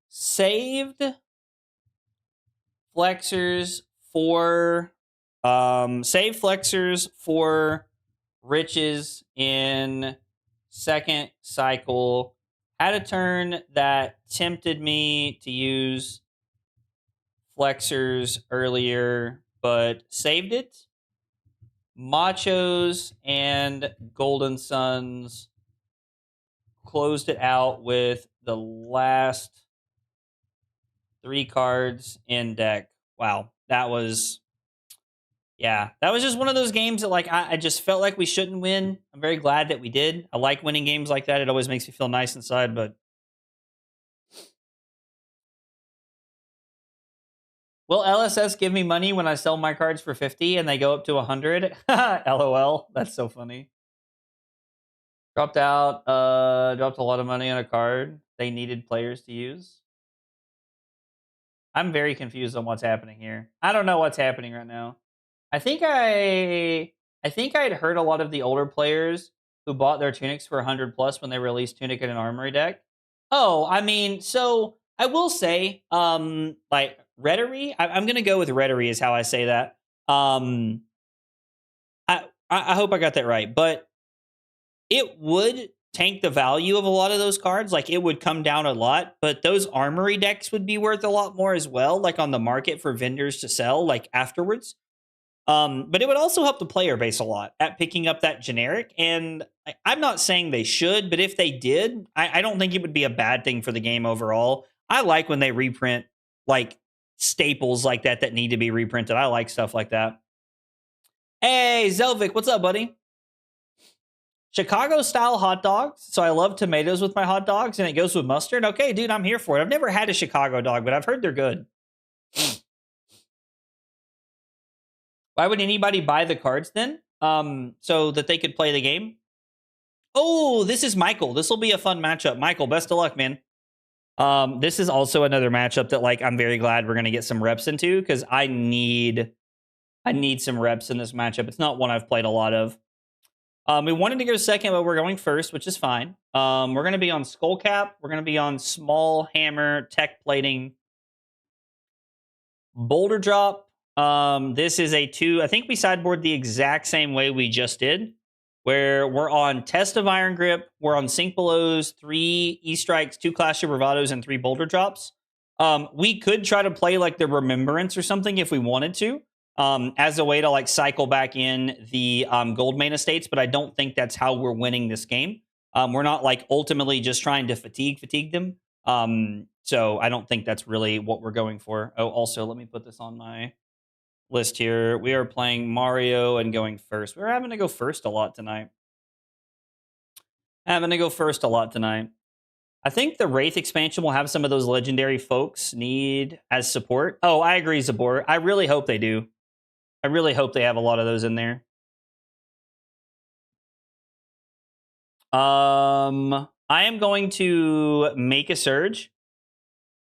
Saved Flexors for save Flexors for riches in 2nd cycle. Had a turn that tempted me to use Flexors earlier, but saved it. Machos and Golden Suns closed it out with the last 3 cards in deck. Wow. That was just one of those games that I just felt like we shouldn't win. I'm very glad that we did. I like winning games like that. It always makes me feel nice inside, but will LSS give me money when I sell my cards for 50 and they go up to 100? LOL. That's so funny. Dropped a lot of money on a card they needed players to use. I'm very confused on what's happening here. I don't know what's happening right now. I think I had heard a lot of the older players who bought their tunics for 100 plus when they released Tunic in an Armory deck. Oh, I mean, so I will say, like Rhetoric, I'm gonna go with Rhetoric is how I say that. I hope I got that right, but it would tank the value of a lot of those cards. Like it would come down a lot, but those Armory decks would be worth a lot more as well, like on the market for vendors to sell like afterwards. But it would also help the player base a lot at picking up that generic. And I'm not saying they should, but if they did, I don't think it would be a bad thing for the game overall. I like when they reprint like staples like that need to be reprinted. I like stuff like that. Hey, Zelvik, what's up, buddy? Chicago style hot dogs. So I love tomatoes with my hot dogs and it goes with mustard. Okay, dude, I'm here for it. I've never had a Chicago dog, but I've heard they're good. Why would anybody buy the cards then? So that they could play the game? Oh, this is Michael. This will be a fun matchup. Michael, best of luck, man. This is also another matchup that like I'm very glad we're gonna get some reps into because I need some reps in this matchup. It's not one I've played a lot of. We wanted to go second, but we're going first, which is fine. We're gonna be on Skullcap. We're gonna be on Small Hammer, Tech Plating, Boulder Drop. This is a 2. I think we sideboard the exact same way we just did, where we're on Test of Iron Grip, we're on Sink Belows, 3 E-Strikes, 2 Clash of Bravados, and 3 Boulder Drops. We could try to play like the Remembrance or something if we wanted to, as a way to like cycle back in the gold main estates, but I don't think that's how we're winning this game. We're not like ultimately just trying to fatigue them. So I don't think that's really what we're going for. Oh, also, let me put this on my list here. We are playing Mario and going first. We're having to go first a lot tonight. I think the Wraith expansion will have some of those legendary folks need as support. Oh, I agree, Zabor. I really hope they do. I really hope they have a lot of those in there. I am going to make a surge.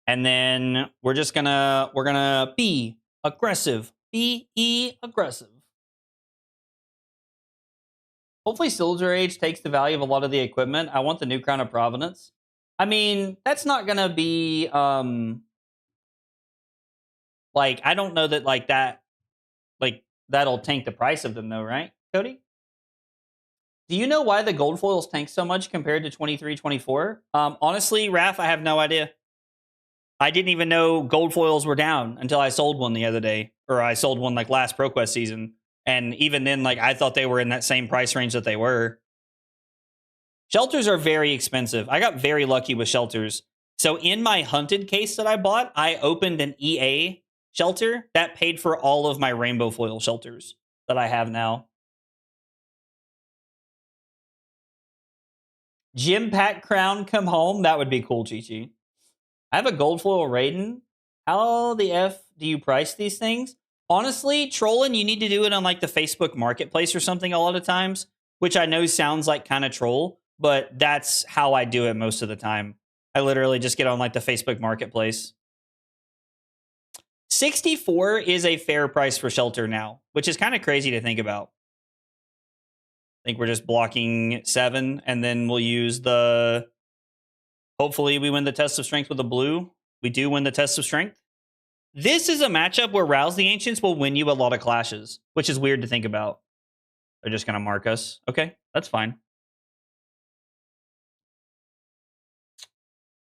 And then we're gonna be aggressive. Be aggressive. Hopefully Soldier Age takes the value of a lot of the equipment. I want the new Crown of Providence. I mean, that's not gonna be like I don't know that like that'll tank the price of them though, right, Cody? Do you know why the gold foils tank so much compared to 23, 24? Honestly, Raph, I have no idea. I didn't even know gold foils were down until I sold one the other day, or I sold one like last ProQuest season. And even then, like I thought they were in that same price range that they were. Shelters are very expensive. I got very lucky with shelters. So in my hunted case that I bought, I opened an EA shelter that paid for all of my rainbow foil shelters that I have now. Gym Pack Crown come home. That would be cool, Chi-Chi. I have a gold foil Raiden. How the F do you price these things? Honestly, trolling, you need to do it on like the Facebook marketplace or something a lot of times, which I know sounds like kind of troll, but that's how I do it most of the time. I literally just get on like the Facebook marketplace. 64 is a fair price for shelter now, which is kind of crazy to think about. I think we're just blocking 7, and then we'll use the... Hopefully we win the test of strength with a blue. We do win the test of strength. This is a matchup where Rouse the Ancients will win you a lot of clashes, which is weird to think about. They're just going to mark us. Okay, that's fine.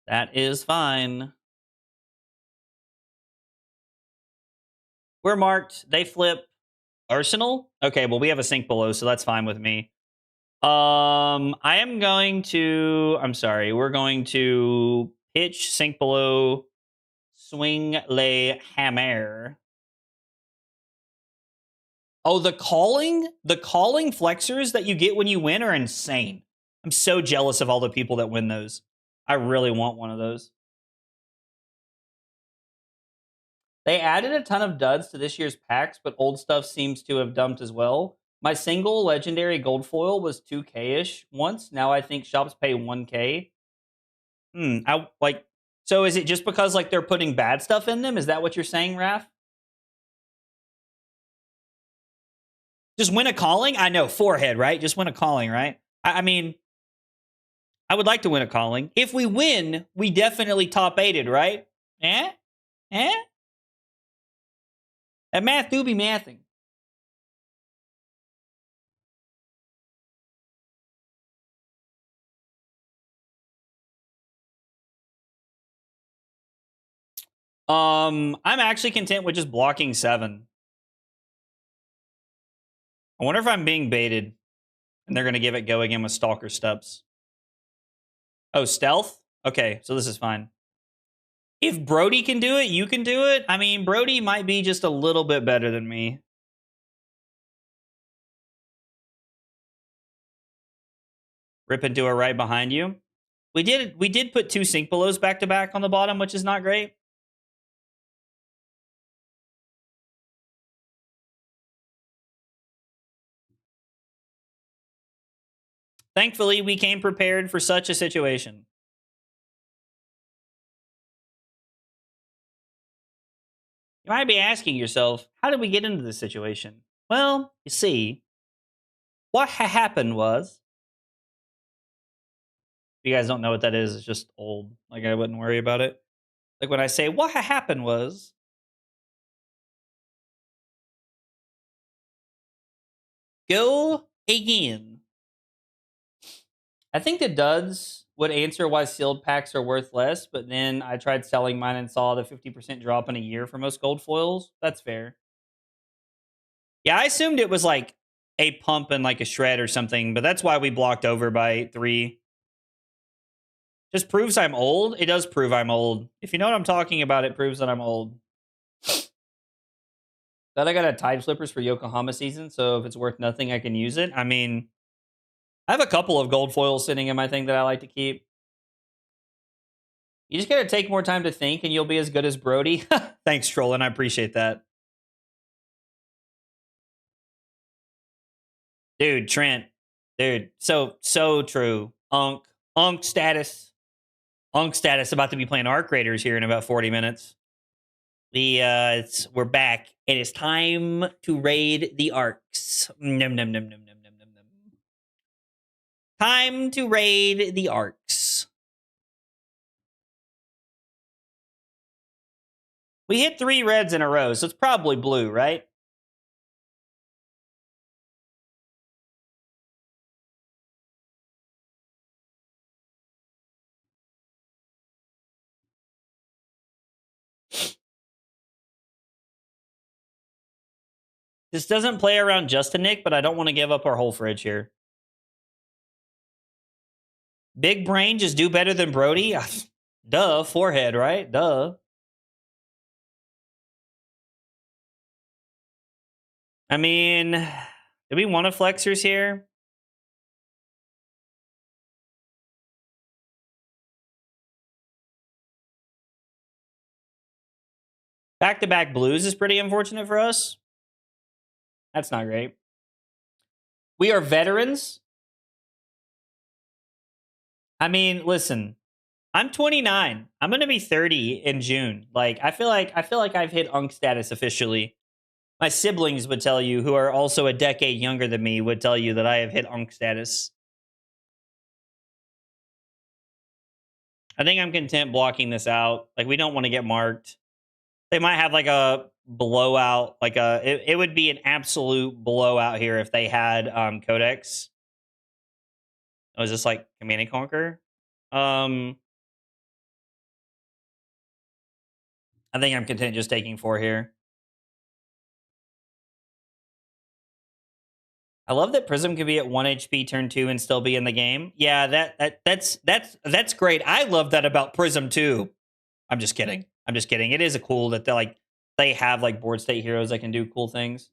That is fine. We're marked. They flip Arsenal. Okay, well, we have a sink below, so that's fine with me. I am going to... I'm sorry. We're going to pitch sink below, swing lay hammer. Oh, the calling flexors that you get when you win are insane. I'm so jealous of all the people that win those. I really want one of those. They added a ton of duds to this year's packs, but old stuff seems to have dumped as well. My single legendary gold foil was 2K-ish once. Now I think shops pay 1K. So is it just because like they're putting bad stuff in them? Is that what you're saying, Raph? Just win a calling? I know, forehead, right? Just win a calling, right? I mean, I would like to win a calling. If we win, we definitely top 8'd, right? Eh? That math do be mathing. I'm actually content with just blocking 7. I wonder if I'm being baited and they're going to give it go again with Stalker Steps. Oh, stealth? Okay, so this is fine. If Brody can do it, you can do it. I mean, Brody might be just a little bit better than me. Rip into a right behind you. We did put 2 sink belows back to back on the bottom, which is not great. Thankfully, we came prepared for such a situation. You might be asking yourself, how did we get into this situation? Well, you see, what happened was, if you guys don't know what that is, it's just old. Like, I wouldn't worry about it. Like, when I say, what happened was, go again. I think the duds would answer why sealed packs are worth less, but then I tried selling mine and saw the 50% drop in a year for most gold foils. That's fair. Yeah, I assumed it was like a pump and like a shred or something, but that's why we blocked over by 3. Just proves I'm old. It does prove I'm old. If you know what I'm talking about, it proves that I'm old. That I got a Tide Flippers for Yokohama season, so if it's worth nothing, I can use it. I mean, I have a couple of gold foils sitting in my thing that I like to keep. You just gotta take more time to think, and you'll be as good as Brody. Thanks, Trollin. I appreciate that. Dude, Trent. Dude, so true. Unk status. Unk status about to be playing Arc Raiders here in about 40 minutes. We're back. It is time to raid the arcs. Num num num num num num num num. Time to raid the arcs. We hit 3 reds in a row, so it's probably blue, right? This doesn't play around just a Nick, but I don't want to give up our whole fridge here. Big brain just do better than Brody? Duh, forehead, right? Duh. I mean, do we want a flexors here? Back-to-back blues is pretty unfortunate for us. That's not great. We are veterans. I mean, listen, I'm 29. I'm gonna be 30 in June. Like, I feel like I've hit Unk status officially. My siblings would tell you, who are also a decade younger than me, would tell you that I have hit Unk status. I think I'm content blocking this out. Like, we don't want to get marked. They might have like a blowout, like it would be an absolute blowout here if they had Codex. Oh, is this like Command and Conquer? I think I'm content just taking 4 here. I love that Prism could be at 1 HP turn 2 and still be in the game. Yeah, that's great. I love that about Prism too. I'm just kidding. I'm just kidding. It is a cool that they have like board state heroes that can do cool things.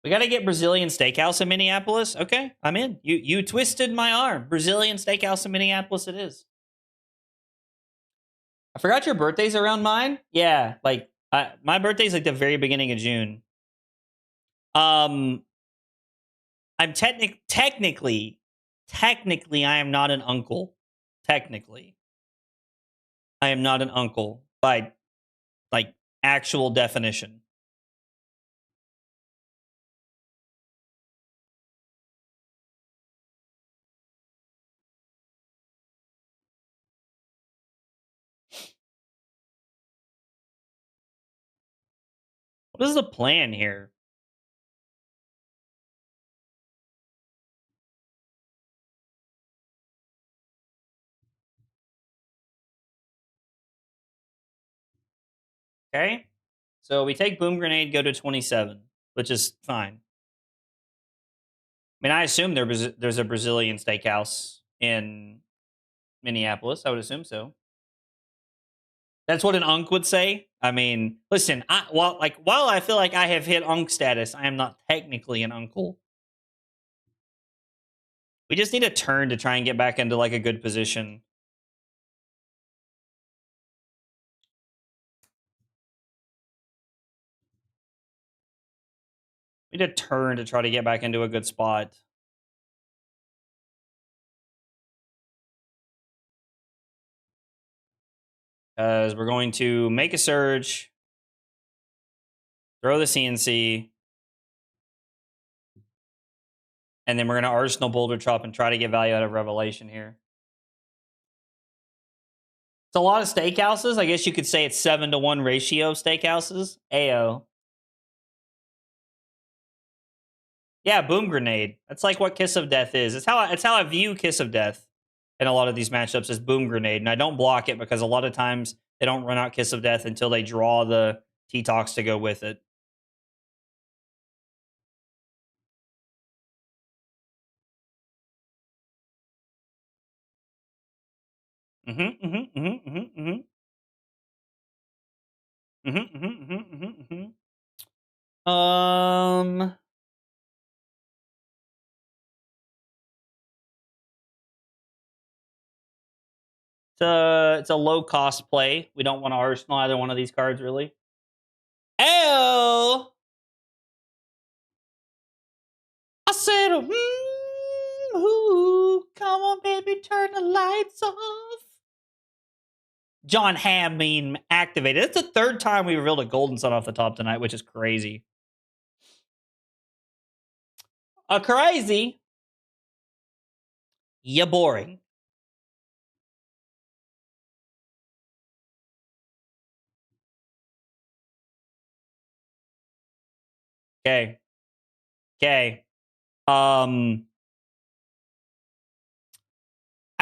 We got to get Brazilian Steakhouse in Minneapolis. Okay, I'm in. You twisted my arm. Brazilian Steakhouse in Minneapolis it is. I forgot your birthday's around mine. Yeah, like my birthday's like the very beginning of June. I'm technically I am not an uncle. Technically, I am not an uncle by like actual definition. What is the plan here? Okay, so we take Boom Grenade, go to 27, which is fine. I mean, I assume there's a Brazilian steakhouse in Minneapolis. I would assume so. That's what an unk would say. I mean, listen, while I feel like I have hit unk status, I am not technically an uncle. We just need a turn to try and get back into like a good position. We need a turn to try to get back into a good spot. Because we're going to make a surge, throw the CNC, and then we're going to Arsenal Boulder Chop and try to get value out of Revelation here. It's a lot of steakhouses. I guess you could say it's 7-to-1 ratio of steakhouses. Ayo. Yeah, Boom Grenade. That's like what Kiss of Death is. It's how I view Kiss of Death in a lot of these matchups as Boom Grenade. And I don't block it because a lot of times they don't run out Kiss of Death until they draw the T-Tox to go with it. Mm-hmm, mm-hmm, mm-hmm, mm-hmm, mm-hmm. Mm-hmm, mm-hmm, mm-hmm, mm-hmm, mm-hmm. It's a low cost play. We don't want to Arsenal either one of these cards, really. Ew! I said, ooh, come on, baby, turn the lights off. John Hamm meme activated. It's the third time we revealed a Golden Sun off the top tonight, which is crazy. Crazy. You boring. Okay. Okay. I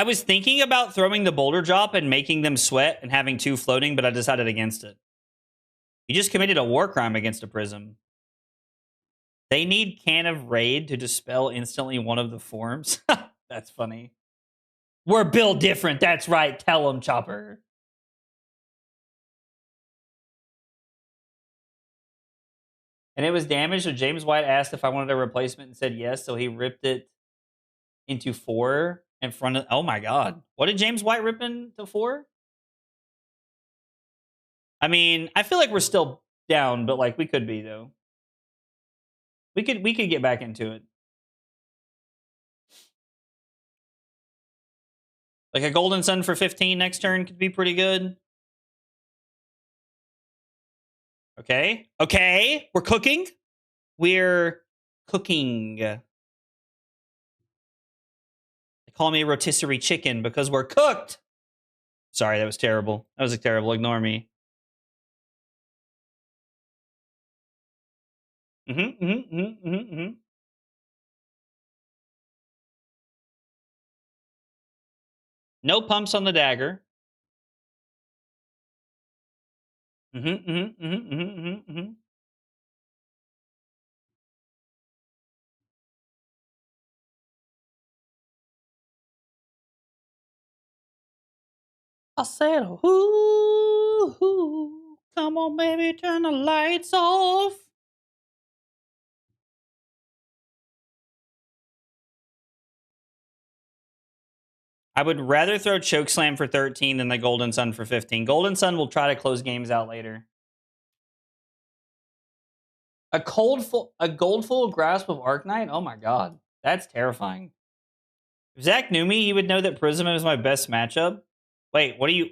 was thinking about throwing the Boulder Drop and making them sweat and having 2 floating, but I decided against it. You just committed a war crime against a Prism. They need Can of Raid to dispel instantly one of the forms. That's funny. We're built different. That's right. Tell them, Chopper. And it was damaged, so James White asked if I wanted a replacement and said yes, so he ripped it into 4 in front of... Oh, my God. What did James White rip into 4? I mean, I feel like we're still down, but, like, we could be, though. We could get back into it. Like, a Golden Sun for 15 next turn could be pretty good. Okay. Okay. We're cooking. We're cooking. They call me a rotisserie chicken because we're cooked. Sorry, that was terrible. That was terrible. Ignore me. Mm-hmm, mm-hmm, mm-hmm, mm-hmm. No pumps on the dagger. Mm-hmm, mm-hmm, mm-hmm, mm-hmm, mm-hmm. I said, ooh, come on, baby, turn the lights off. I would rather throw Chokeslam for 13 than the Golden Sun for 15. Golden Sun will try to close games out later. A gold full grasp of Arknight? Oh my god. That's terrifying. If Zach knew me, he would know that Prism is my best matchup. Wait, are you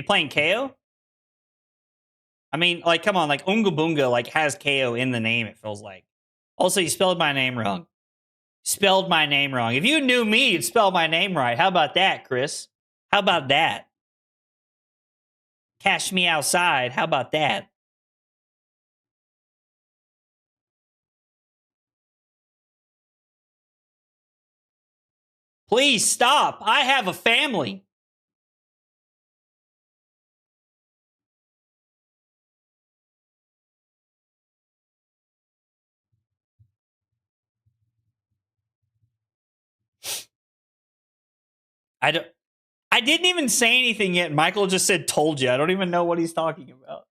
playing KO? I mean, like, come on, like Unga Bunga like has KO in the name, it feels like. Also, you spelled my name wrong. Spelled my name wrong. If you knew me, you'd spell my name right. How about that, Chris? How about that? Cash me outside. How about that? Please stop. I have a family. I didn't even say anything yet. Michael just said told you. I don't even know what he's talking about.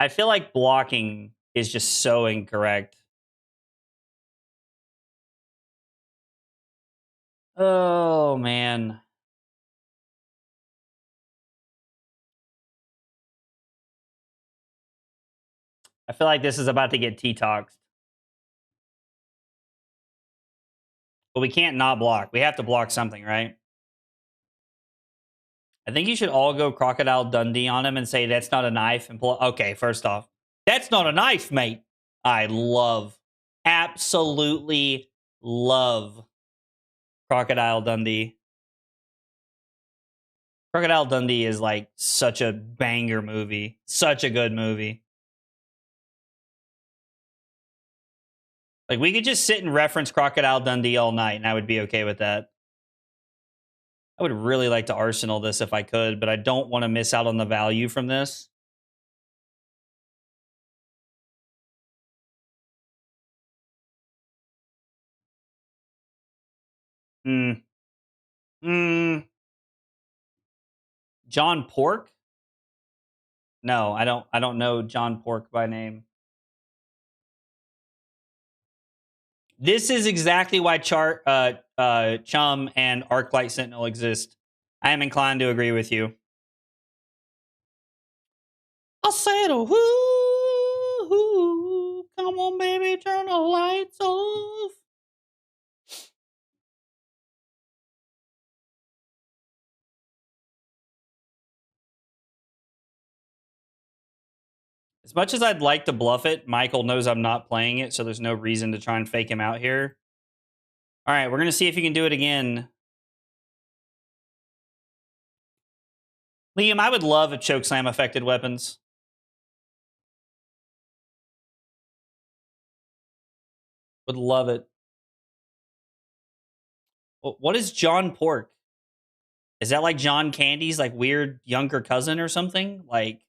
I feel like blocking is just so incorrect. Oh, man. I feel like this is about to get T-toxed. But we can't not block. We have to block something, right? I think you should all go Crocodile Dundee on him and say, that's not a knife. And pull. Okay, first off, that's not a knife, mate. I love, absolutely love Crocodile Dundee. Crocodile Dundee is like such a banger movie. Such a good movie. Like, we could just sit and reference Crocodile Dundee all night, and I would be okay with that. I would really like to Arsenal this if I could, but I don't want to miss out on the value from this. Hmm. Hmm. John Pork? No, I don't know John Pork by name. This is exactly why Chum and Arclight Sentinel exist. I am inclined to agree with you. I said, whoo, come on, baby, turn the lights off. As much as I'd like to bluff it, Michael knows I'm not playing it, so there's no reason to try and fake him out here. All right, we're going to see if he can do it again. Liam, I would love if Chokeslam affected weapons. Would love it. What is John Pork? Is that like John Candy's like weird younger cousin or something? Like,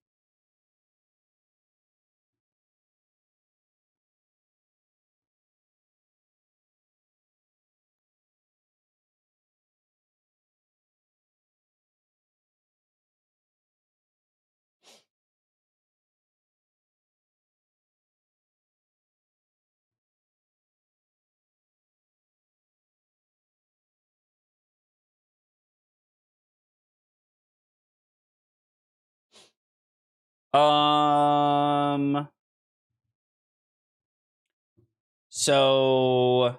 so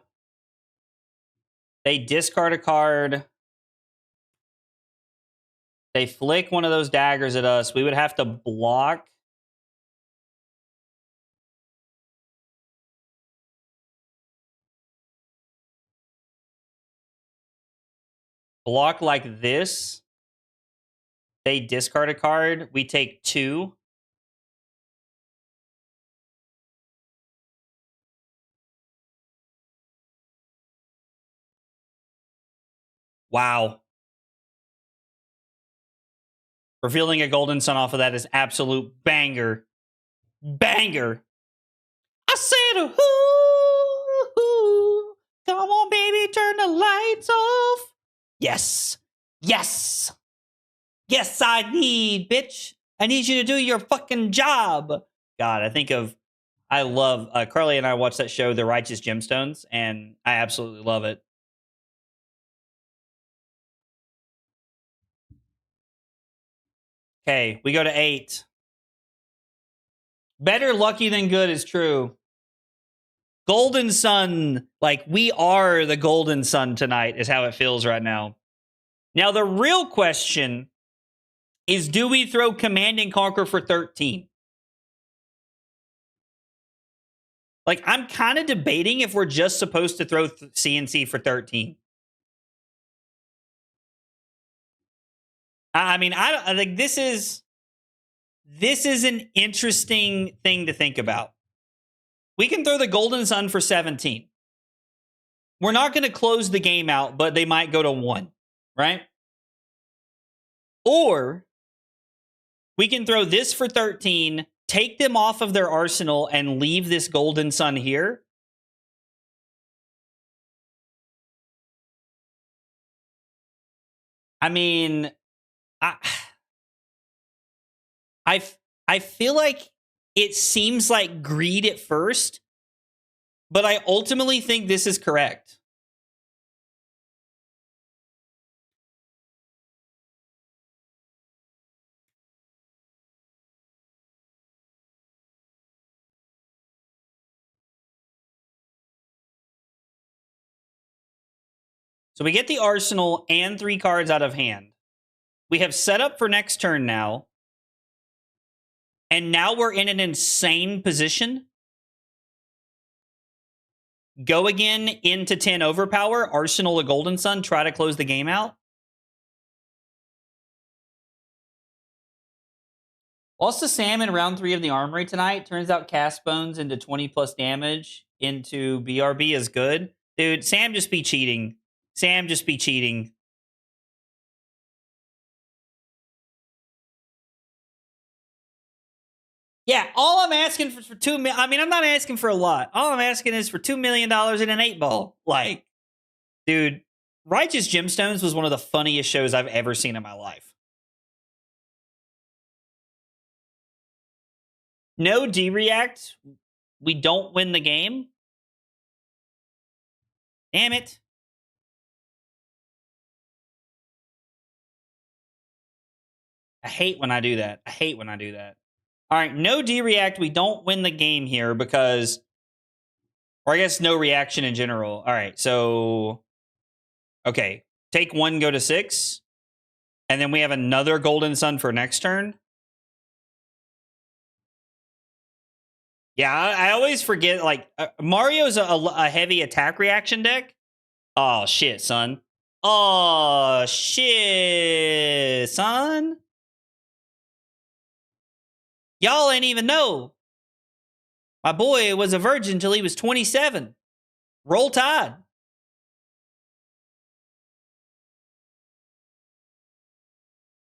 they discard a card. They flick one of those daggers at us. We would have to block. Block like this. They discard a card. We take 2. Wow. Revealing a Golden Sun off of that is absolute banger. Banger. I said, ooh, come on, baby, turn the lights off. Yes. Yes. Yes, I need, bitch. I need you to do your fucking job. God, I love, Carly and I watched that show, The Righteous Gemstones, and I absolutely love it. Okay, we go to 8. Better lucky than good is true. Golden Sun, like we are the Golden Sun tonight, is how it feels right now. Now, the real question is, do we throw Command and Conquer for 13? Like, I'm kind of debating if we're just supposed to throw CNC for 13. I mean, I think this is an interesting thing to think about. We can throw the Golden Sun for 17. We're not going to close the game out, but they might go to 1, right? Or we can throw this for 13, take them off of their arsenal, and leave this Golden Sun here. I mean, I feel like it seems like greed at first, but I ultimately think this is correct. So we get the arsenal and 3 cards out of hand. We have set up for next turn now. And now we're in an insane position. Go again into 10 overpower, arsenal a Golden Sun, try to close the game out. Lost to Sam in round 3 of the Armory tonight. Turns out Cast Bones into 20 plus damage into BRB is good. Dude, Sam just be cheating. Sam just be cheating. Yeah, all I'm asking for $2 million. I mean, I'm not asking for a lot. All I'm asking is for $2 million in an 8-ball. Like, dude, Righteous Gemstones was one of the funniest shows I've ever seen in my life. No D-React. We don't win the game. Damn it. I hate when I do that. I hate when I do that. All right, no D-React. We don't win the game here because... Or I guess no reaction in general. All right, so... Okay, take 1, go to 6. And then we have another Golden Sun for next turn. Yeah, I always forget, like, Mario's a heavy attack reaction deck. Oh, shit, son. Oh, shit, son. Y'all ain't even know. My boy was a virgin until he was 27. Roll Tide.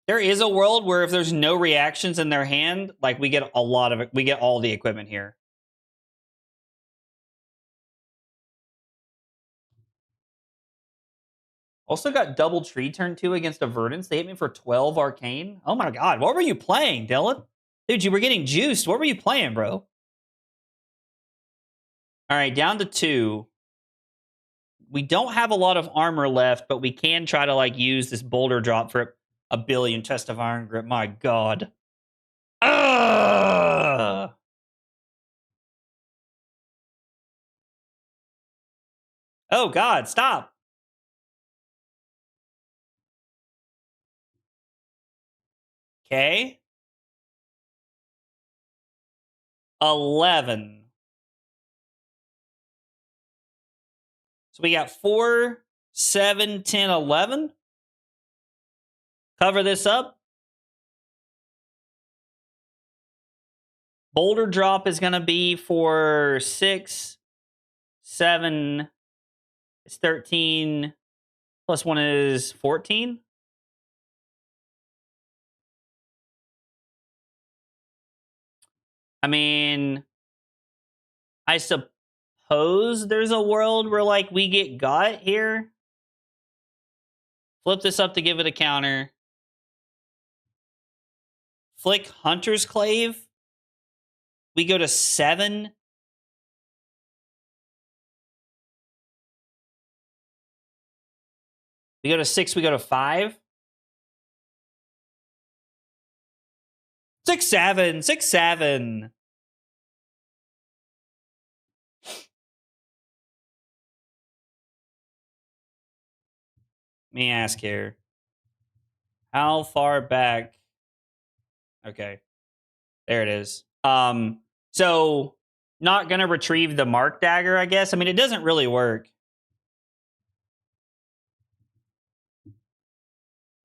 There is a world where if there's no reactions in their hand, like we get a lot of it. We get all the equipment here. Also got double tree turn 2 against a Verdance. They hit me for 12 arcane. Oh my god, what were you playing, Dylan? Dude, you were getting juiced. What were you playing, bro? All right, down to 2. We don't have a lot of armor left, but we can try to like use this boulder drop for a billion chest of iron grip. My god. Ugh! Oh god, stop. Okay. 11. So we got 4, 7, 10, 11. Cover this up. Boulder drop is going to be for 6, 7, it's 13, plus 1 is 14. I mean, I suppose there's a world where, like, we get got here. Flip this up to give it a counter. Flick Hunter's Clave. We go to 7. We go to 6, we go to 5. 6, 7, 6, 7. Let me ask here. How far back? Okay. There it is. So not gonna retrieve the Mark Dagger, I guess. I mean, it doesn't really work.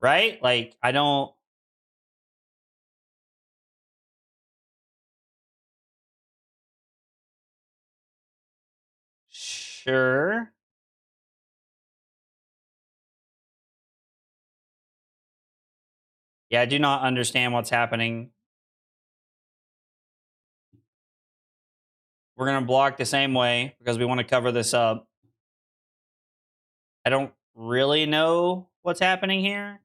Right? Like, I don't... Sure. Yeah, I do not understand what's happening. We're going to block the same way because we want to cover this up. I don't really know what's happening here.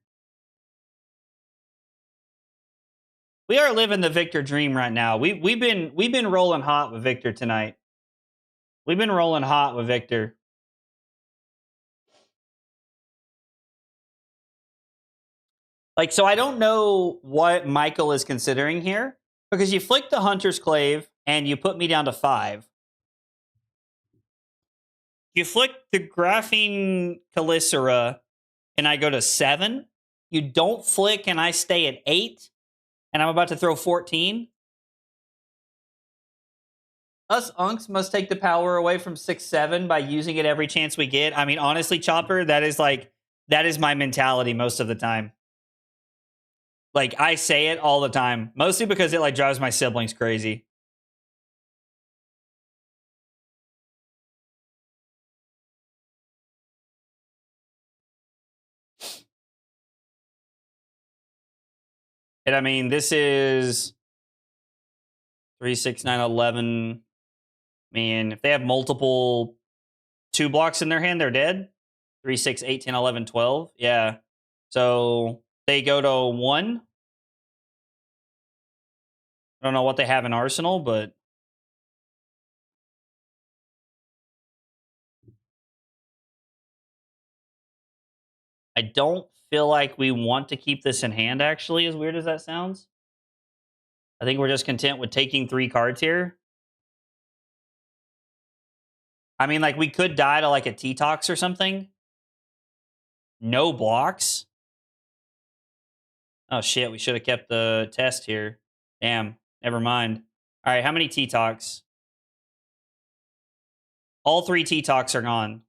We are living the Victor dream right now. We've been rolling hot with Victor tonight. We've been rolling hot with Victor. Like, so I don't know what Michael is considering here because you flick the Hunter's Clave and you put me down to 5. You flick the Graphene Calicera and I go to 7. You don't flick and I stay at 8. And I'm about to throw 14. Us unks must take the power away from 6-7 by using it every chance we get. I mean, honestly, Chopper, that is my mentality most of the time. Like, I say it all the time, mostly because it like drives my siblings crazy. And I mean, this is 3, 6, 9, 11. Man, if they have multiple 2 blocks in their hand, they're dead. 3, 6, 8, 10, 11, 12. Yeah. So they go to 1. I don't know what they have in Arsenal, but I don't feel like we want to keep this in hand, actually, as weird as that sounds. I think we're just content with taking 3 cards here. I mean, like, we could die to, like, a T-Tox or something. No blocks. Oh, shit, we should have kept the test here. Damn, never mind. All right, how many T-Tox? All 3 T-Tox are gone.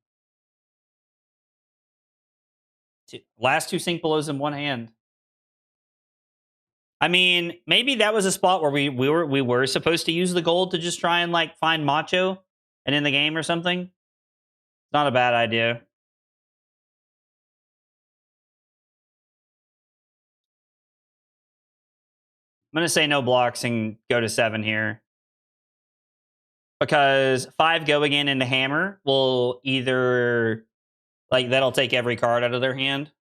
Last 2 Sync Belows in one hand. I mean, maybe that was a spot where we were supposed to use the gold to just try and like find Macho and in the game or something. It's not a bad idea. I'm gonna say no blocks and go to 7 here. Because 5 go again into hammer will either like that'll take every card out of their hand.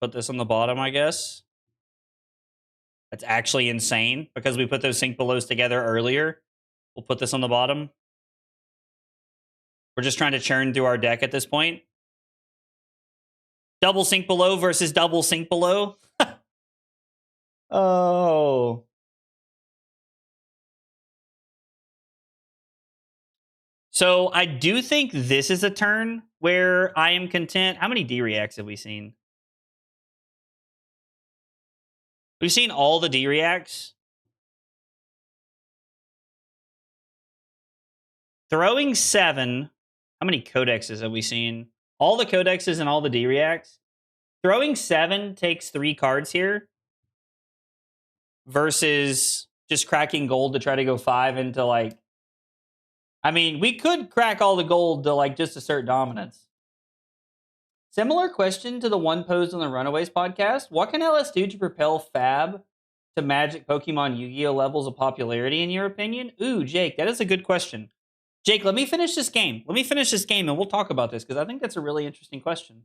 Put this on the bottom, I guess. That's actually insane because we put those Sync Belows together earlier. We'll put this on the bottom. We're just trying to churn through our deck at this point. Double Sync Below versus double Sync Below. Oh. So I do think this is a turn where I am content. How many D-reacts have we seen? We've seen all the D-reacts. Throwing 7. How many codexes have we seen? All the codexes and all the D-reacts. Throwing 7 takes 3 cards here. Versus just cracking gold to try to go 5 into like... I mean, we could crack all the gold to like just assert dominance. Similar question to the one posed on the Runaways podcast. What can LS do to propel FaB to Magic, Pokemon, Yu-Gi-Oh levels of popularity in your opinion? Ooh, Jake, that is a good question. Jake, let me finish this game. Let me finish this game and we'll talk about this because I think that's a really interesting question.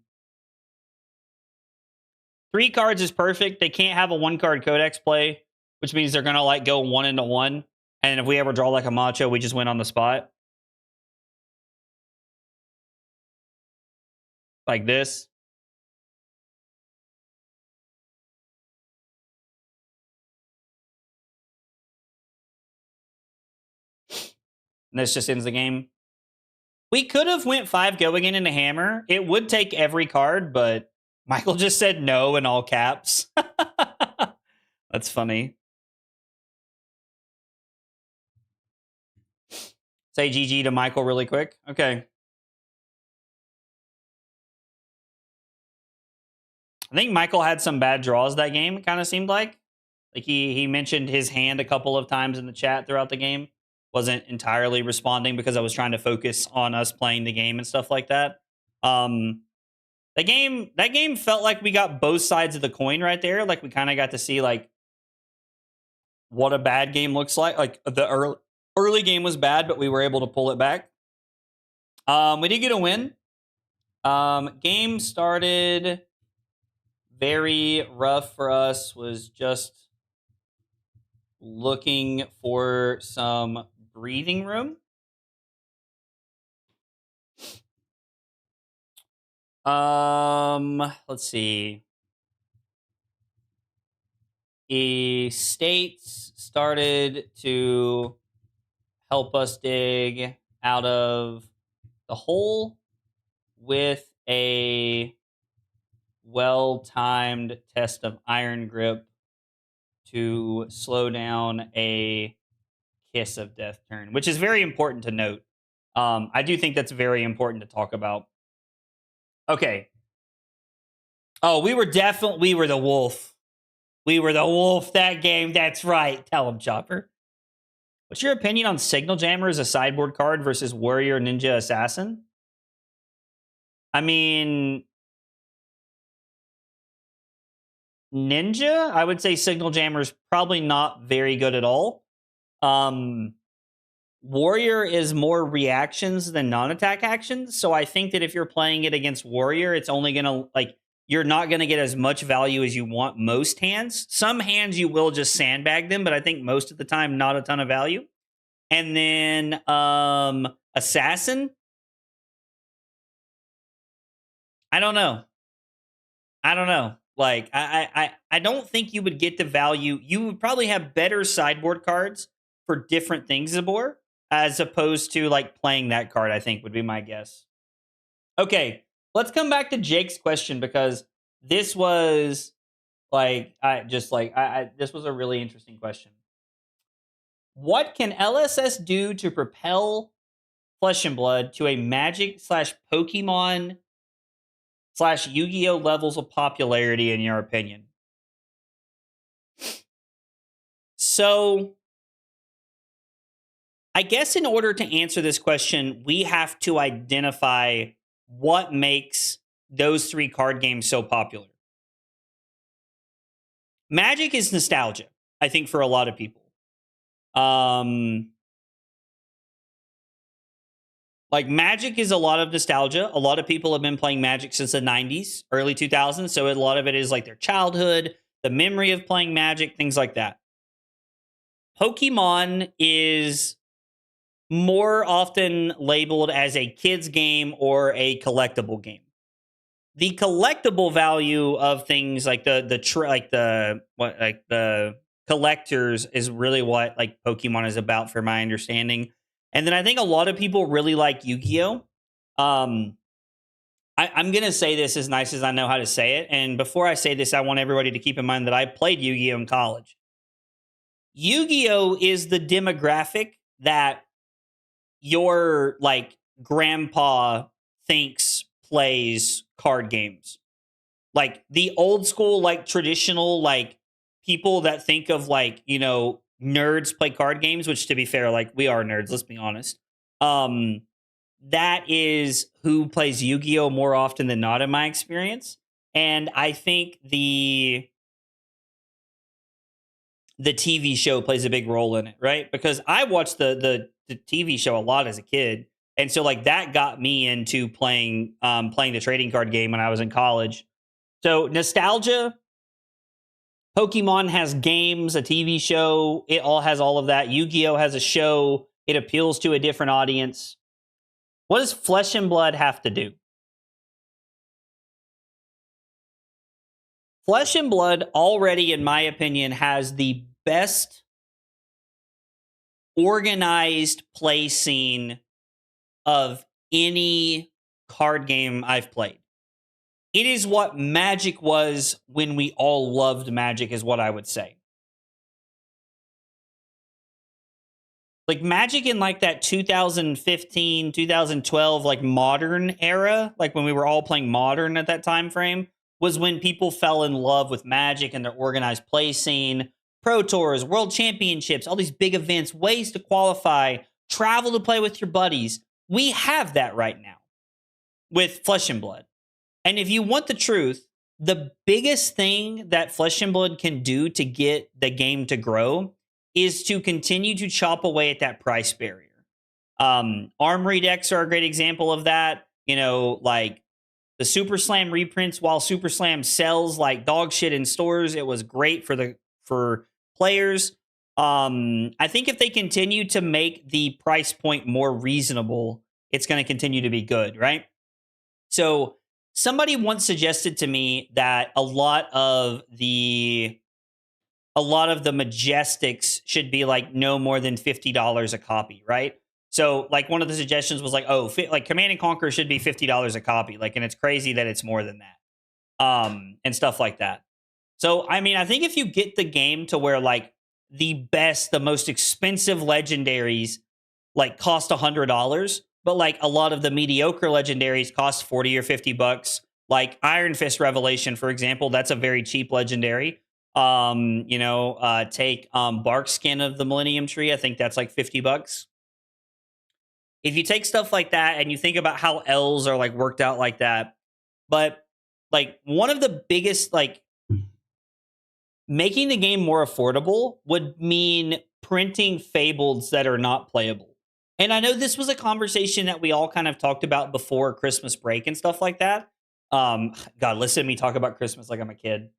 3 cards is perfect. They can't have a 1-card codex play, which means they're going to like go 1 into 1. And if we ever draw like a Macho, we just win on the spot. Like this. And this just ends the game. We could have went 5 go again into hammer. It would take every card, but Michael just said no in all caps. That's funny. Say GG to Michael really quick. Okay. I think Michael had some bad draws that game, it kind of seemed like. Like he mentioned his hand a couple of times in the chat throughout the game. Wasn't entirely responding because I was trying to focus on us playing the game and stuff like that. That game felt like we got both sides of the coin right there. Like we kind of got to see like what a bad game looks like. Like the early game was bad, but we were able to pull it back. We did get a win. Game started very rough for us. Was just looking for some breathing room. Let's see. The states started to help us dig out of the hole with a well-timed test of iron grip to slow down a kiss of death turn, which is very important to note. I do think that's very important to talk about. Okay. Oh, we were the wolf. We were the wolf that game. That's right. Tell him, Chopper. What's your opinion on Signal Jammer as a sideboard card versus Warrior Ninja Assassin? I mean, Ninja, I would say Signal Jammer is probably not very good at all. Warrior is more reactions than non-attack actions, so I think that if you're playing it against Warrior, it's only gonna you're not gonna get as much value as you want most hands. Some hands you will just sandbag them, but I think most of the time not a ton of value. And then Assassin, I don't know. Like I don't think you would get the value. You would probably have better sideboard cards for different things, Zabor, as opposed to like playing that card, I think would be my guess. Okay, let's come back to Jake's question because this was this was a really interesting question. What can LSS do to propel Flesh and Blood to a Magic / Pokemon / Yu-Gi-Oh levels of popularity in your opinion? So I guess in order to answer this question, we have to identify what makes those three card games so popular. Magic is nostalgia, I think, for a lot of people. Like Magic is a lot of nostalgia. A lot of people have been playing Magic since the 90s, early 2000s. So a lot of it is like their childhood, the memory of playing Magic, things like that. Pokemon is more often labeled as a kid's game or a collectible game. The collectible value of things like the collectors is really what like Pokemon is about, for my understanding. And then I think a lot of people really like Yu-Gi-Oh. I'm gonna say this as nice as I know how to say it. And before I say this, I want everybody to keep in mind that I played Yu-Gi-Oh in college. Yu-Gi-Oh is the demographic that your like grandpa thinks plays card games. Like the old school, like traditional, like people that think of like, you know, nerds play card games, which to be fair, like we are nerds, let's be honest. That is who plays Yu-Gi-Oh more often than not in my experience. And I think the TV show plays a big role in it, right? Because I watched the TV show a lot as a kid. And so like that got me into playing the trading card game when I was in college. So nostalgia, Pokemon has games, a TV show, it all has all of that. Yu-Gi-Oh has a show, it appeals to a different audience. What does Flesh and Blood have to do? Flesh and Blood already, in my opinion, has the best organized play scene of any card game I've played. It is what Magic was when we all loved Magic, is what I would say. Like Magic in like that 2015, 2012, like modern era, like when we were all playing modern at that time frame, was when people fell in love with Magic and their organized play scene, Pro Tours, World Championships, all these big events, ways to qualify, travel to play with your buddies. We have that right now with Flesh and Blood. And if you want the truth, the biggest thing that Flesh and Blood can do to get the game to grow is to continue to chop away at that price barrier. Armory decks are a great example of that. You know, like the Super Slam reprints, while Super Slam sells like dog shit in stores, it was great for players. I think if they continue to make the price point more reasonable, it's going to continue to be good, right? So somebody once suggested to me that a lot of the Majestics should be like no more than $50 a copy, right? So like one of the suggestions was like, like Command and Conquer should be $50 a copy, like, and it's crazy that it's more than that, and stuff like that. So I mean, I think if you get the game to where like the most expensive legendaries like cost $100, but like a lot of the mediocre legendaries cost 40 or $50. Like Iron Fist Revelation, for example, that's a very cheap legendary. Take Bark Skin of the Millennium Tree. I think that's like $50. If you take stuff like that and you think about how L's are like worked out like that, but like one of the biggest, like, making the game more affordable would mean printing fableds that are not playable. And I know this was a conversation that we all kind of talked about before Christmas break and stuff like that. God, listen to me talk about Christmas like I'm a kid.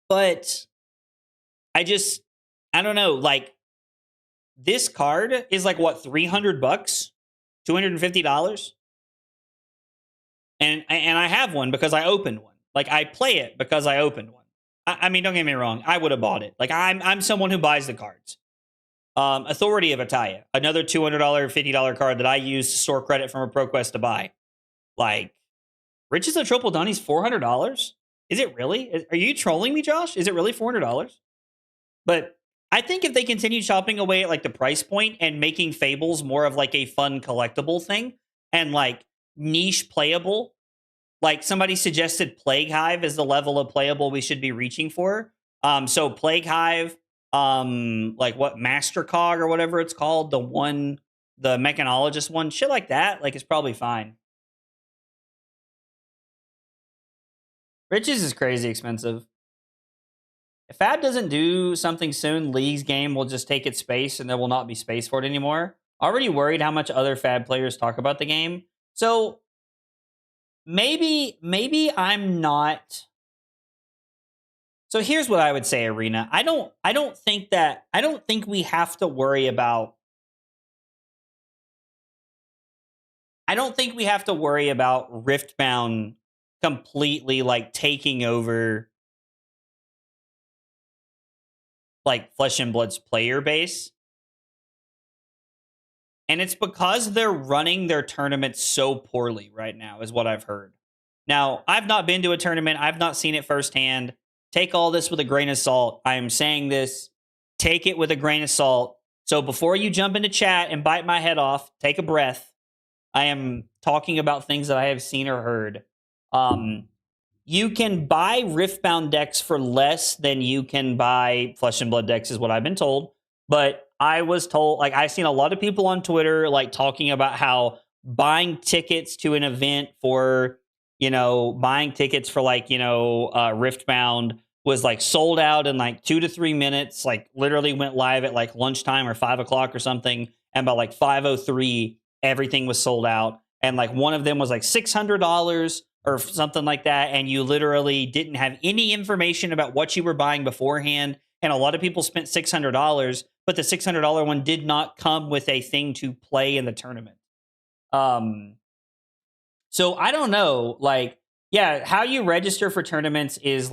But I don't know, like, this card is like what, $300, $250, and I have one because I opened one. Like, I play it because I opened one. I mean, don't get me wrong, I would have bought it. Like, I'm someone who buys the cards. Authority of Ataya, another $200, $50 card that I use to store credit from a ProQuest to buy. Like, Riches of Triple Dunny's $400. Is it really? Are you trolling me, Josh? Is it really $400? But I think if they continue chopping away at like the price point and making Fables more of like a fun collectible thing and like niche playable, like somebody suggested Plague Hive is the level of playable we should be reaching for. So Plague Hive, like what, Master Cog or whatever it's called, the mechanologist one, shit like that, like, it's probably fine. Riches is crazy expensive. If FaB doesn't do something soon, League's game will just take its space and there will not be space for it anymore. Already worried how much other FaB players talk about the game. So maybe I'm not. So here's what I would say, Arena. I don't think we have to worry about. I don't think we have to worry about Riftbound completely like taking over like Flesh and Blood's player base. And it's because they're running their tournament so poorly right now, is what I've heard. Now, I've not been to a tournament. I've not seen it firsthand. Take all this with a grain of salt. I am saying this. Take it with a grain of salt. So before you jump into chat and bite my head off, take a breath. I am talking about things that I have seen or heard. You can buy Riftbound decks for less than you can buy Flesh and Blood decks, is what I've been told. But I was told, like, I've seen a lot of people on Twitter, like, talking about how buying tickets to an event for, buying tickets for, like, Riftbound was, like, sold out in, like, 2 to 3 minutes, like, literally went live at, like, lunchtime or 5 o'clock or something. And by, like, 5:03, everything was sold out. And, like, one of them was, like, $600 or something like that, and you literally didn't have any information about what you were buying beforehand. And a lot of people spent $600, but the $600 one did not come with a thing to play in the tournament. So I don't know, like, yeah, how you register for tournaments is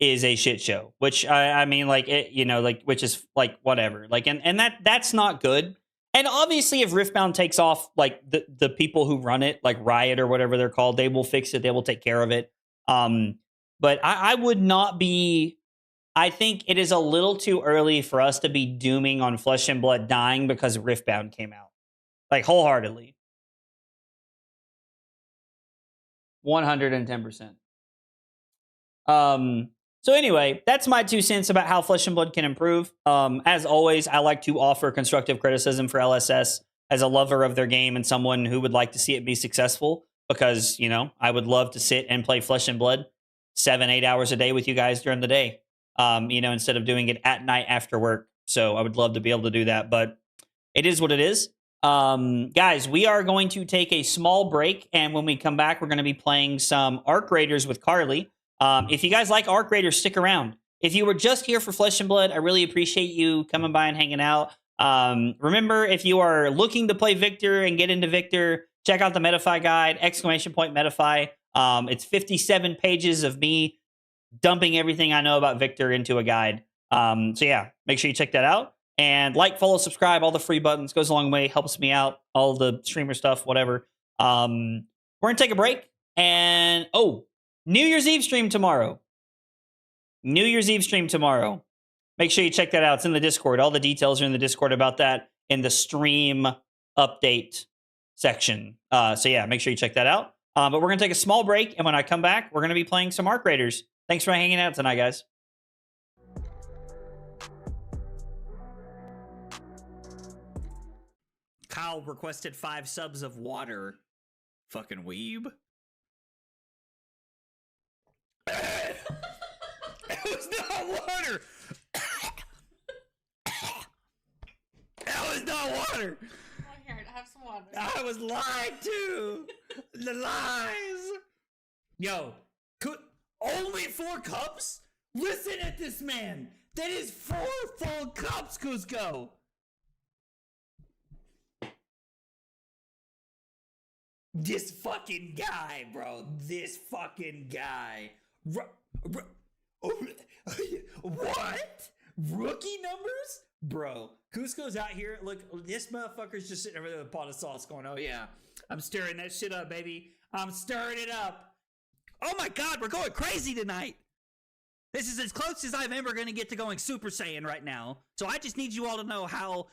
is a shit show, which I mean, like, it, like, which is like whatever, like, and that's not good. And obviously, if Riftbound takes off, like, the people who run it, like Riot or whatever they're called, they will fix it. They will take care of it. But I would not be. I think it is a little too early for us to be dooming on Flesh and Blood dying because Riftbound came out, like, wholeheartedly. 110%. So anyway, that's my 2 cents about how Flesh and Blood can improve. As always, I like to offer constructive criticism for LSS as a lover of their game and someone who would like to see it be successful, because, I would love to sit and play Flesh and Blood 7-8 hours a day with you guys during the day, instead of doing it at night after work. So I would love to be able to do that. But It is what it is. Guys, we are going to take a small break, and when we come back, we're going to be playing some Arc Raiders with Carly. If you guys like Arc Raiders, stick around. If you were just here for Flesh and Blood, I really appreciate you coming by and hanging out. Remember, if you are looking to play Victor and get into Victor, check out the Metafy guide, ! Metafy. It's 57 pages of me dumping everything I know about Victor into a guide. So yeah, make sure you check that out. And like, follow, subscribe, all the free buttons, goes a long way, helps me out, all the streamer stuff, whatever. We're going to take a break. And, oh, New Year's Eve stream tomorrow. New Year's Eve stream tomorrow. Make sure you check that out. It's in the Discord. All the details are in the Discord about that in the stream update section. So yeah, make sure you check that out. But we're going to take a small break. And when I come back, we're going to be playing some Arc Raiders. Thanks for hanging out tonight, guys. Kyle requested 5 subs of water. Fucking weeb. It was not water. That was not water. Oh, here, have some water. I was lied to. The lies. Yo, only 4 cups? Listen at this man. That is 4 full cups, Cusco. This fucking guy, bro. This fucking guy. What? Rookie numbers? Bro, Cusco's out here. Look, this motherfucker's just sitting over there with a pot of sauce going, oh yeah, I'm stirring that shit up, baby. I'm stirring it up. Oh my God, we're going crazy tonight. This is as close as I'm ever going to get to going Super Saiyan right now. So I just need you all to know how,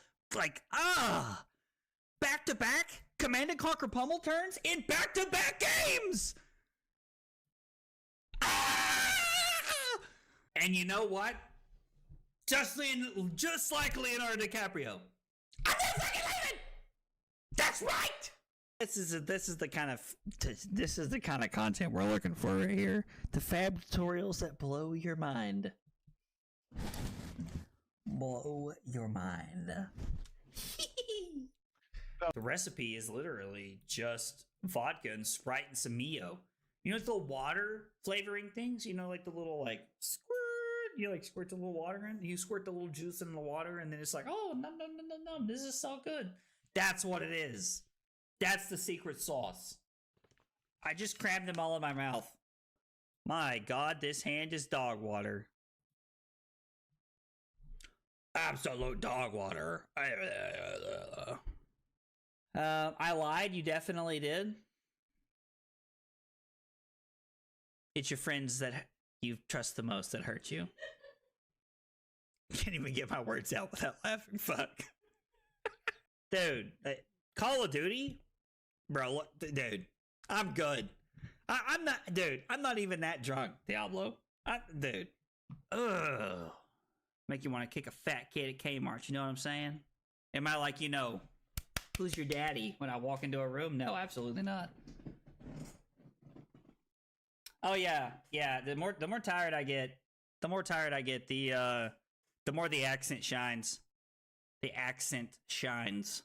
back-to-back Command & Conquer pummel turns in back-to-back games. And you know what? Just like Leonardo DiCaprio. I'm not fucking leaving. That's right. This is the kind of content we're looking for right here. The FaB tutorials that blow your mind. Blow your mind. The recipe is literally just vodka and Sprite and some Mio. You know, it's the water flavoring things. You know, like the little squirt. You squirt the little water in. You squirt the little juice in the water, and then it's like, oh, no, this is so good. That's what it is. That's the secret sauce. I just crammed them all in my mouth. My God, this hand is dog water. Absolute dog water. I lied. You definitely did. It's your friends that you trust the most that hurt you. Can't even get my words out without laughing. Fuck. Dude, Call of Duty? Bro, dude, I'm good. I'm not even that drunk, Diablo. Dude. Ugh. Make you want to kick a fat kid at Kmart, you know what I'm saying? Am I like, who's your daddy when I walk into a room? No, absolutely not. Oh yeah. The more tired I get, the more the accent shines. The accent shines.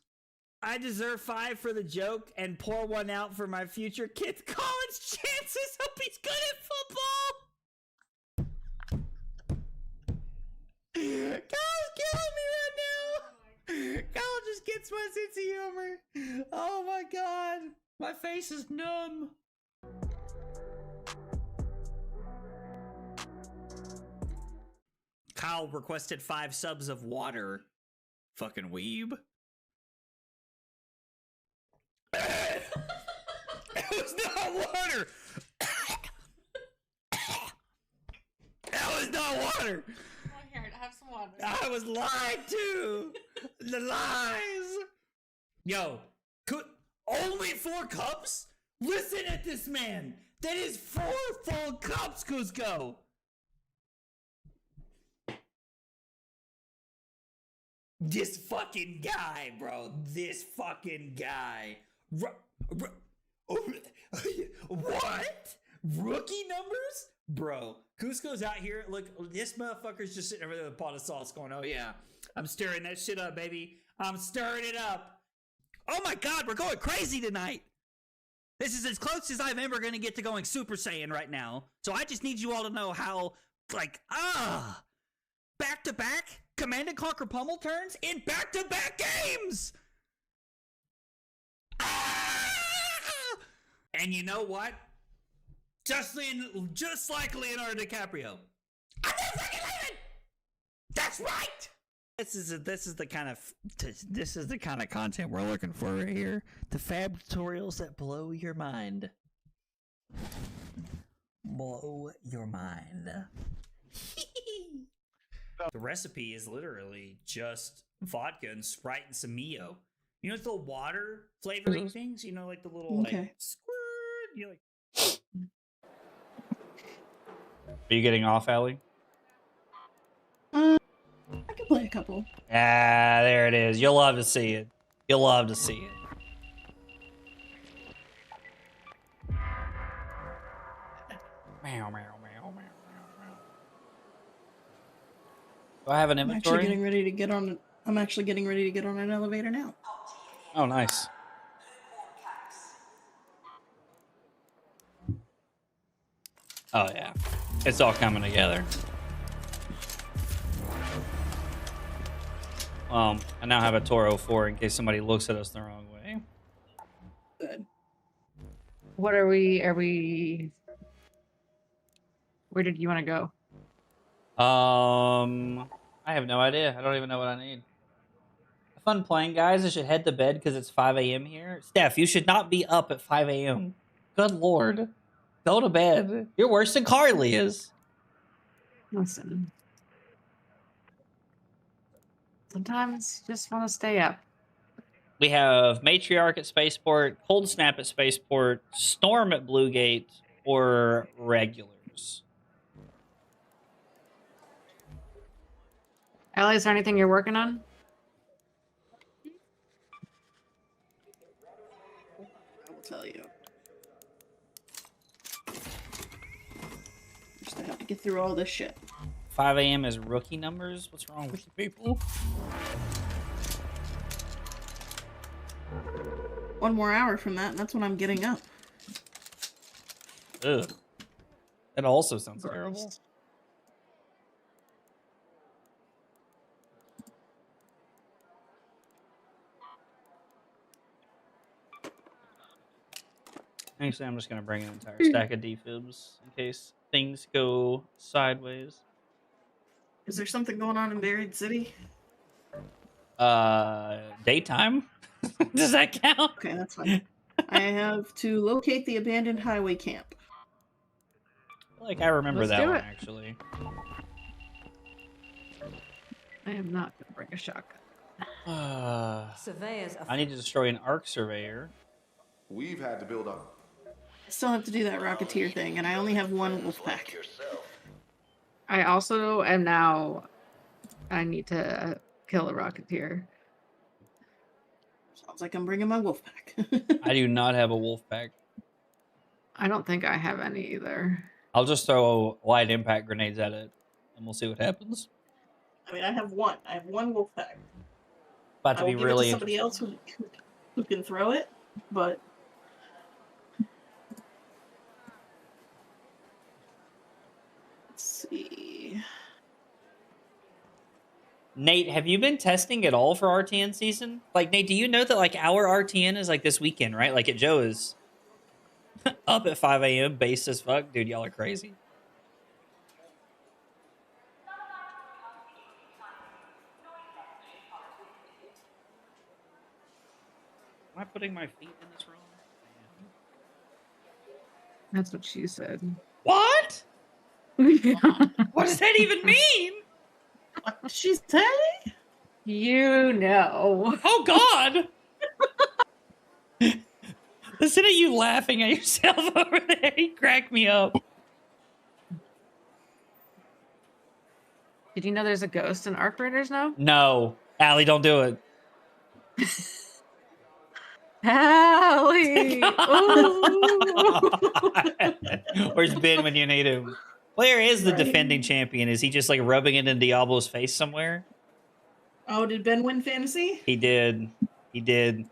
I deserve 5 for the joke and pour 1 out for my future kid's college chances. Hope he's good at football. Kyle's killing me right now. Kyle just gets my sense of humor. Oh my God. My face is numb. Kyle requested 5 subs of water. Fucking weeb. It was not water. That was not water. Oh, here, have some water. I was lied to. The lies. Yo, only 4 cups? Listen at this man. That is 4 full cups, Cusco. This fucking guy, bro. This fucking guy. What? Rookie numbers? Bro, Cusco's out here. Look, this motherfucker's just sitting over there with a pot of sauce going, oh yeah, I'm stirring that shit up, baby. I'm stirring it up. Oh my God, we're going crazy tonight. This is as close as I'm ever going to get to going Super Saiyan right now. So I just need you all to know how, like, back-to-back Command & Conquer Pummel turns in back-to-back games. And you know what? Just like Leonardo DiCaprio. I'm not fucking leaving. That's right. This is the kind of content we're looking for right here. The FaB tutorials that blow your mind. Blow your mind. The recipe is literally just vodka and Sprite and some Mio. You know, the water flavoring things. You know, like the little like squirt. You like. Are you getting off, Allie? I can play a couple. Ah, there it is. You'll love to see it. You'll love to see it. Meow, meow, meow, meow, meow, meow. Do I have an inventory? I'm actually getting ready to get on. I'm actually getting ready to get on an elevator now. Oh, nice. Oh yeah, it's all coming together. I now have a Toro 4 in case somebody looks at us the wrong way. Good. What are we? Where did you want to go? I have no idea. I don't even know what I need. Fun playing, guys. I should head to bed because it's 5 a.m. here. Steph, you should not be up at 5 a.m. Good Lord. Go to bed. You're worse than Carly is. Listen. Sometimes you just want to stay up. We have Matriarch at Spaceport, Cold Snap at Spaceport, Storm at Bluegate, or regulars. Allie, is there anything you're working on? I will tell you. Just I have to get through all this shit. 5 a.m. is rookie numbers? What's wrong with you people? One more hour from that, and that's when I'm getting up. Ugh. That also sounds terrible. Actually, I'm just going to bring an entire stack of defibs in case things go sideways. Is there something going on in Buried City? Daytime? Does that count? Okay, that's fine. I have to locate the abandoned highway camp. I feel like I remember Let's that do one, it. actually. I am not going to bring a shotgun. Surveyors I need to destroy an arc surveyor. We've had to build up. I still have to do that Rocketeer thing, and I only have one wolf pack. I also am now... I need to kill a Rocketeer. Sounds like I'm bringing my wolf pack. I do not have a wolf pack. I don't think I have any either. I'll just throw light impact grenades at it, and we'll see what happens. I mean, I have one. I have one wolf pack. About I to will be give really it to somebody else who can throw it, but let's see. Nate, have you been testing at all for RTN season? Like, Nate, do you know that like our RTN is like this weekend, right? Like at Joe is up at 5 a.m. based as fuck. Dude, y'all are crazy. Am I putting my feet in this room? That's what she said. What? What does that even mean? What did she say? You know. Oh, God. Listen to you laughing at yourself over there. You cracked me up. Did you know there's a ghost in Arc Raiders now? No. Allie, don't do it. Allie! Where's Ben when you need him? Where is the defending champion? Is he just like rubbing it in Diablo's face somewhere? Oh, did Ben win fantasy? He did. He did.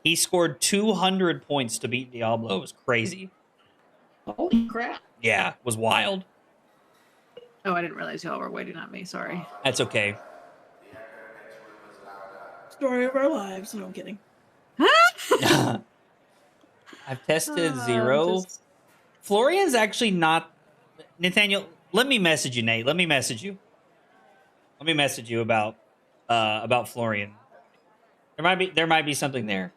He scored 200 points to beat Diablo. It was crazy. Holy crap. Yeah, it was wild. Oh, I didn't realize y'all were waiting on me. Sorry. That's okay. Story of our lives. No, I'm kidding. I've tested zero. Florian's actually not. Nathaniel, let me message you, Nate. Let me message you. Let me message you about Florian. There might be something there.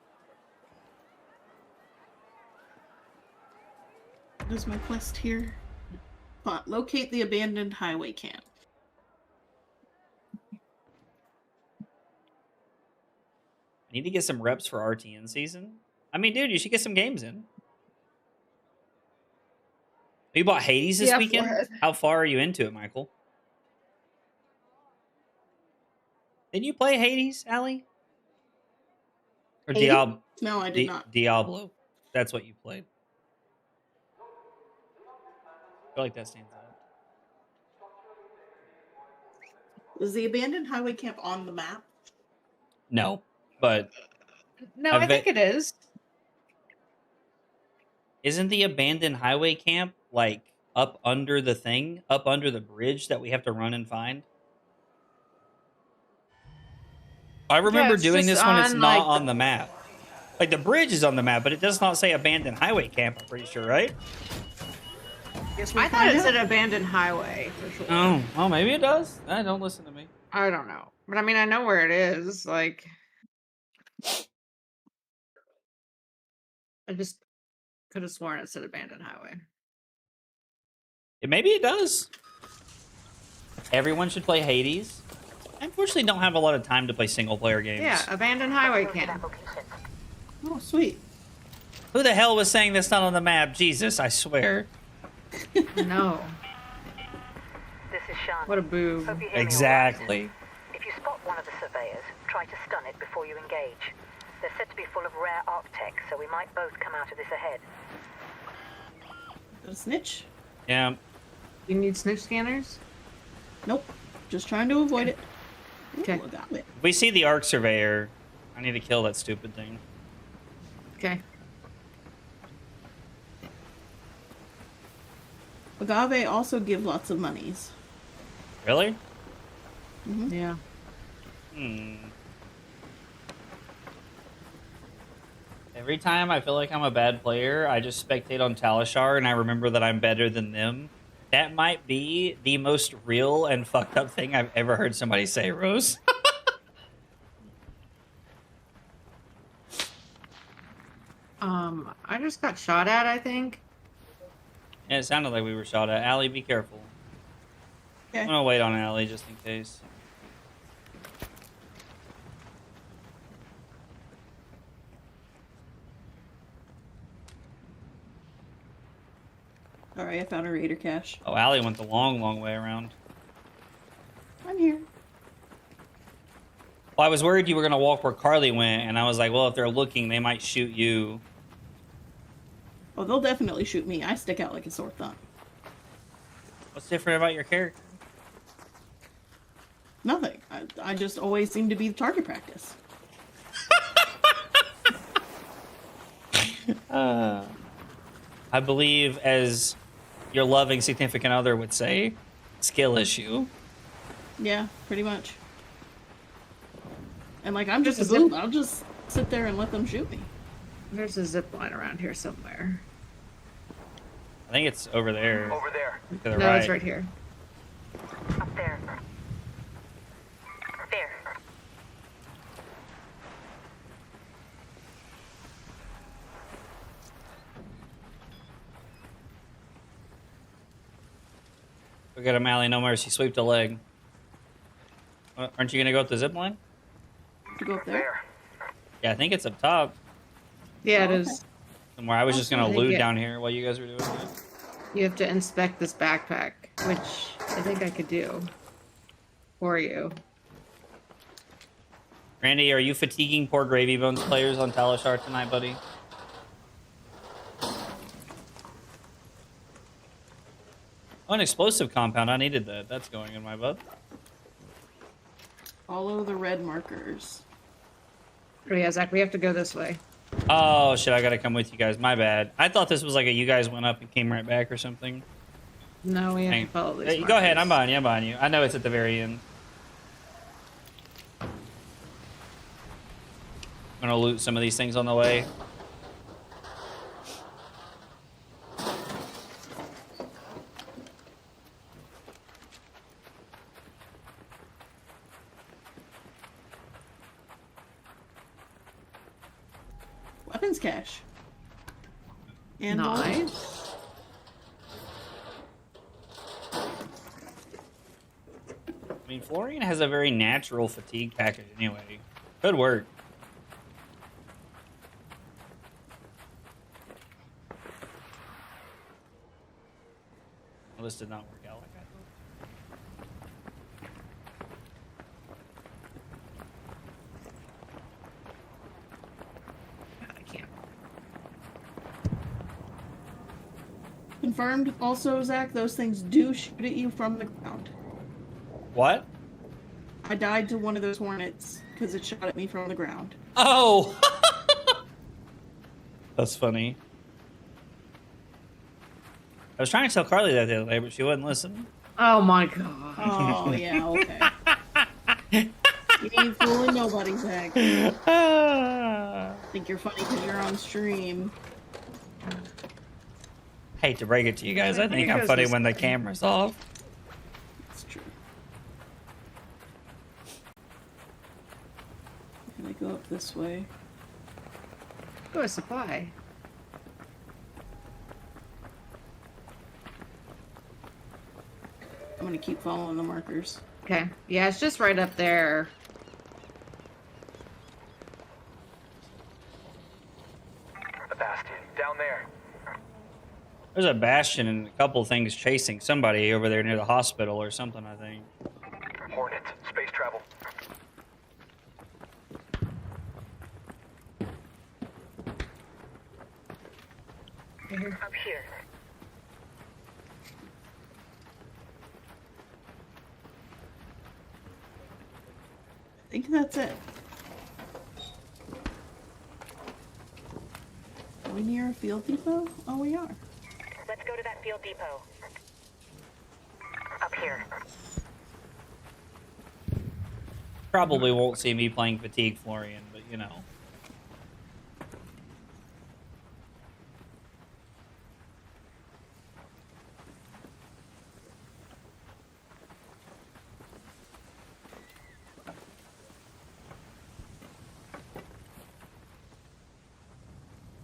There's my quest here. Locate the abandoned highway camp. I need to get some reps for RTN season. I mean, dude, you should get some games in. You bought Hades this weekend? Forehead. How far are you into it, Michael? Didn't you play Hades, Allie? Or Hades? Diablo? No, I did not. Diablo. That's what you played. I feel like that stands out. Is the abandoned highway camp on the map? No, but No, I I think it is. isn't the abandoned highway camp like up under the thing, up under the bridge that we have to run and find? I remember it's doing just this when it's on, not like, on the map. Like the bridge is on the map, but it does not say abandoned highway camp. I'm pretty sure, right? I thought it said abandoned highway for sure. Oh, well, maybe it does. Don't listen to me. I don't know, but I mean, I know where it is. Like, I just could have sworn it said abandoned highway. Maybe it does. Everyone should play Hades. I unfortunately don't have a lot of time to play single player games. Yeah, abandoned highway camp. Oh, sweet. Who the hell was saying that's not on the map? Jesus, I swear. No. This is Sean. What a boob. Hope you hear me all Exactly. right. If you spot one of the surveyors, try to stun it before you engage. They're said to be full of rare arc tech, so we might both come out of this ahead. Got a snitch? Yeah. You need snitch scanners? Nope. Just trying to avoid it. Okay. Ooh, I got it. If we see the arc surveyor, I need to kill that stupid thing. Okay. Agave also give lots of monies. Really? Yeah. Every time I feel like I'm a bad player, I just spectate on Talishar and I remember that I'm better than them. That might be the most real and fucked up thing I've ever heard somebody say, Rose. I just got shot at, I think. Yeah, it sounded like we were shot at. Allie, be careful. Okay. I'm gonna wait on Allie just in case. Alright, I found a raider cache. Oh, Allie went the long, long way around. I'm here. Well, I was worried you were gonna walk where Carly went, and I was like, well, if they're looking, they might shoot you. Oh, they'll definitely shoot me. I stick out like a sore thumb. What's different about your character? Nothing. I just always seem to be the target practice. I believe, as your loving significant other would say, skill issue. Yeah, pretty much. And like, I'm just a There's a boob. I'll just sit there and let them shoot me. There's a zip line around here somewhere. I think it's over there. Over there. To the No, right. it's right here. Up there. There. Look at him, Allie. No mercy. Sweep the leg. Aren't you gonna go up the zip line? To go up there. There. Yeah, I think it's up top. Yeah, it Okay. is. Somewhere. I was just gonna I think loot it- down here while you guys were doing it. You have to inspect this backpack, which I think I could do for you. Randy, are you fatiguing poor Gravy Bones players on Talishar tonight, buddy? Oh, an explosive compound. I needed that. That's going in my butt. Follow the red markers. Oh yeah, Zach, we have to go this way. Oh shit! I gotta come with you guys. My bad. I thought this was like a you guys went up and came right back or something. No, we have Hang- to follow these. Hey, go ahead. I'm markers. behind you. I'm behind you. I know it's at the very end. I'm gonna loot some of these things on the way. Weapons cache. And Nice. I mean, Florian has a very natural fatigue package anyway. Good work. Well, this did not work out like I thought. I can't. confirmed. Also, Zach, those things do shoot at you from the ground. What? I died to one of those hornets because it shot at me from the ground. Oh! That's funny. I was trying to tell Carly that the other day, but she wouldn't listen. Oh my god. Oh, yeah, okay. You ain't fooling nobody, Zach. Think you're funny because you're on stream. Hate to break it to you guys. I think I'm funny when the camera's off. That's true. Can I go up this way? Go a supply. I'm gonna keep following the markers. Okay. Yeah, it's just right up there. The Bastion, down there. There's a Bastion and a couple things chasing somebody over there near the hospital or something, I think. Hornet, space travel. Up here. I think that's it. Are we near a field depot? Oh, we are. Let's go to that field depot. Up here. Probably won't see me playing Fatigue Florian, but you know.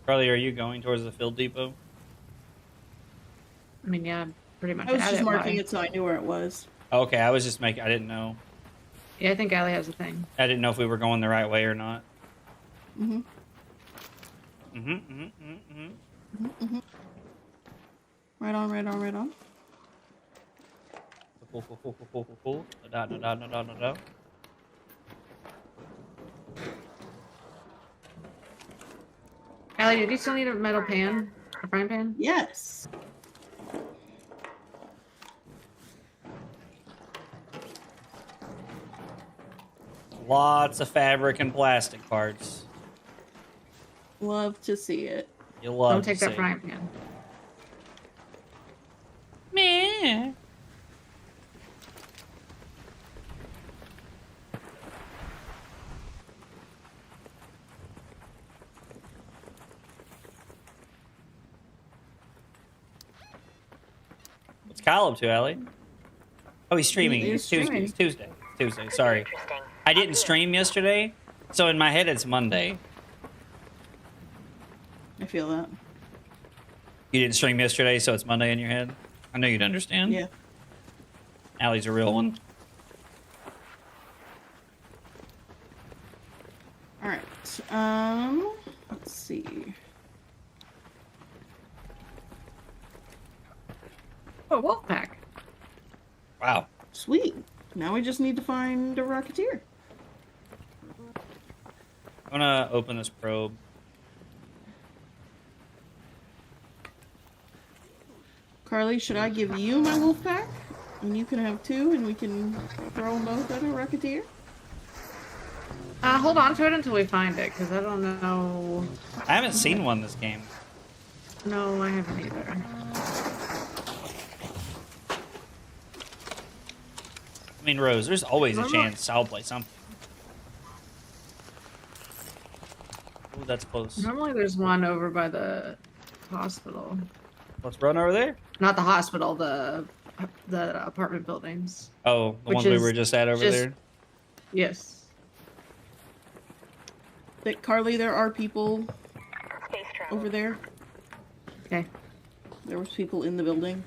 Carly, are you going towards the field depot? I mean, yeah, I'm pretty much I was at just it. marking Why? it so I knew where it was. Okay, I was just making. I didn't know. Yeah, I think Allie has a thing. I didn't know if we were going the right way or not. Mm-hmm. Right on, right on, right on. Cool. No. Allie, did you still need a metal pan? A frying pan? Yes. Lots of fabric and plastic parts. Love to see it. You love Don't take to that see. frying pan. Meh. What's Kyle up to, Allie? Oh, he's streaming. He is It's Tuesday. streaming. It's Tuesday. Tuesday. Sorry. Interesting. I didn't stream yesterday, so in my head it's Monday. I feel that. You didn't stream yesterday, so it's Monday in your head? I know you'd understand. Yeah. Allie's a real one. Alright. Let's see. Oh, wolf pack. Wow. Sweet. Now we just need to find a Rocketeer. I'm gonna open this probe. Carly, should I give you my wolf pack? And you can have two, and we can throw them both at a Rocketeer? Hold on to it until we find it, because I don't know. I haven't seen one this game. No, I haven't either. I mean, Rose, there's always a chance I'll play something. Ooh, that's close. Normally there's one over by the hospital. Let's run over there. Not the hospital, the apartment buildings. Oh, the Which ones we is were just at over just- there. Yes. Carly, there are people Space travel. over there. Okay. There was people in the building.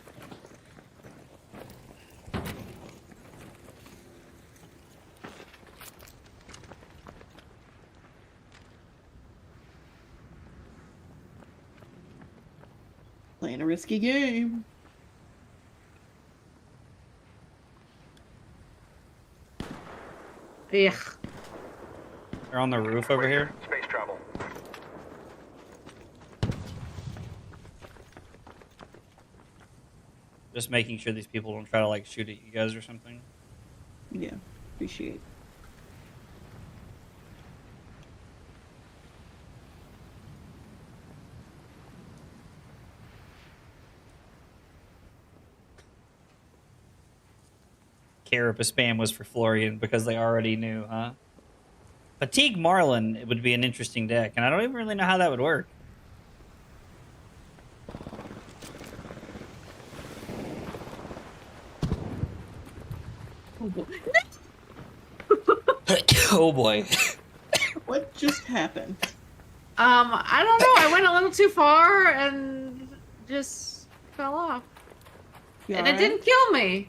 Playing a risky game. Ugh. They're on the roof over here. Space travel. Just making sure these people don't try to like shoot at you guys or something. Yeah, appreciate. Carapace spam was for Florian because they already knew, huh? Fatigue Marlin, it would be an interesting deck, and I don't even really know how that would work. Oh boy. Oh boy. What just happened? I don't know. I went a little too far and just fell off. You And it alright? didn't kill me.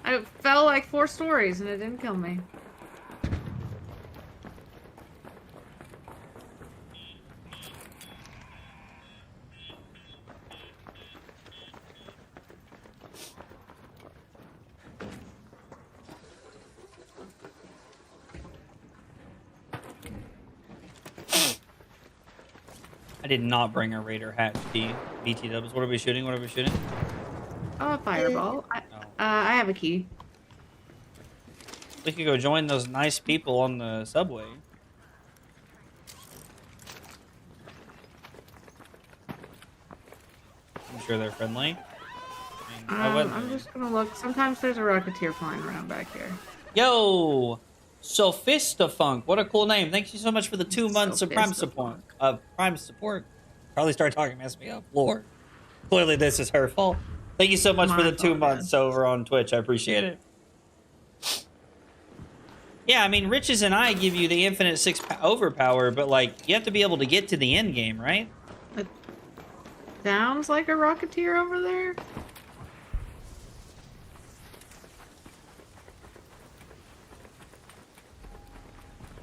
I fell like 4 stories and it didn't kill me. I did not bring a Raider hatch key. BT dubs. What are we shooting? What are we shooting? Oh, fireball. Oh. I have a key. We could go join those nice people on the subway. I'm sure they're friendly. I mean, why wouldn't I'm they? just gonna look. Sometimes there's a Rocketeer flying around back here. Yo, Sophistafunk. What a cool name. Thank you so much for the 2 months of Prime support. Prime support. Probably started talking, messed me up. Lord. Clearly this is her fault. Thank you so much for the 2 months over on Twitch. I appreciate it. Yeah, I mean, Riches and I give you the infinite 6 overpower, but like, you have to be able to get to the end game, right? It sounds like a Rocketeer over there.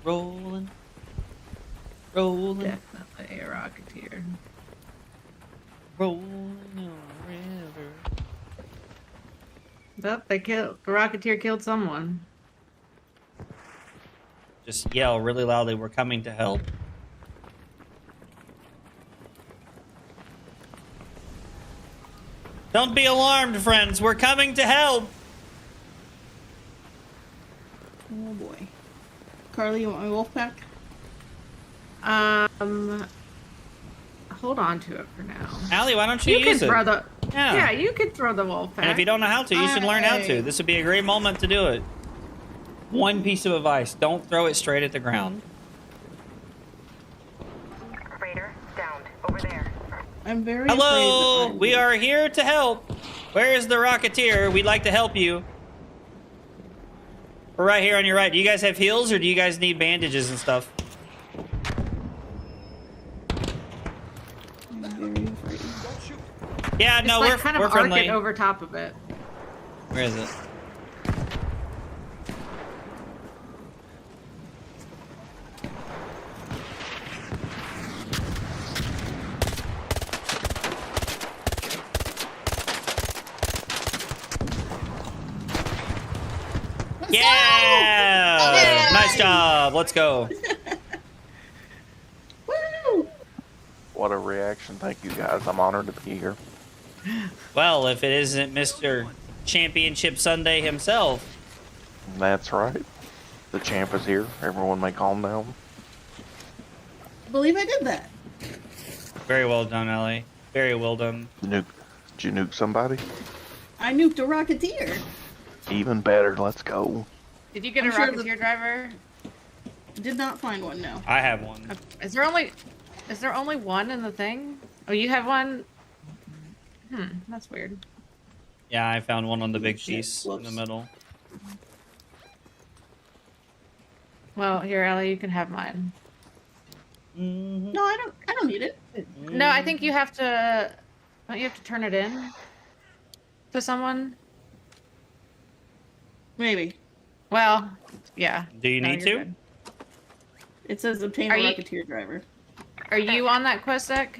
Rolling. Rolling. Definitely a Rocketeer. Rolling on a river. Oh, the Rocketeer killed someone. Just yell really loudly, we're coming to help. Don't be alarmed, friends. We're coming to help. Oh boy. Carly, you want my wolf pack? Hold on to it for now. Allie, why don't you You use could it? throw the. Yeah. Yeah, you could throw the wolf pack. And if you don't know how to, you should learn how to. Alright. This would be a great moment to do it. One piece of advice. Don't throw it straight at the ground. Raider, downed. Over there. I'm very Hello! afraid that We are here to help. Where is the Rocketeer? We'd like to help you. We're right here on your right. Do you guys have heals or do you guys need bandages and stuff? I'm very afraid. Yeah, Just no, like we're kind we're of arc friendly. it over top of it. Where is it? Yeah! Nice job. Let's go. Woo! What a reaction. Thank you guys. I'm honored to be here. Well, if it isn't Mr. Championship Sunday himself. That's right. The champ is here. Everyone may calm down. I believe I did that. Very well done, Ellie. Very well done. Did you nuke somebody? I nuked a Rocketeer. Even better. Let's go. Did you get I'm a sure Rocketeer driver? Did not find one, no. I have one. Is there only one in the thing? Oh, you have one? That's weird. Yeah, I found one on the big Shit, piece in the whoops. middle. Well, here, Ellie, you can have mine. No, I don't need it. No, I think you have to. Don't you have to turn it in to someone? Maybe. Well, yeah. Do you No, need you're to? good. It says obtain Are a you- Rocketeer driver. Are you on that quest deck?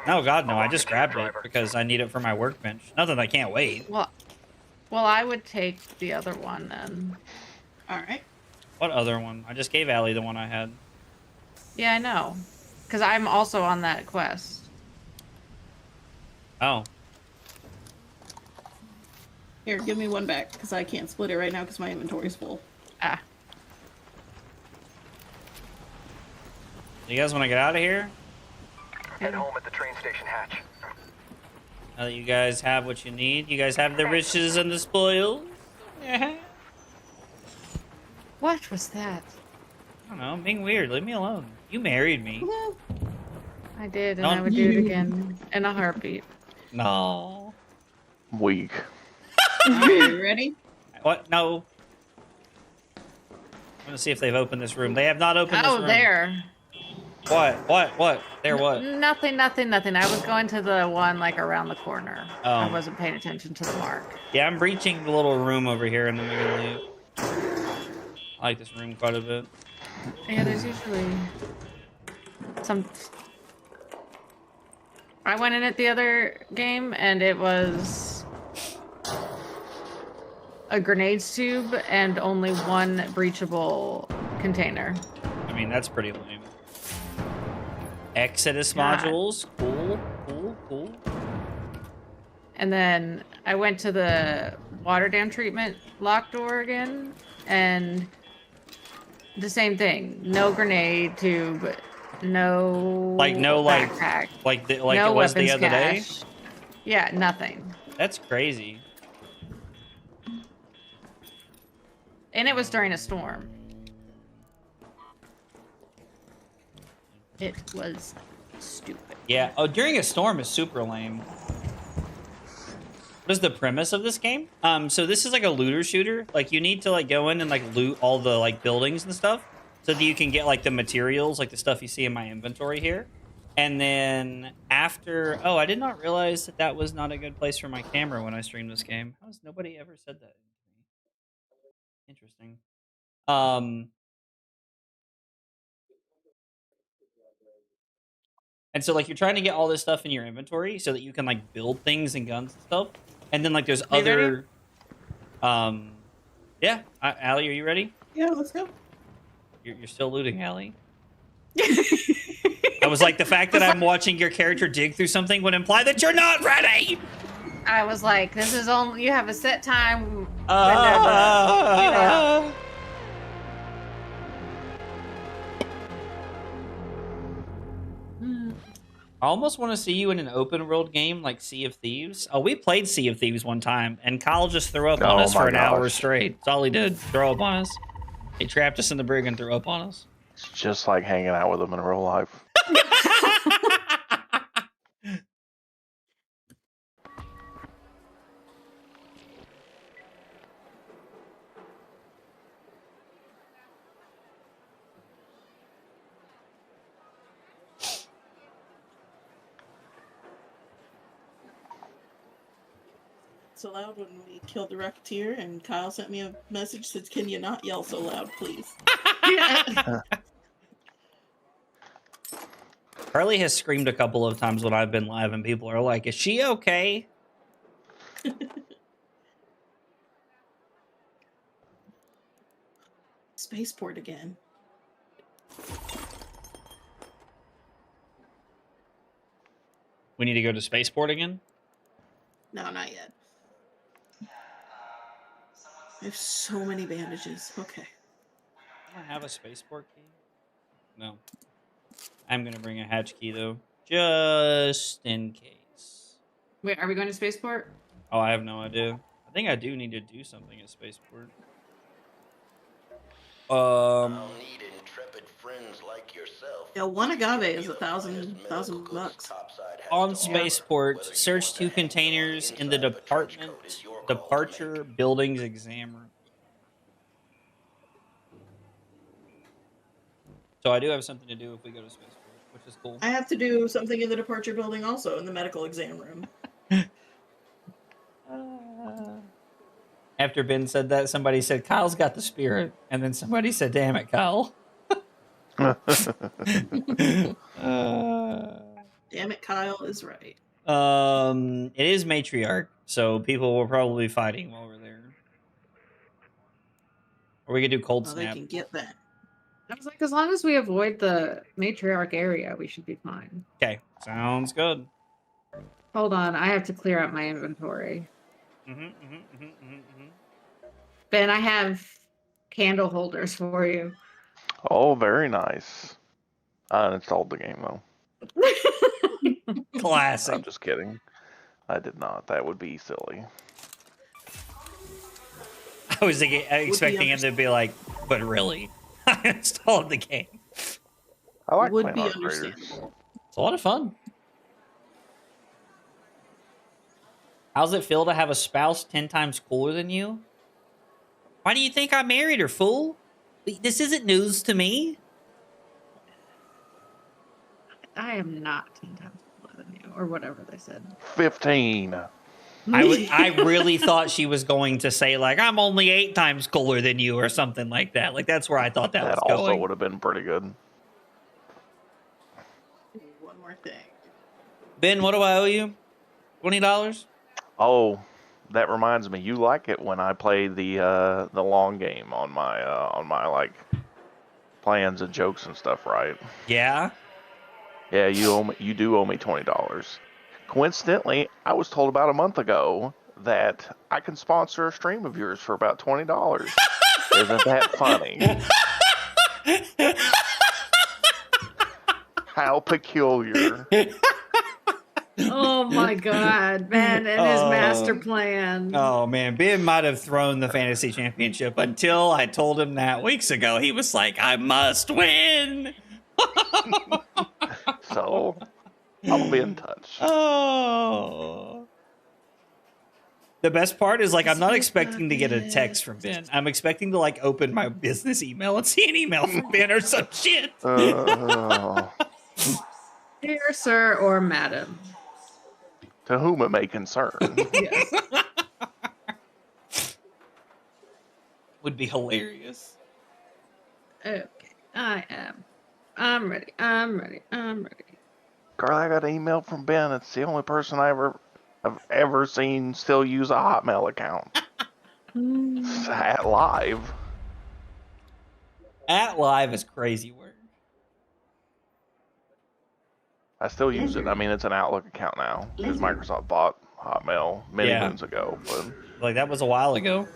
No, God, no. I just grabbed it because I need it for my workbench. Nothing, I can't wait. Well, I would take the other one then. Alright. What other one? I just gave Allie the one I had. Yeah, I know. Because I'm also on that quest. Oh. Here, give me one back, because I can't split it right now because my inventory's full. Ah. You guys want to get out of here? Head home at the train station hatch. Now that you guys have what you need, you guys have the riches and the spoils. Yeah. What was that? I don't know, I'm being weird. Leave me alone. You married me. I did, and Don't I would do it again in a heartbeat. No. Weak. Alright, you ready? What? No. I'm gonna see if they've opened this room. They have not opened this room. Oh, there. What? There what? Nothing. I was going to the one like around the corner. Oh. I wasn't paying attention to the mark. Yeah, I'm breaching the little room over here and then we're gonna leave. I like this room quite a bit. Yeah, there's usually some. I went in it the other game and it was a grenades tube and only one breachable container. I mean, that's pretty lame. Exodus God. modules. Cool. And then I went to the water dam treatment lock door again, and the same thing. No grenade tube, no backpack, like no it was the weapons other day. cache. Yeah, nothing. That's crazy. And it was during a storm. It was stupid. Yeah. Oh, during a storm is super lame. What is the premise of this game? So this is like a looter shooter. Like you need to like go in and like loot all the like buildings and stuff so that you can get like the materials, like the stuff you see in my inventory here. And then after, oh, I did not realize that that was not a good place for my camera when I streamed this game. How has nobody ever said that to me? Interesting. And so like you're trying to get all this stuff in your inventory so that you can like build things and guns and stuff. And then like there's You other yeah, Allie, are you ready? Yeah, let's go. You're still looting, Allie. I was like, the fact that I'm watching your character dig through something would imply that you're not ready. I was like, this is only, you have a set time. I almost want to see you in an open world game like Sea of Thieves. Oh, we played Sea of Thieves one time, and Kyle just threw up on Oh us my for an hour gosh. straight. That's all he did. Throw up on us. He trapped us in the brig and threw up on us. It's just like hanging out with them in real life. So loud when we killed the Rocketeer, and Kyle sent me a message that said, "Can you not yell so loud, please?" Harley has screamed a couple of times when I've been live, and people are like, "Is she okay?" Spaceport again. We need to go to Spaceport again. No, not yet. I have so many bandages. Okay. I have a spaceport key. No. I'm gonna bring a hatch key though, just in case. Wait, are we going to spaceport? Oh, I have no idea. I think I do need to do something at spaceport. I'll need intrepid friends like yourself. Yeah, one agave is $1,000 bucks. On spaceport, search 2 containers in the departure buildings exam room. So I do have something to do if we go to spaceport, which is cool. I have to do something in the departure building also, in the medical exam room. After Ben said that, somebody said, Kyle's got the spirit. And then somebody said, damn it, Kyle. Damn it, Kyle is right. It is matriarch, so people will probably be fighting while we're there. Or we could do cold Oh, snap. they can get that. I was like, as long as we avoid the matriarch area, we should be fine. Okay, sounds good. Hold on, I have to clear out my inventory. Ben, I have candle holders for you. Oh, very nice. I uninstalled the game though. Classic. I'm just kidding. I did not. That would be silly. I was expecting him to be like, but really? I installed the game. I like Would playing be Arc Raiders. understandable. It's a lot of fun. How's it feel to have a spouse 10 times cooler than you? Why do you think I married her, fool? This isn't news to me. I am not 10 times cooler than you, or whatever they said. 15. I really thought she was going to say, like, I'm only 8 times cooler than you or something like that. Like, that's where I thought that was That also going. would have been pretty good. One more thing. Ben, what do I owe you? $20? Oh, that reminds me. You like it when I play the long game on my like plans and jokes and stuff, right? Yeah. Yeah, you do owe me $20. Coincidentally, I was told about a month ago that I can sponsor a stream of yours for about $20. Isn't that funny? How peculiar. Oh my god, Ben and his master plan. Oh man, Ben might have thrown the fantasy championship until I told him that weeks ago. He was like, I must win. So I'll be in touch. Oh. The best part is, like, I'm not expecting to get a text from Ben. I'm expecting to, like, open my business email and see an email from Ben or some shit. Dear sir or madam. To whom it may concern. Yes. Would be hilarious. Okay, I'm ready. Girl, I got an email from Ben. It's the only person I've ever seen still use a Hotmail account. At Live. At Live is crazy word. I still use it. I mean, it's an Outlook account now because Microsoft bought Hotmail many moons ago. But like, that was a while ago.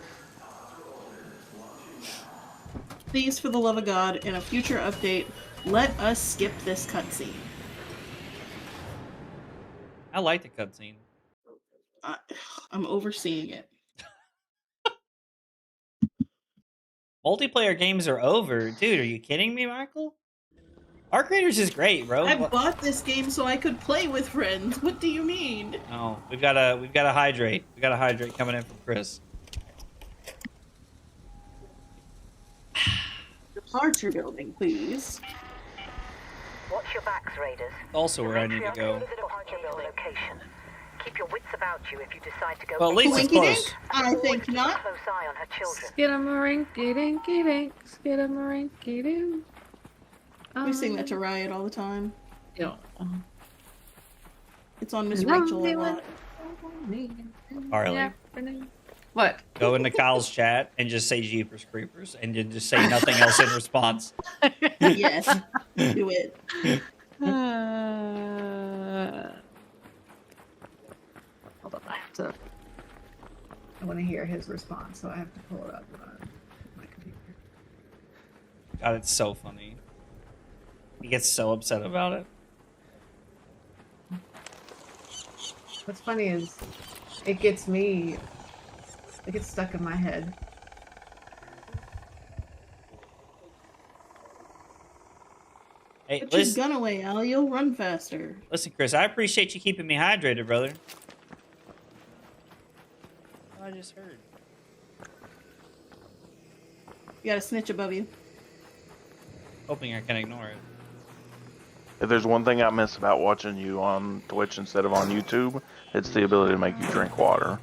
Please, for the love of God, in a future update, let us skip this cutscene. I like the cutscene. I'm overseeing it. Multiplayer games are over. Dude, are you kidding me, Michael? Arc Raiders is great, bro. I bought this game so I could play with friends. What do you mean? Oh, we've gotta hydrate. We gotta hydrate coming in from Chris. Departure building, please. Watch your backs, Raiders. Also where I need to go. Departure building location. Keep your wits about you if you decide to go. Well, at least it's close. I think not. Close eye on her children. Skidamarinky-dinky-dink, skidamarinky-dink. We sing that to Riot all the time. Yeah. It's on Miss Rachel a lot. Harley, What? go into Kyle's chat and just say Jeepers Creepers and then just say nothing else in response. Yes, do it. Hold on, I want to hear his response, so I have to pull it up on my computer. God, it's so funny. He gets so upset about it. What's funny is it gets stuck in my head. Hey, Put your listen, gun away, Al. You'll run faster. listen, Chris, I appreciate you keeping me hydrated, brother. I just heard. You got a snitch above you. Hoping I can ignore it. If there's one thing I miss about watching you on Twitch instead of on YouTube, it's the ability to make you drink water.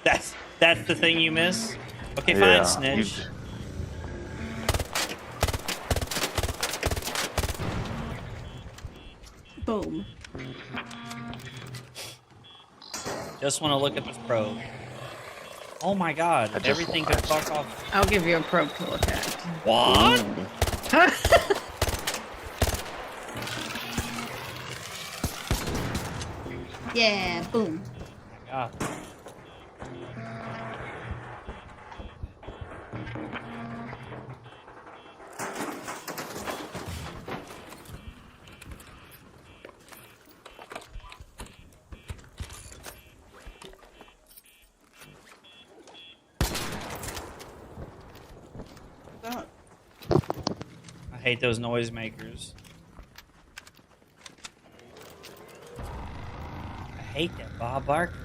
That's the thing you miss? Okay, Yeah, fine, snitch. Boom. Just want to look at this probe. Oh my god, everything could fuck off. I'll give you a probe to look at. What? Yeah, boom. Oh my god. God. I hate those noisemakers. I hate that Bob Barker.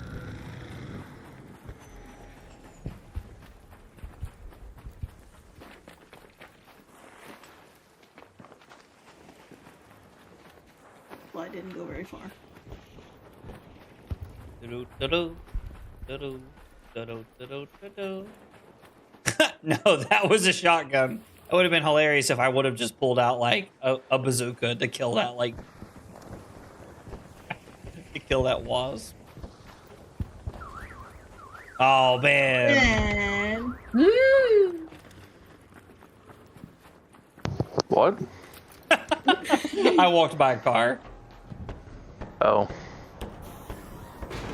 Well, I didn't go very far. Do-do, do-do, do-do, do-do, do-do. No, that was a shotgun. It would have been hilarious if I would have just pulled out like a bazooka to kill that to kill that wasp. Oh man. What? I walked by a car. Oh.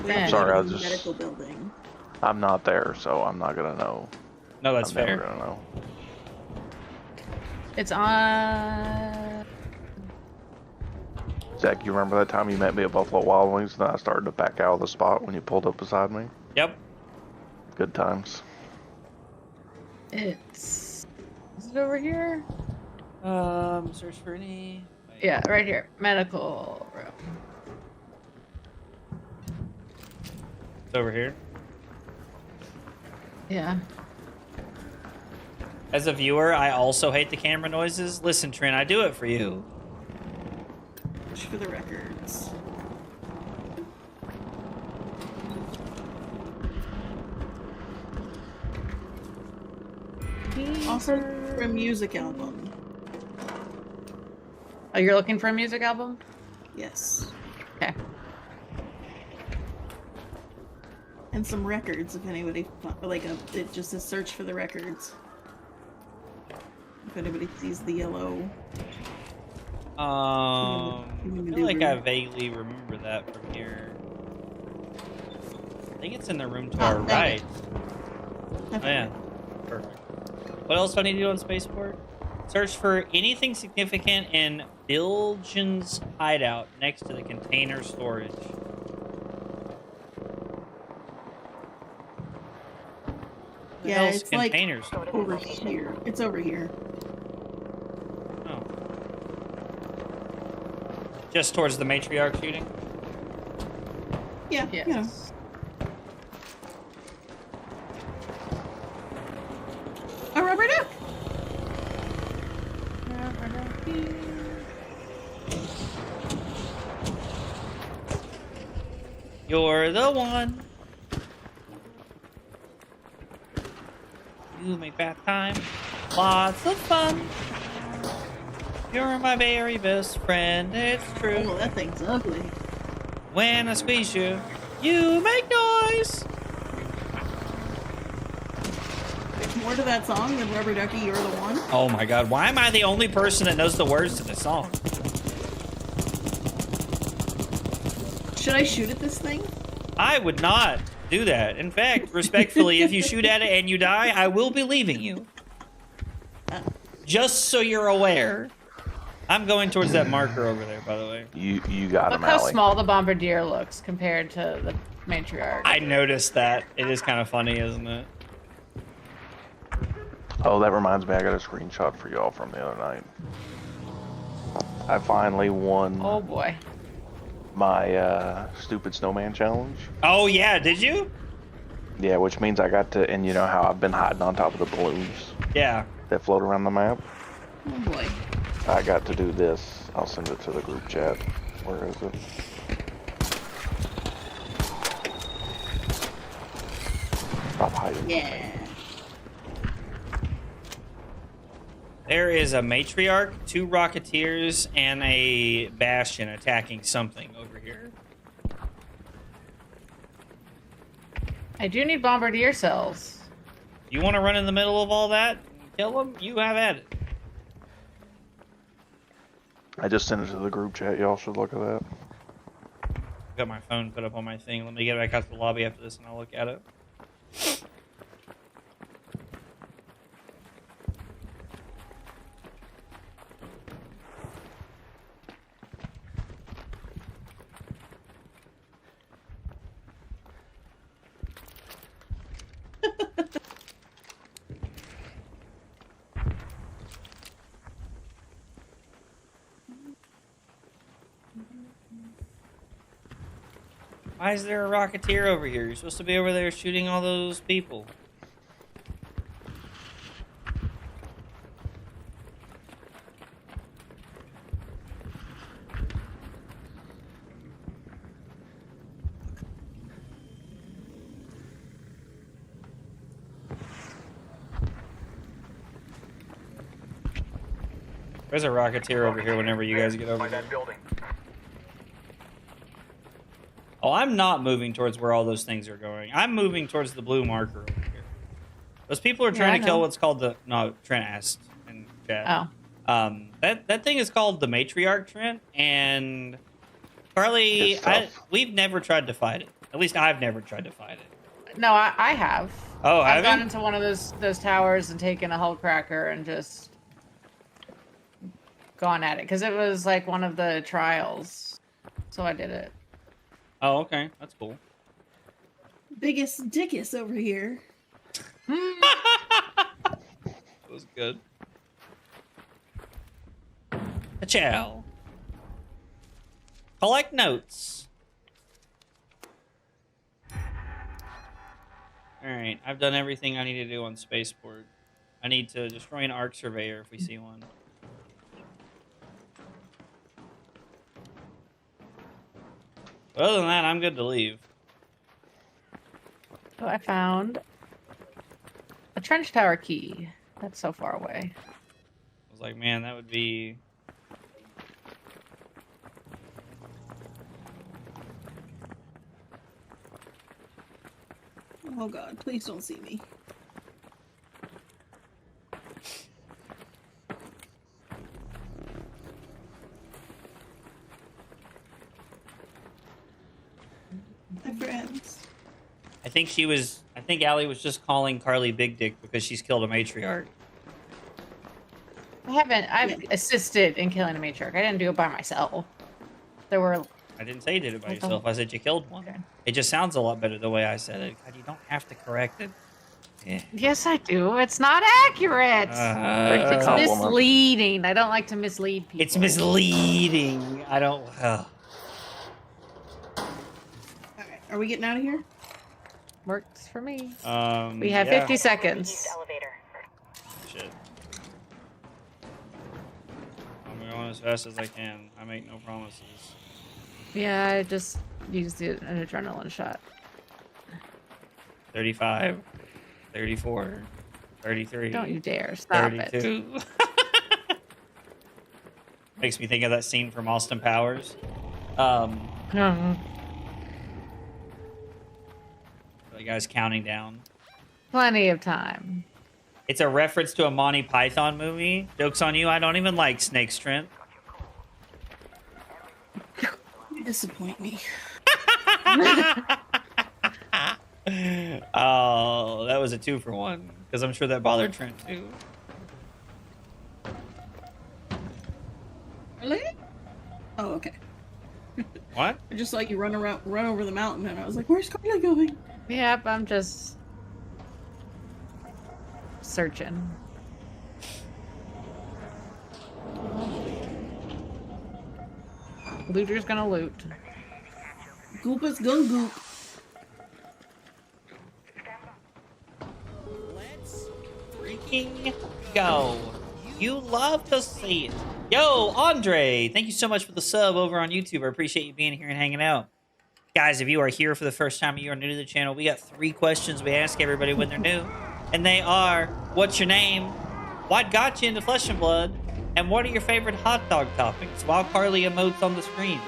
Yeah. Sorry, I was just... medical building. I'm not there, so I'm not gonna know. No, that's I'm fair. never gonna know. It's on. Zach, you remember that time you met me at Buffalo Wild Wings and then I started to back out of the spot when you pulled up beside me? Yep. Good times. Is it over here? Search for any. Wait. Yeah, right here. Medical room. It's over here. Yeah. As a viewer, I also hate the camera noises. Listen, Trent, I do it for you. Just for the records. Also, for a music album. Oh, you're looking for a music album? Yes. Okay. And some records, if anybody, it just says search for the records. If anybody sees the yellow. I feel like I vaguely remember that from here. I think it's in the room to our right. Oh, yeah. Perfect. What else do I need to do on Spaceport? Search for anything significant in Bilgen's hideout next to the container storage. Yeah, it's containers? Like over here. It's over here. Oh. Just towards the matriarch shooting? Yeah, yes. You know. A rubber duck! You're the one. You make bath time lots of fun. You're my very best friend, it's true. Oh, that thing's ugly. When I squeeze you, you make noise. There's more to that song than Rubber Ducky, You're the One. Oh my god, why am I the only person that knows the words to this song? Should I shoot at this thing? I would not do that. In fact, respectfully, if you shoot at it and you die, I will be leaving you. Just so you're aware. I'm going towards that marker over there, by the way. You got Look him, how Allie. small the bombardier looks compared to the matriarch. I noticed that. It is kind of funny, isn't it? Oh, that reminds me, I got a screenshot for y'all from the other night. I finally won Oh boy. my stupid snowman challenge. Oh, yeah. Did you? Yeah, which means I got to, and you know how I've been hiding on top of the balloons Yeah. that float around the map? Oh boy. I got to do this. I'll send it to the group chat. Where is it? Stop hiding. Yeah. There is a matriarch, 2 rocketeers, and a bastion attacking something over here. I do need bombardier cells. You want to run in the middle of all that and kill them? You have at it. I just sent it to the group chat. Y'all should look at that. Got my phone put up on my thing. Let me get back out to the lobby after this and I'll look at it. Why is there a rocketeer over here? You're supposed to be over there shooting all those people. There's a rocketeer over here whenever you guys get over Find there. that building. Oh, I'm not moving towards where all those things are going. I'm moving towards the blue marker over here. Those people are trying I to kill know. what's called the... No, Trent asked in chat. Oh. That thing is called the matriarch, Trent, and Carly, Good stuff. we've never tried to fight it. At least I've never tried to fight it. No, I have. Oh, I've have gone you? into one of those towers and taken a hull cracker and just gone at it because it was like one of the trials, so I did it. Oh, okay. That's cool. Biggest dickus over here. That was good. Ciao. Collect notes. Alright, I've done everything I need to do on Spaceport. I need to destroy an arc surveyor if we see one. But other than that, I'm good to leave. So I found a trench tower key. That's so far away. I was like, man, that would be... Oh god, please don't see me. My friends. I think Allie was just calling Carly Big Dick because she's killed a matriarch. I've assisted in killing a matriarch. I didn't do it by myself. There were... I didn't say you did it by I don't- yourself. I said you killed one. Okay. It just sounds a lot better the way I said it. God, you don't have to correct it. Yeah. Yes, I do. It's not accurate. It's compliment. misleading. I don't like to mislead people. It's misleading. I don't... Alright, are we getting out of here? Works for me. we We have yeah. 50 seconds. East elevator. Shit. I'm going as fast as I can. I make no promises. Yeah, I just used an adrenaline shot. 35, 34, 33. Don't you dare. Stop it. 32. Makes me think of that scene from Austin Powers. The guy's counting down. Plenty of time. It's a reference to a Monty Python movie. Joke's on you, I don't even like snakes, Trent. You disappoint me. Oh, that was a 2-for-1. Because I'm sure that bothered Trent too. Really? Oh, okay. What? I just saw you run over the mountain, and I was like, "Where's Carly going?" Yep, I'm just searching. Looter's gonna loot. Goopa's gonna goop. Let's freaking go. You love to see it. Yo, Andre, thank you so much for the sub over on YouTube. I appreciate you being here and hanging out. Guys, if you are here for the first time, you are new to the channel, we got 3 questions we ask everybody when they're new. And they are, what's your name? What got you into Flesh and Blood? And what are your favorite hot dog toppings? While Carly emotes on the screen.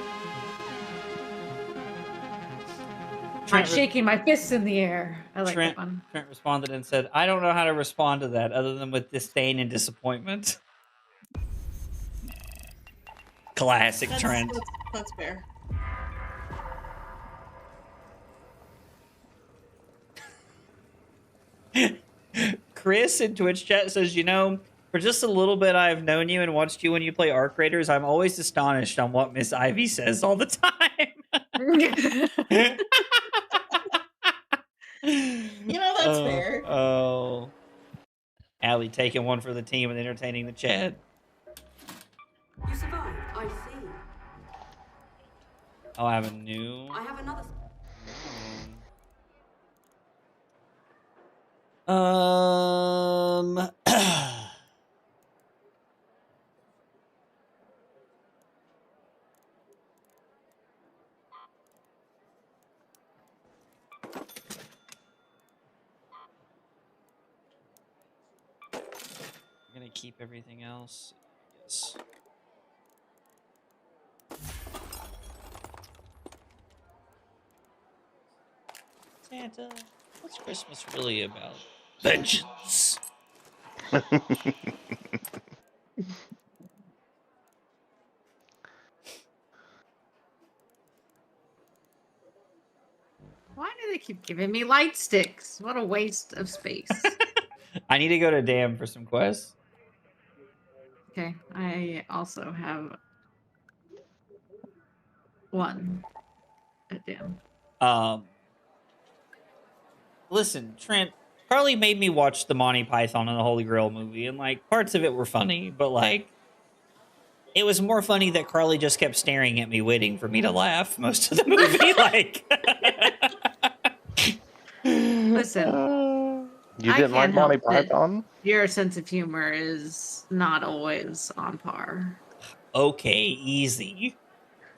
I'm shaking my fists in the air. I like that one. Trent responded and said, I don't know how to respond to that other than with disdain and disappointment. Classic Trent. That's fair. Chris in Twitch chat says, you know, for just a little bit I've known you and watched you when you play Arc Raiders, I'm always astonished on what Miss Ivy says all the time. You know, that's fair. Oh. Allie taking one for the team and entertaining the chat. You survived, I see. Oh, I have a new... I have another... I'm gonna keep everything else. Yes. Santa, what's Christmas really about? Vengeance. Why do they keep giving me light sticks? What a waste of space. I need to go to Dam for some quests. Okay, I also have one. Damn. Listen, Trent, Carly made me watch the Monty Python and the Holy Grail movie, and like parts of it were funny, but like it was more funny that Carly just kept staring at me, waiting for me to laugh most of the movie. Like, listen, You didn't like Monty Python? Your sense of humor is not always on par. Okay, easy.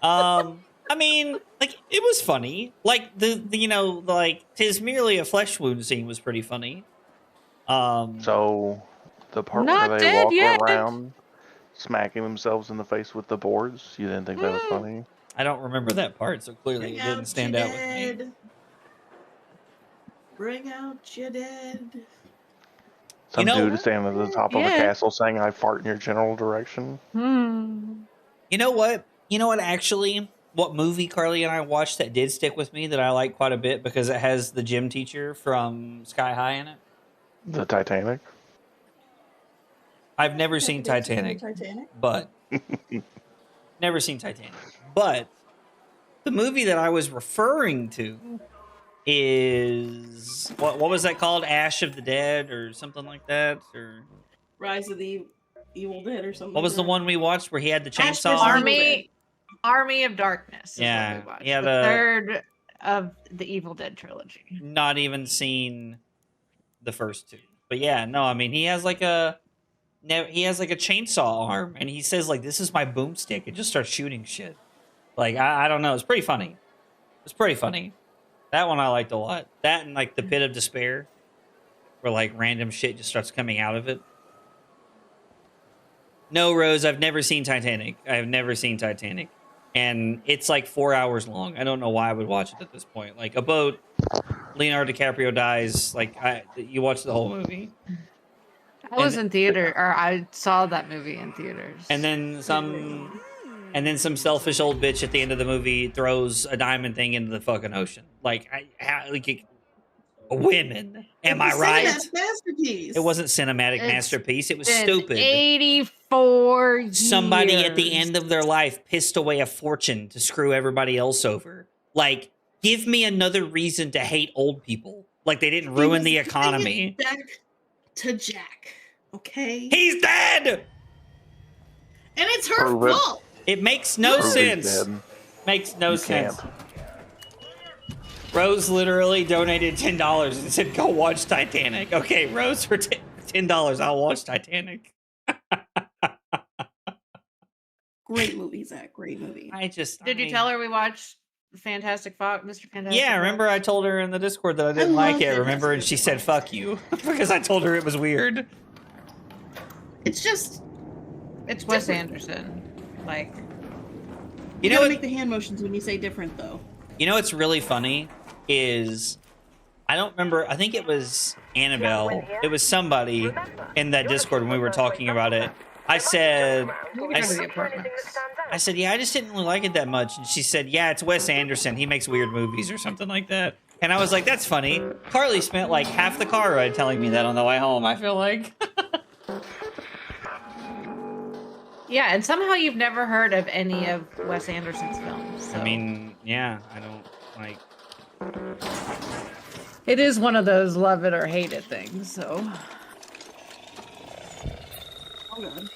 I mean, like it was funny. Like the you know, like 'tis merely a flesh wound scene was pretty funny. So the part Not where they dead walk yet. around smacking themselves in the face with the boards, you didn't think that was funny? I don't remember that part, so clearly it didn't stand out with me. Bring out your dead. Some dude standing at the top of a castle saying, I fart in your general direction. You know what? You know what, actually, what movie Carly and I watched that did stick with me that I like quite a bit because it has the gym teacher from Sky High in it? The Titanic? I've never seen Titanic, but... never seen Titanic. But the movie that I was referring to is... What was that called? Ash of the Dead or something like that? Or Rise of the Evil Dead or something. what was the one we watched where he had the chainsaw? Army of Darkness. Is Yeah, what we watched. he had the a- third of the Evil Dead trilogy. Not even seen the first 2. But yeah, no, I mean, he has like a chainsaw arm, and he says like, "This is my boomstick," and just starts shooting shit. Like I don't know, it's pretty funny. It's pretty funny. That one I liked a lot. That and like the Pit of Despair, where like random shit just starts coming out of it. No, Rose, I've never seen Titanic. I've never seen Titanic. And it's like 4 hours long. I don't know why I would watch it at this point. Like a boat, Leonardo DiCaprio dies. Like you watch the whole movie. I was in theater, or I saw that movie in theaters. And then some selfish old bitch at the end of the movie throws a diamond thing into the fucking ocean. Like women. Am I It's a right? cinematic masterpiece. It wasn't cinematic It's masterpiece. It was been stupid. 84 years. Somebody at the end of their life pissed away a fortune to screw everybody else over. Like, give me another reason to hate old people. Like they didn't ruin the economy. Back to Jack, okay? He's dead! And it's her Prove it. fault. It makes no Prove he's sense. dead. Makes no You sense. can't. Rose literally donated $10 and said, go watch Titanic. Okay, Rose, for $10, I'll watch Titanic. Great movie, Zach. Great movie. Did you tell her we watched Fantastic Fox, Mr. Fantastic? Yeah, remember I told her in the Discord that I didn't like it, remember? And she said, fuck you. Because I told her it was weird. It's just... It's Wes Anderson. Like... You You know gotta what? make the hand motions when you say different, though. You know what's really funny is... I don't remember. I think it was Annabelle. It was somebody in that Discord when we were talking about it. I said, yeah, I just didn't really like it that much. And she said, yeah, it's Wes Anderson. He makes weird movies or something like that. And I was like, that's funny. Carly spent like half the car ride telling me that on the way home, I feel like. Yeah, and somehow you've never heard of any of Wes Anderson's films. So. I mean, yeah, I don't like... It is one of those love it or hate it things, so... Oh, God.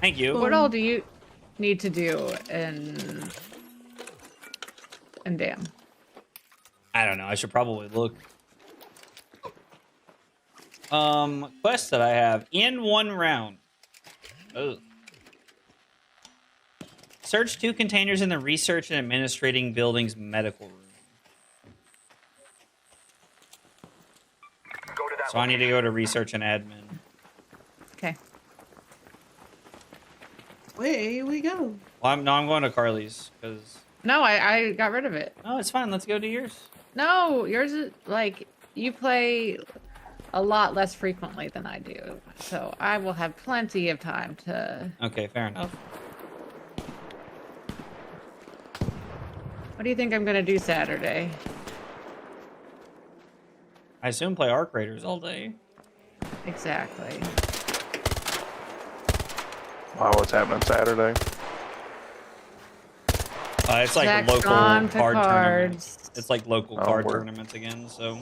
Thank you. What all do you need to do in Damn? I don't know. I should probably look. Quest that I have in one round. Oh. Search 2 containers in the research and administrating building's medical room. So I need to go to research and admin. Okay. Away we go. Well, I'm going to Carly's because. No, I got rid of it. Oh, it's fine. Let's go to yours. No, yours is like you play a lot less frequently than I do, so I will have plenty of time to. Okay, fair enough. What do you think I'm gonna do Saturday? I assume play Arc Raiders all day. Exactly. Wow, what's happening Saturday? It's like Zach's local gone card to tournaments. cards. It's like local Oh, card word. tournaments again. So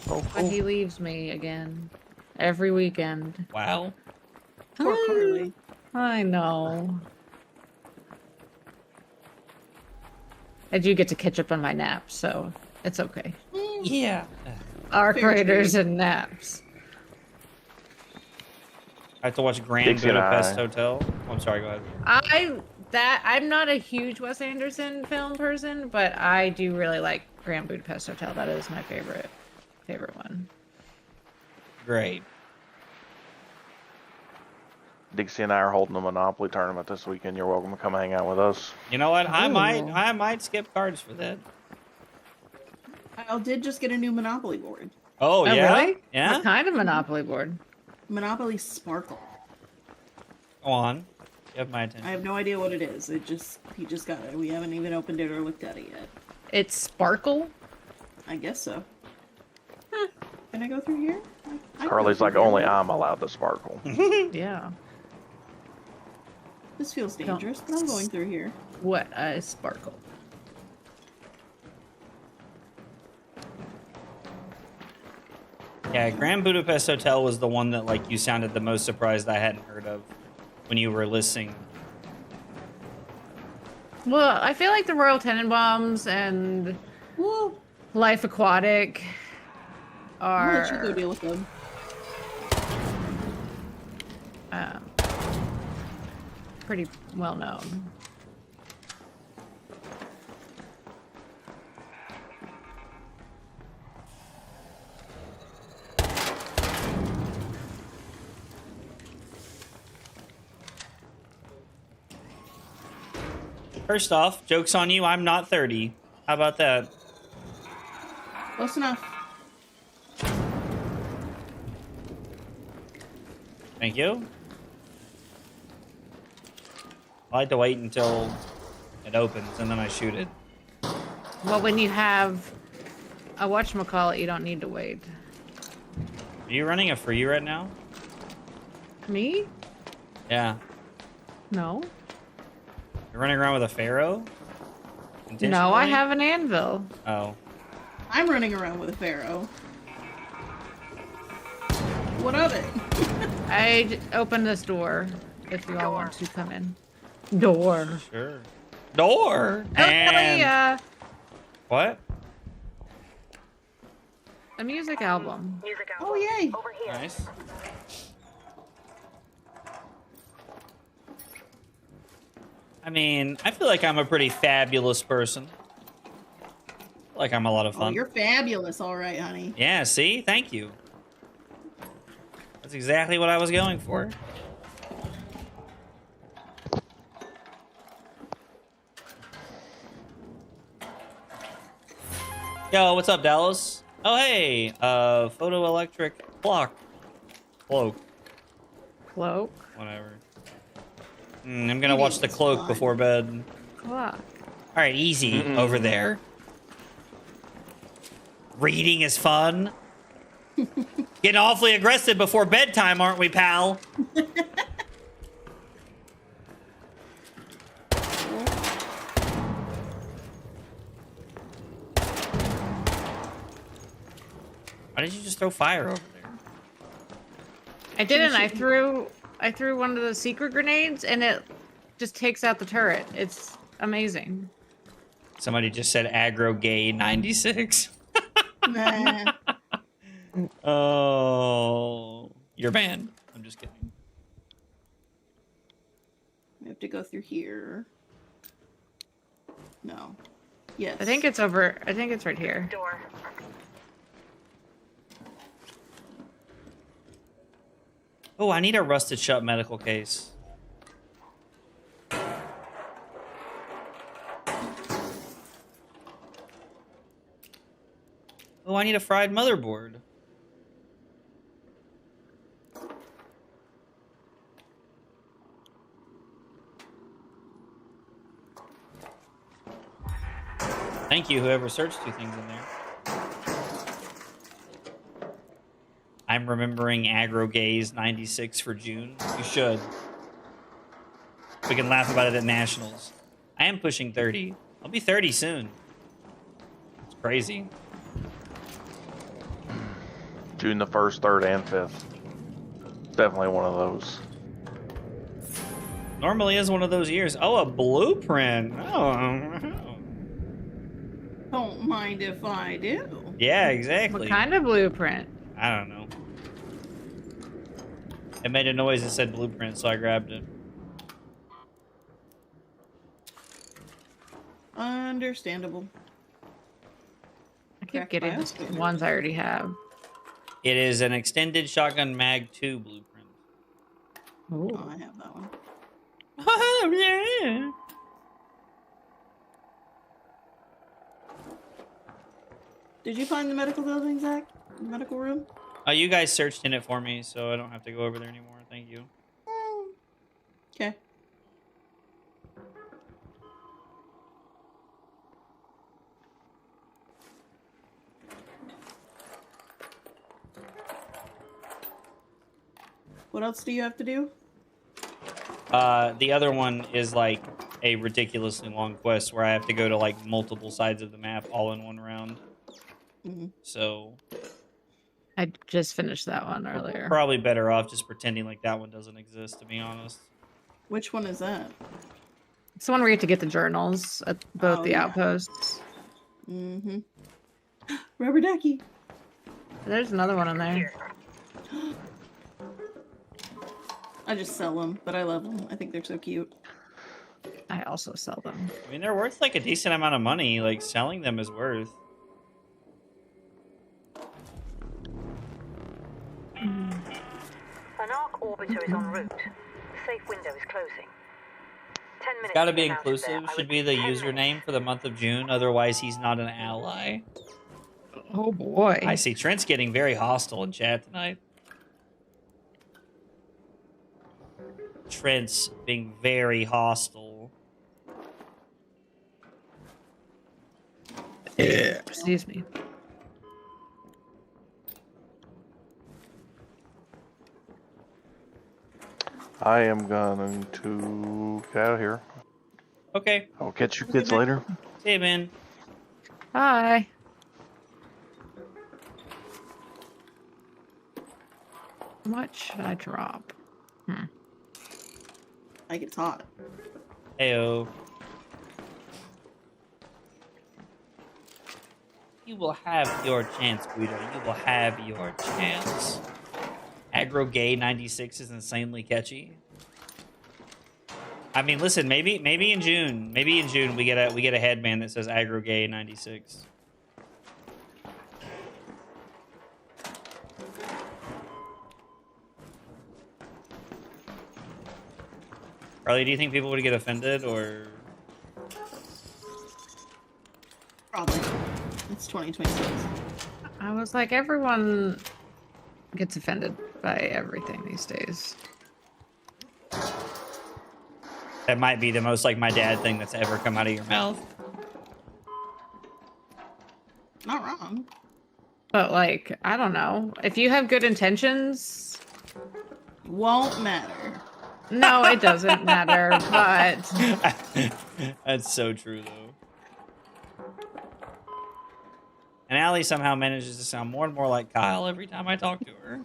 Oh, But he leaves me again every weekend. wow. Poor Carly. I know. I do get to catch up on my naps, so it's okay. Yeah. Arc Fair Raiders trade. and naps. I have to watch Grand Dixie and Budapest I- Hotel. Oh, I'm sorry. Go ahead. I'm not a huge Wes Anderson film person, but I do really like Grand Budapest Hotel. That is my favorite one. Great. Dixie and I are holding a Monopoly tournament this weekend. You're welcome to come hang out with us. You know what? I Ooh. might skip cards for that. I did just get a new Monopoly board. Oh, yeah. Really? Yeah. What kind of Monopoly board? Monopoly Sparkle. Go on. You have my attention. I have no idea what it is. He just got it. We haven't even opened it or looked at it yet. It's Sparkle? I guess so. Huh. Can I go through here? I can Carly's go like, through here. only I'm allowed to sparkle. Yeah. This feels dangerous, but I'm going through here. What a Sparkle. Yeah, Grand Budapest Hotel was the one that like you sounded the most surprised I hadn't heard of when you were listening. Well, I feel like the Royal Tenenbaums and Woo! Life Aquatic I'll let you go are deal with them. pretty well known. First off, joke's on you, I'm not 30. How about that? Close enough. Thank you. I like to wait until it opens and then I shoot it. Well, when you have a whatchamacallit, you don't need to wait. Are you running a free right now? Me? Yeah. No. You're running around with a pharaoh? No, I have an anvil. Oh. I'm running around with a pharaoh. What of it? I opened this door. If you all want to come in. Door. Sure. Door. And what? A music album. Oh yay! Over here. Nice. I mean, I feel like I'm a pretty fabulous person. I feel like I'm a lot of Oh, fun. you're fabulous, all right, honey. Yeah, see? Thank you. That's exactly what I was going for. Yo, what's up, Dallas? Oh, hey, photoelectric cloak. Cloak. Whatever. I'm gonna watch The Cloak before bed. Clock. All right, easy over there. Reading is fun. Getting awfully aggressive before bedtime, aren't we, pal? Why did you just throw fire over there? I didn't. I threw one of the secret grenades, and it just takes out the turret. It's amazing. Somebody just said aggro gay 96. Nah. Oh, you're banned. I'm just kidding. We have to go through here. No. Yes. I think it's over. I think it's right here. Door. Oh, I need a rusted shut medical case. Oh, I need a fried motherboard. Thank you, whoever searched two things in there. I'm remembering Aggro Gaze 96 for June. You should. We can laugh about it at Nationals. I am pushing 30. I'll be 30 soon. It's crazy. June the 1st, 3rd, and 5th. Definitely one of those. Normally is one of those years. Oh, a blueprint. Oh. Don't mind if I do. Yeah, exactly. What kind of blueprint? I don't know. It made a noise that said blueprint, so I grabbed it. Understandable. I keep getting the ones I already have. It is an extended shotgun mag 2 blueprint. Ooh. Oh, I have that one. Oh, yeah. Did you find the medical building, Zach? The medical room? Oh, you guys searched in it for me, so I don't have to go over there anymore. Thank you. Okay. What else do you have to do? The other one is like a ridiculously long quest where I have to go to like multiple sides of the map all in one round. Mm-hmm. So I just finished that one earlier. probably better off just pretending like that one doesn't exist, to be honest. Which one is that? It's the one where you have to get the journals at both the outposts. Mm-hmm. Rubber ducky. There's another one in there. I just sell them, but I love them. I think they're so cute. I also sell them. I mean, they're worth like a decent amount of money. Like selling them is worth. An arc orbiter is en route. The safe window is closing. 10 minutes. It's got to to be get out of there. inclusive. I Should would be the 10 minutes. username for the month of June. Otherwise, he's not an ally. Oh boy. I see Trent's getting very hostile in chat tonight. Trent's being very hostile. Excuse me. I am going to get out of here. Okay. I'll catch you kids later. See you, man. Bye. What should I drop? Like it's hot. Heyo. You will have your chance, Guido. You will have your chance. Aggro Gay 96 is insanely catchy. I mean, listen, maybe in June we get a headband that says Aggro Gay 96. Carly, do you think people would get offended or? Probably. It's 2026. I was like, everyone gets offended by everything these days. That might be the most like my dad thing that's ever come out of your mouth. Not wrong. But like, I don't know. If you have good intentions, won't matter. No, it doesn't matter, but that's so true though. And Allie somehow manages to sound more and more like Kyle every time I talk to her.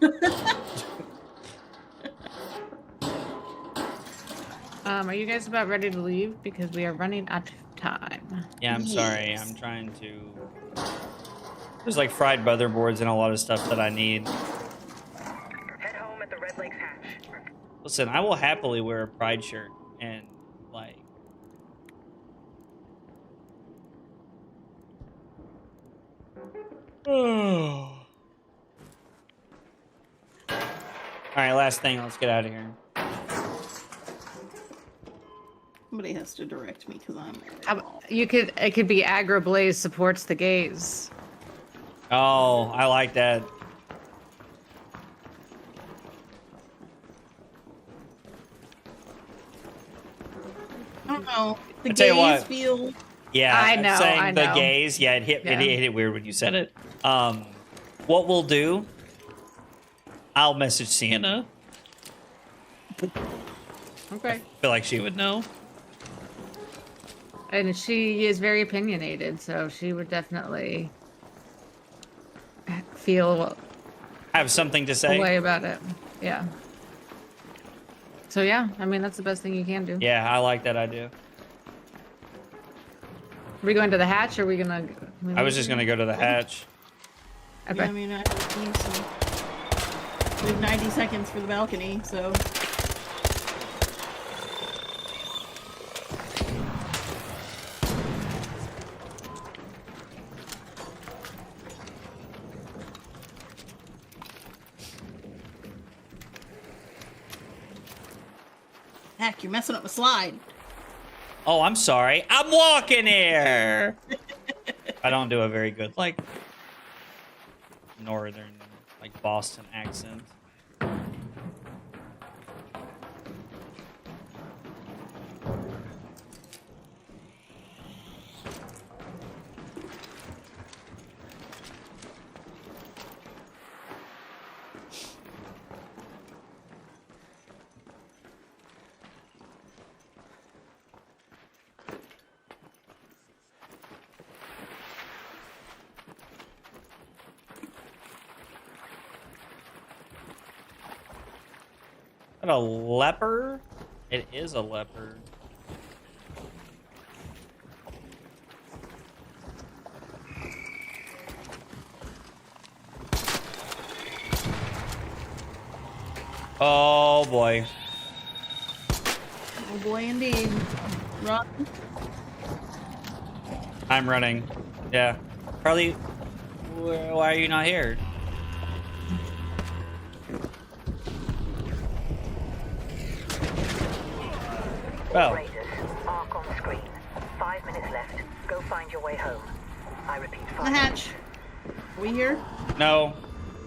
Are you guys about ready to leave? Because we are running out of time. Yeah, I'm sorry. I'm trying to... There's like fried motherboards and a lot of stuff that I need. Head home at the Red Lakes hatch. Listen, I will happily wear a Pride shirt and like... All right, last thing. Let's get out of here. Somebody has to direct me because I'm. It could be Aggro Blaze supports the gays. Oh, I like that. I don't know. The I'll tell you gays what. feel. Yeah, I know. saying I the know. gays. Yeah, it hit it weird when you said it. What we'll do? I'll message Sienna. Okay. I feel like she would know. And she is very opinionated, so she would definitely feel Have something to a say. way about it. Yeah. So yeah, I mean that's the best thing you can do. Yeah, I like that idea. Are we going to the hatch or are we gonna I was just gonna go to the hatch. Okay. Yeah, I mean, I think so. We have 90 seconds for the balcony, so. Heck, you're messing up my slide. Oh, I'm sorry. I'm walking here. I don't do a very good like northern, like Boston accent. Is that a leopard? It is a leopard. Oh boy. Oh boy, indeed. Run. I'm running. Yeah. Carly, why are you not here? Well. Raiders, arc on screen. 5 minutes left. Go find your way home. I repeat, The 5 hatch. Are we here? No.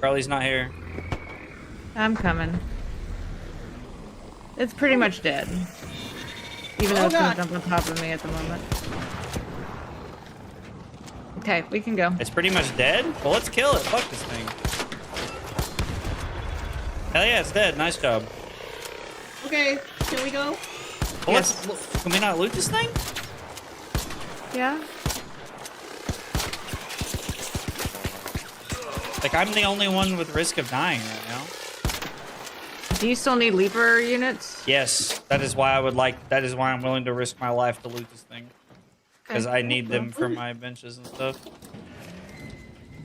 Carly's not here. I'm coming. It's pretty much dead. Even though it's gonna God. jump on top of me at the moment. Okay, we can go. It's pretty much dead. Well, let's kill it. Fuck this thing. Hell yeah, it's dead. Nice job. Okay, can we go? Well, Yes. can we not loot this thing? Yeah. Like, I'm the only one with risk of dying right now. Do you still need Leaper units? Yes, that is why I'm willing to risk my life to loot this thing. Because I need them for my benches and stuff.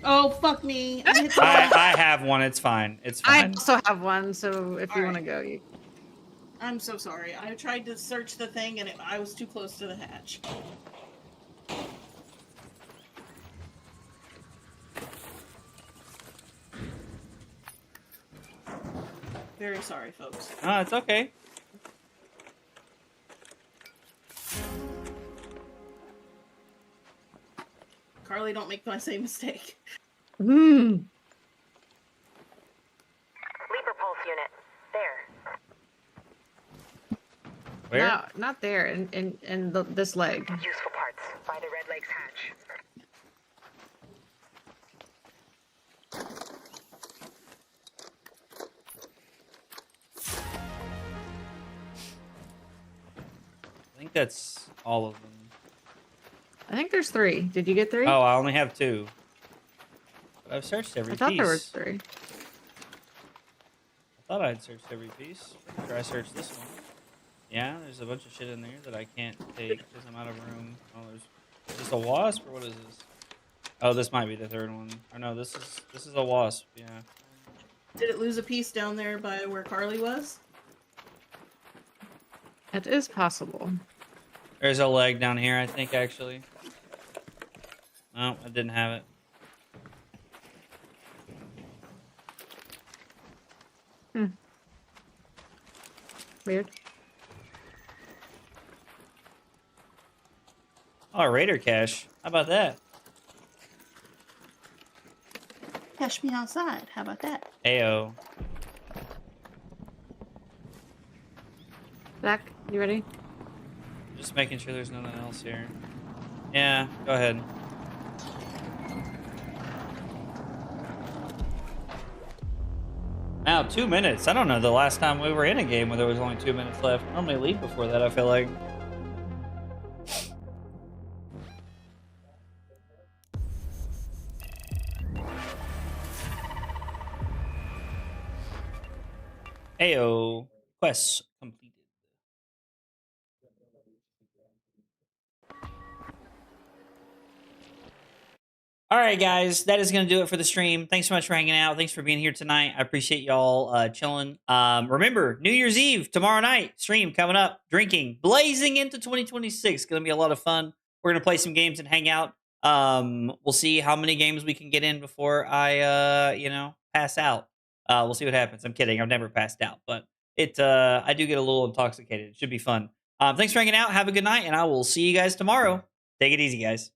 Oh, fuck me. I hit the I have one. It's fine. It's I fine. also have one, so if you All want to go, you. I'm so sorry. I tried to search the thing and I was too close to the hatch. Very sorry, folks. No, it's okay. Carly, don't make my same mistake. Hmm. Leaper pulse unit. There. Where? No, not there. In this leg. Useful parts. By the Red Lakes hatch. I think that's all of them. I think there's 3. Did you get 3? Oh, I only have 2. But I've searched every I thought piece. there was 3. I thought I'd searched every piece. Pretty sure I searched this one. Yeah, there's a bunch of shit in there that I can't take because I'm out of room. Oh, is this a wasp or what is this? Oh, this might be the third one. Or no, this is a wasp. Yeah. Did it lose a piece down there by where Carly was? It is possible. There's a leg down here, I think, actually. No, I didn't have it. Weird. Oh, Raider cache. How about that? Cash me outside. How about that? Ayo. Zach, you ready? Just making sure there's nothing else here. Yeah, go ahead. Now, 2 minutes. I don't know the last time we were in a game where there was only 2 minutes left. I normally leave before that, I feel like. Ayo. Quest completed. All right, guys, that is going to do it for the stream. Thanks so much for hanging out. Thanks for being here tonight. I appreciate y'all chilling. Remember, New Year's Eve, tomorrow night, stream coming up, drinking, blazing into 2026. Going to be a lot of fun. We're going to play some games and hang out. We'll see how many games we can get in before I, pass out. We'll see what happens. I'm kidding. I've never passed out, but I do get a little intoxicated. It should be fun. Thanks for hanging out. Have a good night, and I will see you guys tomorrow. Take it easy, guys.